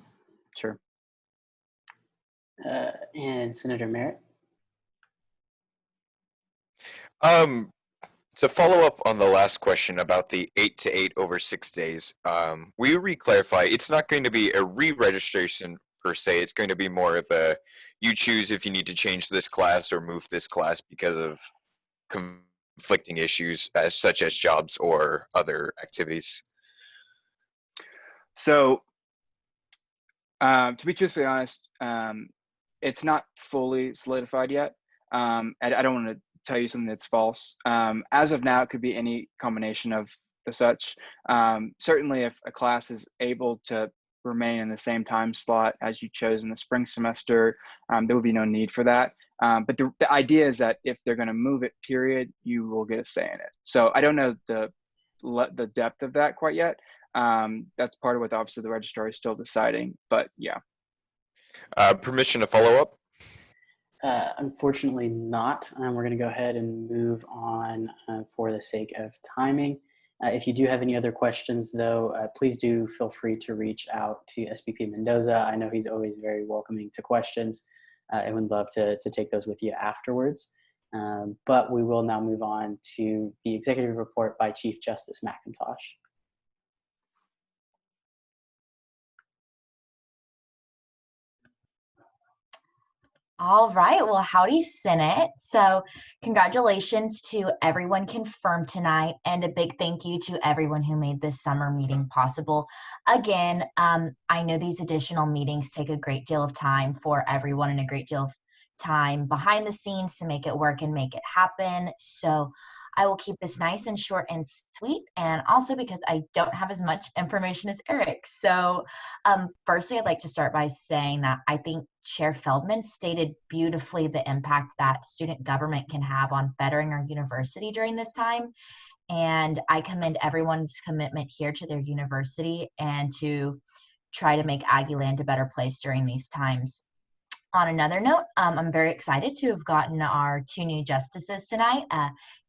Sure.
And Senator Merritt.
To follow up on the last question about the 8 to 8 over 6 days, we re-clarify, it's not going to be a re-registration per se. It's going to be more of a, you choose if you need to change this class or move this class because of conflicting issues such as jobs or other activities.
So to be truthfully honest, it's not fully solidified yet. I don't want to tell you something that's false. As of now, it could be any combination of the such. Certainly if a class is able to remain in the same time slot as you chose in the spring semester, there would be no need for that. But the idea is that if they're going to move it, period, you will get a say in it. So I don't know the depth of that quite yet. That's part of what the Office of the Registrar is still deciding, but yeah.
Permission to follow up?
Unfortunately not. We're going to go ahead and move on for the sake of timing. If you do have any other questions, though, please do feel free to reach out to SVP Mendoza. I know he's always very welcoming to questions and would love to take those with you afterwards. But we will now move on to the executive report by Chief Justice McIntosh.
All right, well, howdy, Senate. So congratulations to everyone confirmed tonight, and a big thank you to everyone who made this summer meeting possible. Again, I know these additional meetings take a great deal of time for everyone and a great deal of time behind the scenes to make it work and make it happen. So I will keep this nice and short and sweet, and also because I don't have as much information as Eric. So firstly, I'd like to start by saying that I think Chair Feldman stated beautifully the impact that student government can have on bettering our university during this time. And I commend everyone's commitment here to their university and to try to make Aggieland a better place during these times. On another note, I'm very excited to have gotten our 2 new justices tonight.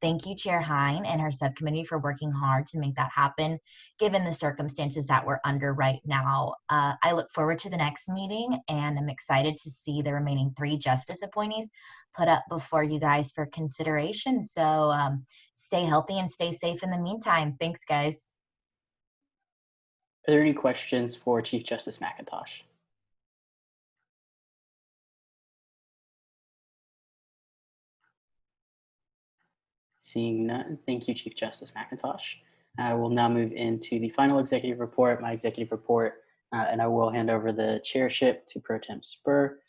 Thank you, Chair Hine and her subcommittee for working hard to make that happen, given the circumstances that we're under right now. I look forward to the next meeting, and I'm excited to see the remaining 3 justice appointees put up before you guys for consideration. So stay healthy and stay safe in the meantime. Thanks, guys.
Are there any questions for Chief Justice McIntosh? Seeing none, thank you, Chief Justice McIntosh. We'll now move into the final executive report, my executive report, and I will hand over the chairship to Pro Tem Spur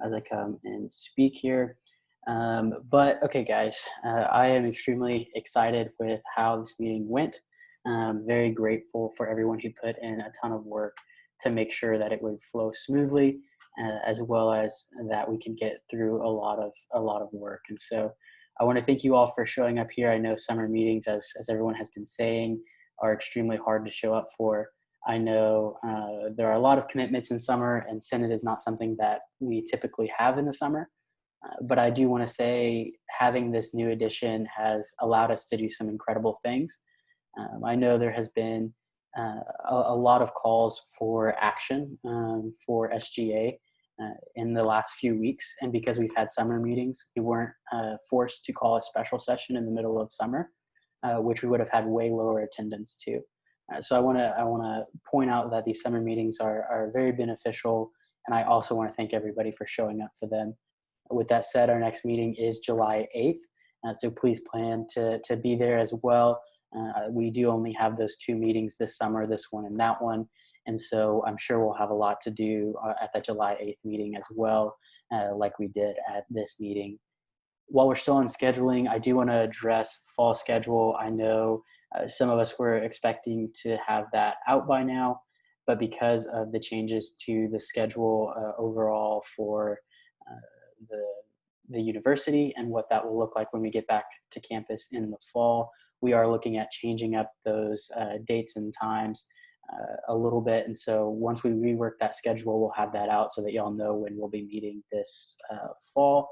as I come and speak here. But okay, guys, I am extremely excited with how this meeting went. Very grateful for everyone who put in a ton of work to make sure that it would flow smoothly, as well as that we can get through a lot of work. And so I want to thank you all for showing up here. I know summer meetings, as everyone has been saying, are extremely hard to show up for. I know there are a lot of commitments in summer, and Senate is not something that we typically have in the summer. But I do want to say having this new edition has allowed us to do some incredible things. I know there has been a lot of calls for action for SGA in the last few weeks. And because we've had summer meetings, we weren't forced to call a special session in the middle of summer, which we would have had way lower attendance to. So I want to point out that these summer meetings are very beneficial. And I also want to thank everybody for showing up for them. With that said, our next meeting is July 8th. So please plan to be there as well. We do only have those 2 meetings this summer, this one and that one. And so I'm sure we'll have a lot to do at that July 8th meeting as well, like we did at this meeting. While we're still on scheduling, I do want to address fall schedule. I know some of us were expecting to have that out by now, but because of the changes to the schedule overall for the university and what that will look like when we get back to campus in the fall, we are looking at changing up those dates and times a little bit. And so once we rework that schedule, we'll have that out so that y'all know when we'll be meeting this fall.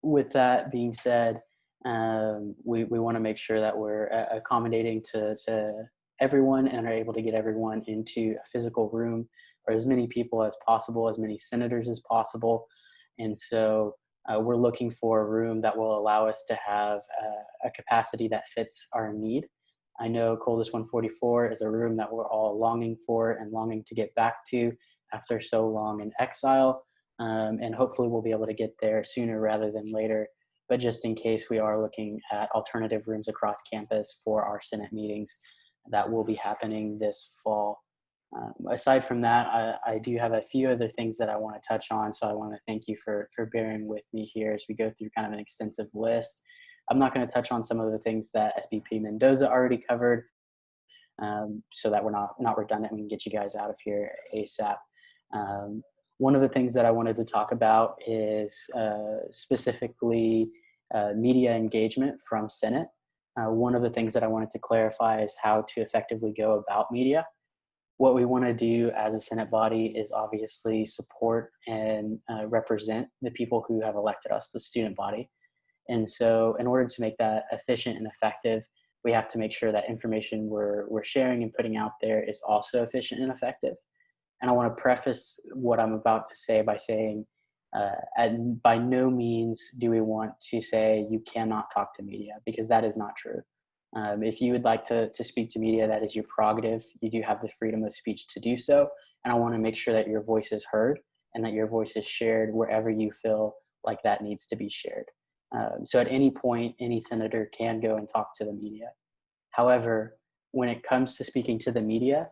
With that being said, we want to make sure that we're accommodating to everyone and are able to get everyone into a physical room, or as many people as possible, as many senators as possible. And so we're looking for a room that will allow us to have a capacity that fits our need. I know Coldest 144 is a room that we're all longing for and longing to get back to after so long in exile. And hopefully we'll be able to get there sooner rather than later. But just in case, we are looking at alternative rooms across campus for our Senate meetings that will be happening this fall. Aside from that, I do have a few other things that I want to touch on. So I want to thank you for bearing with me here as we go through kind of an extensive list. I'm not going to touch on some of the things that SVP Mendoza already covered, so that we're not redundant. We can get you guys out of here ASAP. One of the things that I wanted to talk about is specifically media engagement from Senate. One of the things that I wanted to clarify is how to effectively go about media. What we want to do as a Senate body is obviously support and represent the people who have elected us, the student body. And so in order to make that efficient and effective, we have to make sure that information we're sharing and putting out there is also efficient and effective. And I want to preface what I'm about to say by saying, by no means do we want to say you cannot talk to media, because that is not true. If you would like to speak to media, that is your prerogative. You do have the freedom of speech to do so. And I want to make sure that your voice is heard and that your voice is shared wherever you feel like that needs to be shared. So at any point, any senator can go and talk to the media. However, when it comes to speaking to the media,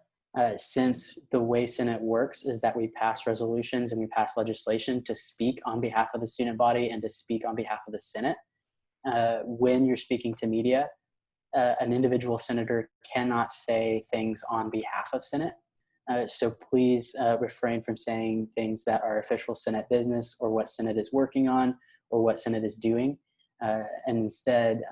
since the way Senate works is that we pass resolutions and we pass legislation to speak on behalf of the student body and to speak on behalf of the Senate, when you're speaking to media, an individual senator cannot say things on behalf of Senate. So please refrain from saying things that are official Senate business or what Senate is working on or what Senate is doing. and instead,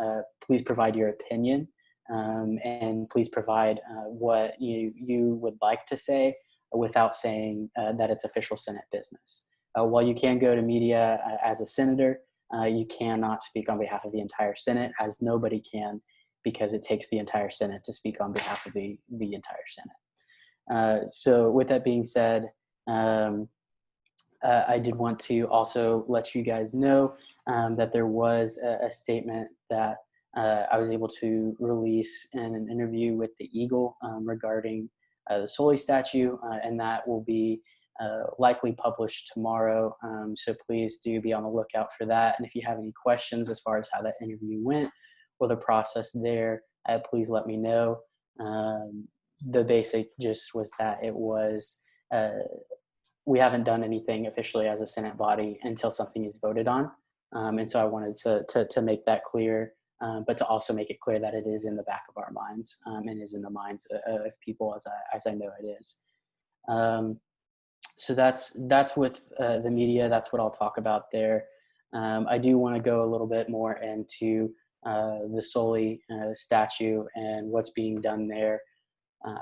please provide your opinion, and please provide what you would like to say without saying that it's official Senate business. While you can go to media as a senator, you cannot speak on behalf of the entire Senate, as nobody can, because it takes the entire Senate to speak on behalf of the entire Senate. So with that being said, I did want to also let you guys know that there was a statement that I was able to release in an interview with the Eagle regarding the Soli statue, and that will be likely published tomorrow. So please do be on the lookout for that. And if you have any questions as far as how that interview went or the process there, please let me know. The basic gist was that it was, we haven't done anything officially as a Senate body until something is voted on. And so I wanted to make that clear, but to also make it clear that it is in the back of our minds, and is in the minds of people as I know it is. So that's with the media. That's what I'll talk about there. I do want to go a little bit more into the Soli statue and what's being done there.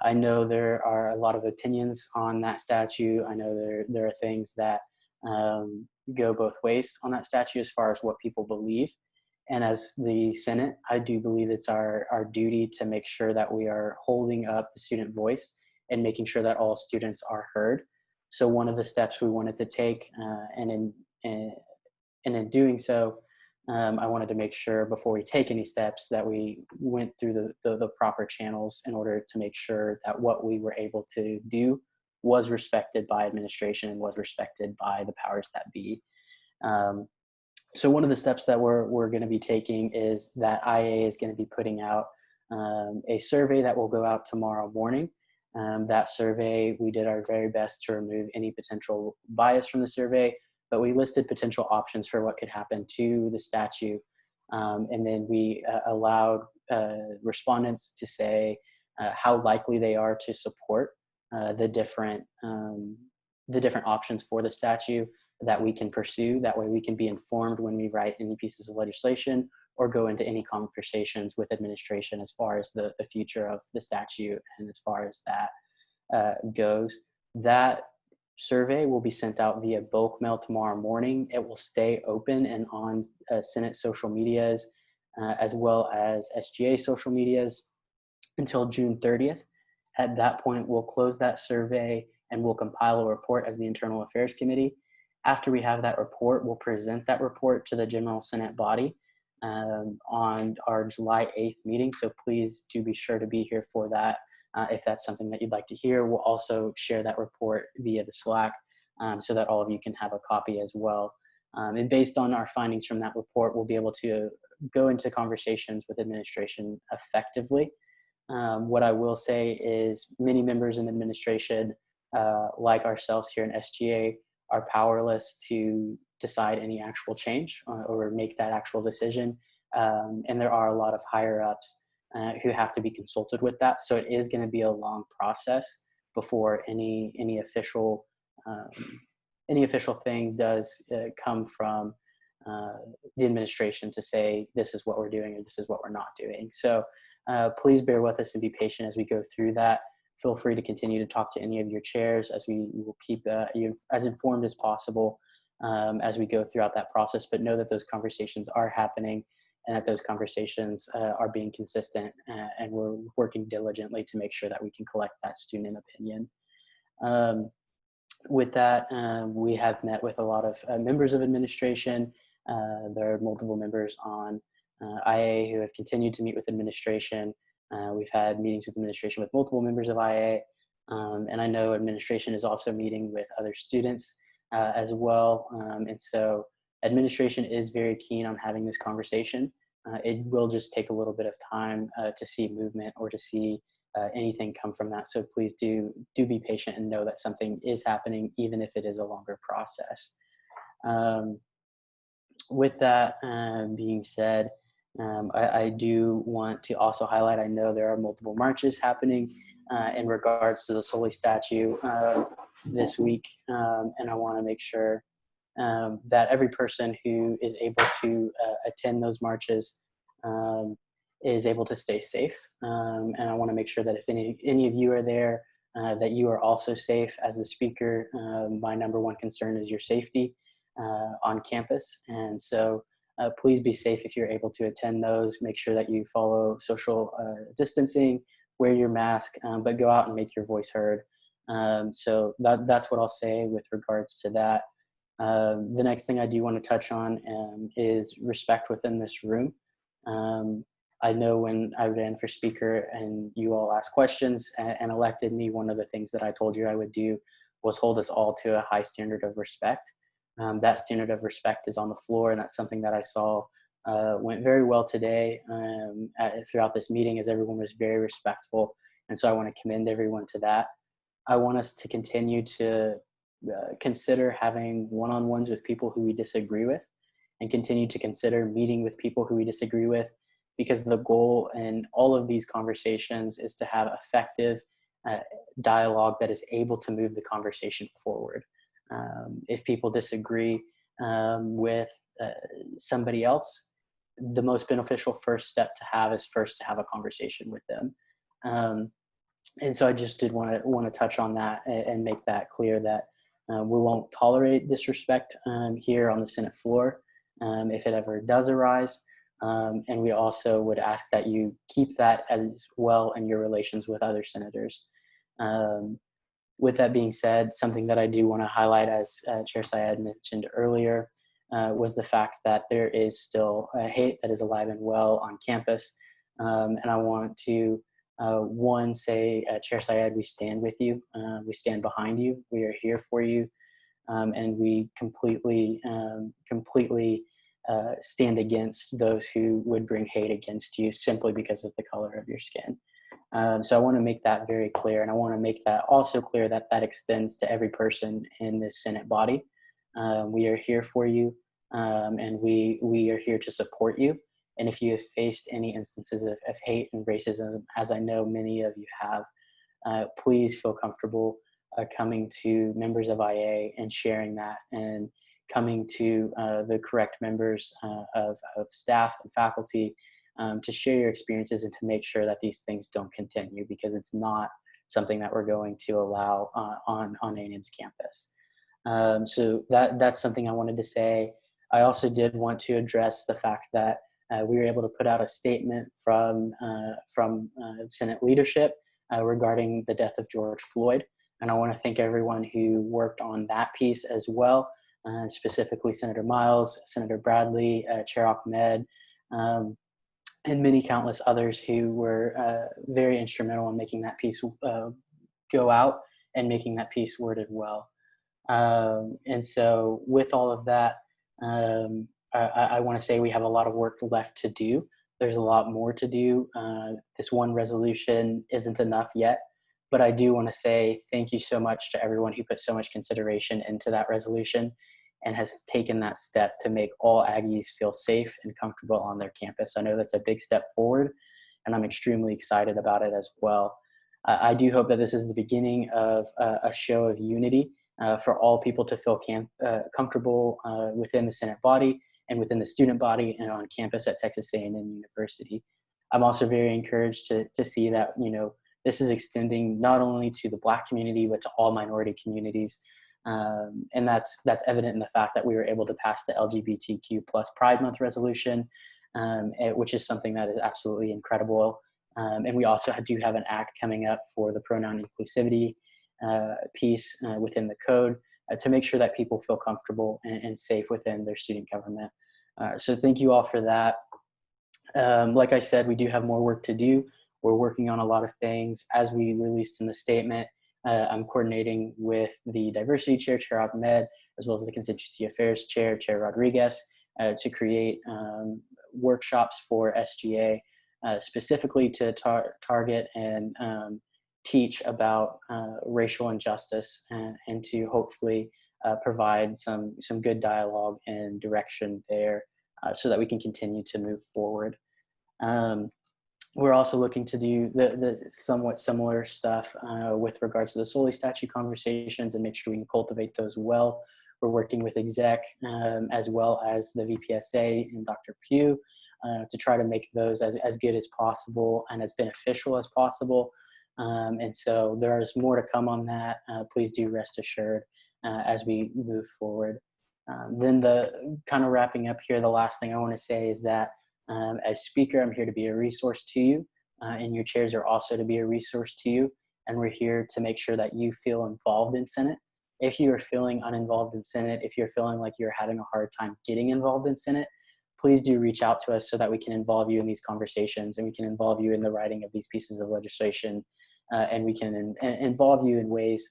I know there are a lot of opinions on that statue. I know there are things that go both ways on that statue as far as what people believe. And as the Senate, I do believe it's our duty to make sure that we are holding up the student voice and making sure that all students are heard. So one of the steps we wanted to take, and in doing so, I wanted to make sure before we take any steps that we went through the proper channels in order to make sure that what we were able to do was respected by administration and was respected by the powers that be. So one of the steps that we're going to be taking is that IA is going to be putting out a survey that will go out tomorrow morning. That survey, we did our very best to remove any potential bias from the survey, but we listed potential options for what could happen to the statue. And then we allowed respondents to say how likely they are to support the different options for the statue that we can pursue. That way we can be informed when we write any pieces of legislation or go into any conversations with administration as far as the future of the statute and as far as that goes. That survey will be sent out via bulk mail tomorrow morning. It will stay open and on Senate social medias as well as SGA social medias until June 30th. At that point, we'll close that survey and we'll compile a report as the Internal Affairs Committee. After we have that report, we'll present that report to the General Senate body on our July 8th meeting. So please do be sure to be here for that. If that's something that you'd like to hear, we'll also share that report via the Slack so that all of you can have a copy as well. And based on our findings from that report, we'll be able to go into conversations with administration effectively. What I will say is many members in administration, like ourselves here in SGA, are powerless to decide any actual change or make that actual decision. And there are a lot of higher ups who have to be consulted with that. So it is going to be a long process before any official thing does come from the administration to say this is what we're doing or this is what we're not doing. So please bear with us and be patient as we go through that. Feel free to continue to talk to any of your chairs as we will keep you as informed as possible as we go throughout that process, but know that those conversations are happening and that those conversations are being consistent, and we're working diligently to make sure that we can collect that student opinion. With that, we have met with a lot of members of administration. There are multiple members on IA who have continued to meet with administration. We've had meetings with administration with multiple members of IA, and I know administration is also meeting with other students as well. And so administration is very keen on having this conversation. It will just take a little bit of time to see movement or to see anything come from that. So please do be patient and know that something is happening, even if it is a longer process. With that being said, I do want to also highlight, I know there are multiple marches happening in regards to the Soli statue this week, and I want to make sure that every person who is able to attend those marches is able to stay safe. And I want to make sure that if any of you are there, that you are also safe. As the speaker, my number one concern is your safety on campus. And so please be safe if you're able to attend those. Make sure that you follow social distancing, wear your mask, but go out and make your voice heard. So that's what I'll say with regards to that. The next thing I do want to touch on is respect within this room. I know when I ran for speaker and you all asked questions and elected me, one of the things that I told you I would do was hold us all to a high standard of respect. That standard of respect is on the floor, and that's something that I saw went very well today throughout this meeting, as everyone was very respectful. And so I want to commend everyone to that. I want us to continue to consider having one-on-ones with people who we disagree with, and continue to consider meeting with people who we disagree with, because the goal in all of these conversations is to have effective dialogue that is able to move the conversation forward. If people disagree with somebody else, the most beneficial first step to have is first to have a conversation with them. And so I just did want to touch on that and make that clear that we won't tolerate disrespect here on the Senate floor if it ever does arise. And we also would ask that you keep that as well in your relations with other senators. With that being said, something that I do want to highlight, as Chair Syed mentioned earlier, was the fact that there is still hate that is alive and well on campus. And I want to, one, say, Chair Syed, we stand with you. We stand behind you. We are here for you. And we completely stand against those who would bring hate against you simply because of the color of your skin. So I want to make that very clear, and I want to make that also clear that that extends to every person in this Senate body. We are here for you, and we are here to support you. And if you have faced any instances of hate and racism, as I know many of you have, please feel comfortable coming to members of IA and sharing that, and coming to the correct members of staff and faculty to share your experiences and to make sure that these things don't continue, because it's not something that we're going to allow on A&M's campus. So that's something I wanted to say. I also did want to address the fact that we were able to put out a statement from Senate leadership regarding the death of George Floyd. And I want to thank everyone who worked on that piece as well, specifically Senator Miles, Senator Bradley, Chair Ahmed, and many countless others who were very instrumental in making that piece go out and making that piece worded well. And so with all of that, I want to say we have a lot of work left to do. There's a lot more to do. This one resolution isn't enough yet, but I do want to say thank you so much to everyone who put so much consideration into that resolution and has taken that step to make all Aggies feel safe and comfortable on their campus. I know that's a big step forward, and I'm extremely excited about it as well. I do hope that this is the beginning of a show of unity for all people to feel comfortable within the Senate body and within the student body and on campus at Texas A&M University. I'm also very encouraged to see that, this is extending not only to the Black community, but to all minority communities. And that's evident in the fact that we were able to pass the LGBTQ+ Pride Month resolution, which is something that is absolutely incredible. And we also do have an act coming up for the pronoun inclusivity piece within the code to make sure that people feel comfortable and safe within their student government. So thank you all for that. Like I said, we do have more work to do. We're working on a lot of things. As we released in the statement, I'm coordinating with the diversity chair, Chair Ahmed, as well as the contingency affairs chair, Chair Rodriguez, to create workshops for SGA, specifically to target and teach about racial injustice and to hopefully provide some good dialogue and direction there so that we can continue to move forward. We're also looking to do the somewhat similar stuff with regards to the Soli statute conversations and make sure we can cultivate those well. We're working with exec as well as the VPSA and Dr. Pugh to try to make those as good as possible and as beneficial as possible. And so there's more to come on that. Please do rest assured as we move forward. Then the kind of wrapping up here, the last thing I want to say is that as speaker, I'm here to be a resource to you, and your chairs are also to be a resource to you. And we're here to make sure that you feel involved in Senate. If you are feeling uninvolved in Senate, if you're feeling like you're having a hard time getting involved in Senate, please do reach out to us so that we can involve you in these conversations and we can involve you in the writing of these pieces of legislation, and we can involve you in ways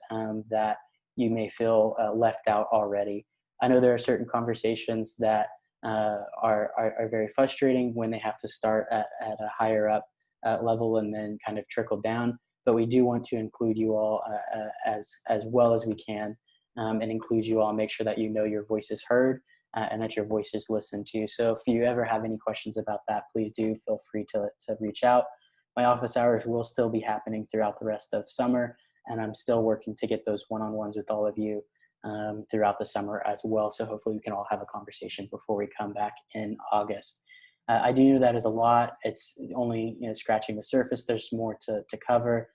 that you may feel left out already. I know there are certain conversations that are very frustrating when they have to start at a higher up level and then kind of trickle down. But we do want to include you all as well as we can, and include you all, make sure that you know your voice is heard and that your voice is listened to. So if you ever have any questions about that, please do feel free to reach out. My office hours will still be happening throughout the rest of summer, and I'm still working to get those one-on-ones with all of you throughout the summer as well. So hopefully we can all have a conversation before we come back in August. I do know that is a lot. It's only scratching the surface. There's more to cover,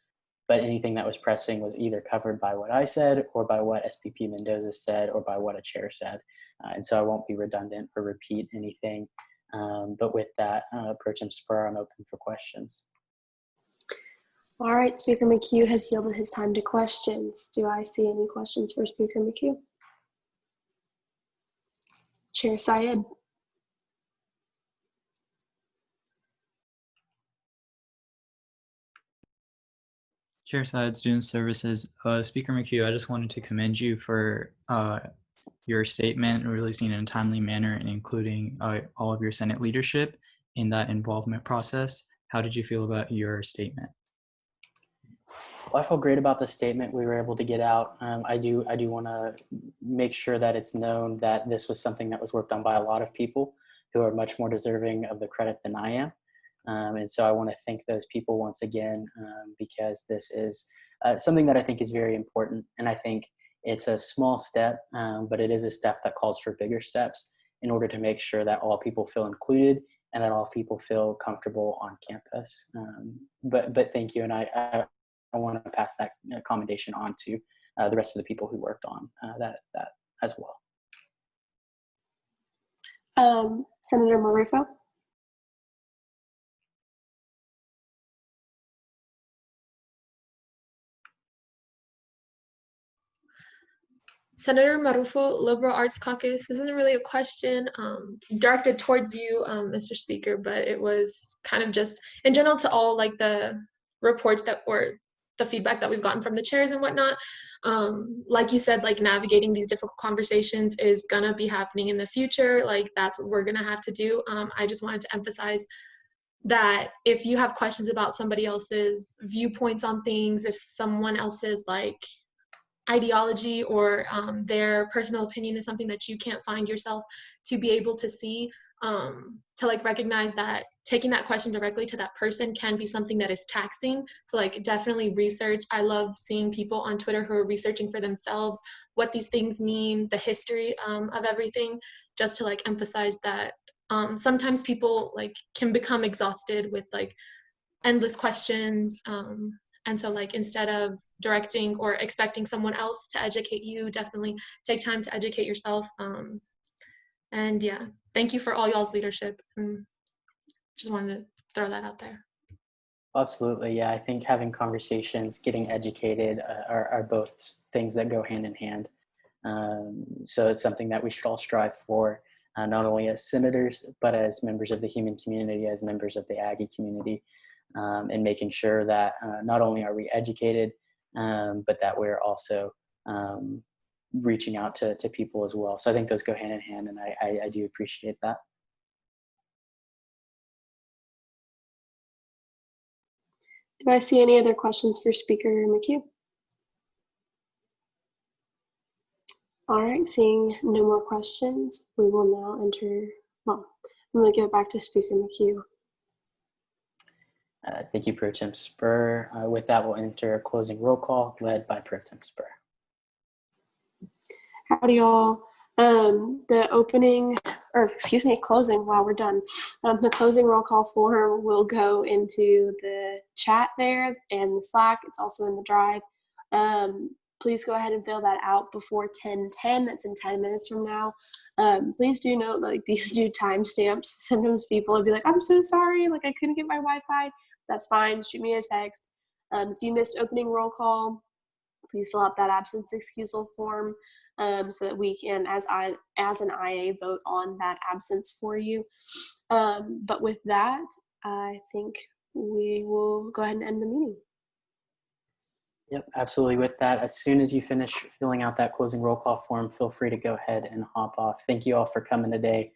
but anything that was pressing was either covered by what I said or by what SPP Mendoza said or by what a chair said. And so I won't be redundant or repeat anything. But with that, Pro Tem Spur, I'm open for questions.
All right, Speaker McHugh has yielded his time to questions. Do I see any questions for Speaker McHugh? Chair Syed.
Chair Syed, Student Services. Speaker McHugh, I just wanted to commend you for your statement, releasing it in a timely manner and including all of your Senate leadership in that involvement process. How did you feel about your statement?
Well, I feel great about the statement we were able to get out. I do want to make sure that it's known that this was something that was worked on by a lot of people who are much more deserving of the credit than I am. And so I want to thank those people once again, because this is something that I think is very important. And I think it's a small step, but it is a step that calls for bigger steps in order to make sure that all people feel included and that all people feel comfortable on campus. But thank you. And I want to pass that commendation on to the rest of the people who worked on that as well.
Senator Marufo.
Senator Marufo, Liberal Arts Caucus. This isn't really a question directed towards you, Mr. Speaker, but it was kind of just in general to all like the reports that or the feedback that we've gotten from the chairs and whatnot. Like you said, like navigating these difficult conversations is gonna be happening in the future. Like that's what we're gonna have to do. I just wanted to emphasize that if you have questions about somebody else's viewpoints on things, if someone else's like ideology or their personal opinion is something that you can't find yourself to be able to see, to like recognize that taking that question directly to that person can be something that is taxing. So like definitely research. I love seeing people on Twitter who are researching for themselves what these things mean, the history of everything, just to like emphasize that sometimes people like can become exhausted with like endless questions. And so like instead of directing or expecting someone else to educate you, definitely take time to educate yourself. And yeah, thank you for all y'all's leadership. Just wanted to throw that out there.
Absolutely, yeah. I think having conversations, getting educated are both things that go hand in hand. So it's something that we should all strive for, not only as senators, but as members of the human community, as members of the Aggie community. And making sure that not only are we educated, but that we're also reaching out to people as well. So I think those go hand in hand, and I do appreciate that.
Do I see any other questions for Speaker McHugh? All right, seeing no more questions, we will now enter, well, I'm going to give it back to Speaker McHugh.
Thank you, Pro Tem Spur. With that, we'll enter a closing roll call led by Pro Tem Spur.
Howdy, y'all. The closing while we're done. The closing roll call form will go into the chat there and the Slack. It's also in the Drive. Please go ahead and fill that out before 10:10. That's in 10 minutes from now. Please do note, like, these do timestamps. Sometimes people will be like, I'm so sorry, like I couldn't get my Wi-Fi. That's fine. Shoot me a text. If you missed opening roll call, please fill out that absence excusal form so that we can, as an IA, vote on that absence for you. But with that, I think we will go ahead and end the meeting.
Yep, absolutely. With that, as soon as you finish filling out that closing roll call form, feel free to go ahead and hop off. Thank you all for coming today,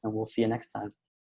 and we'll see you next time.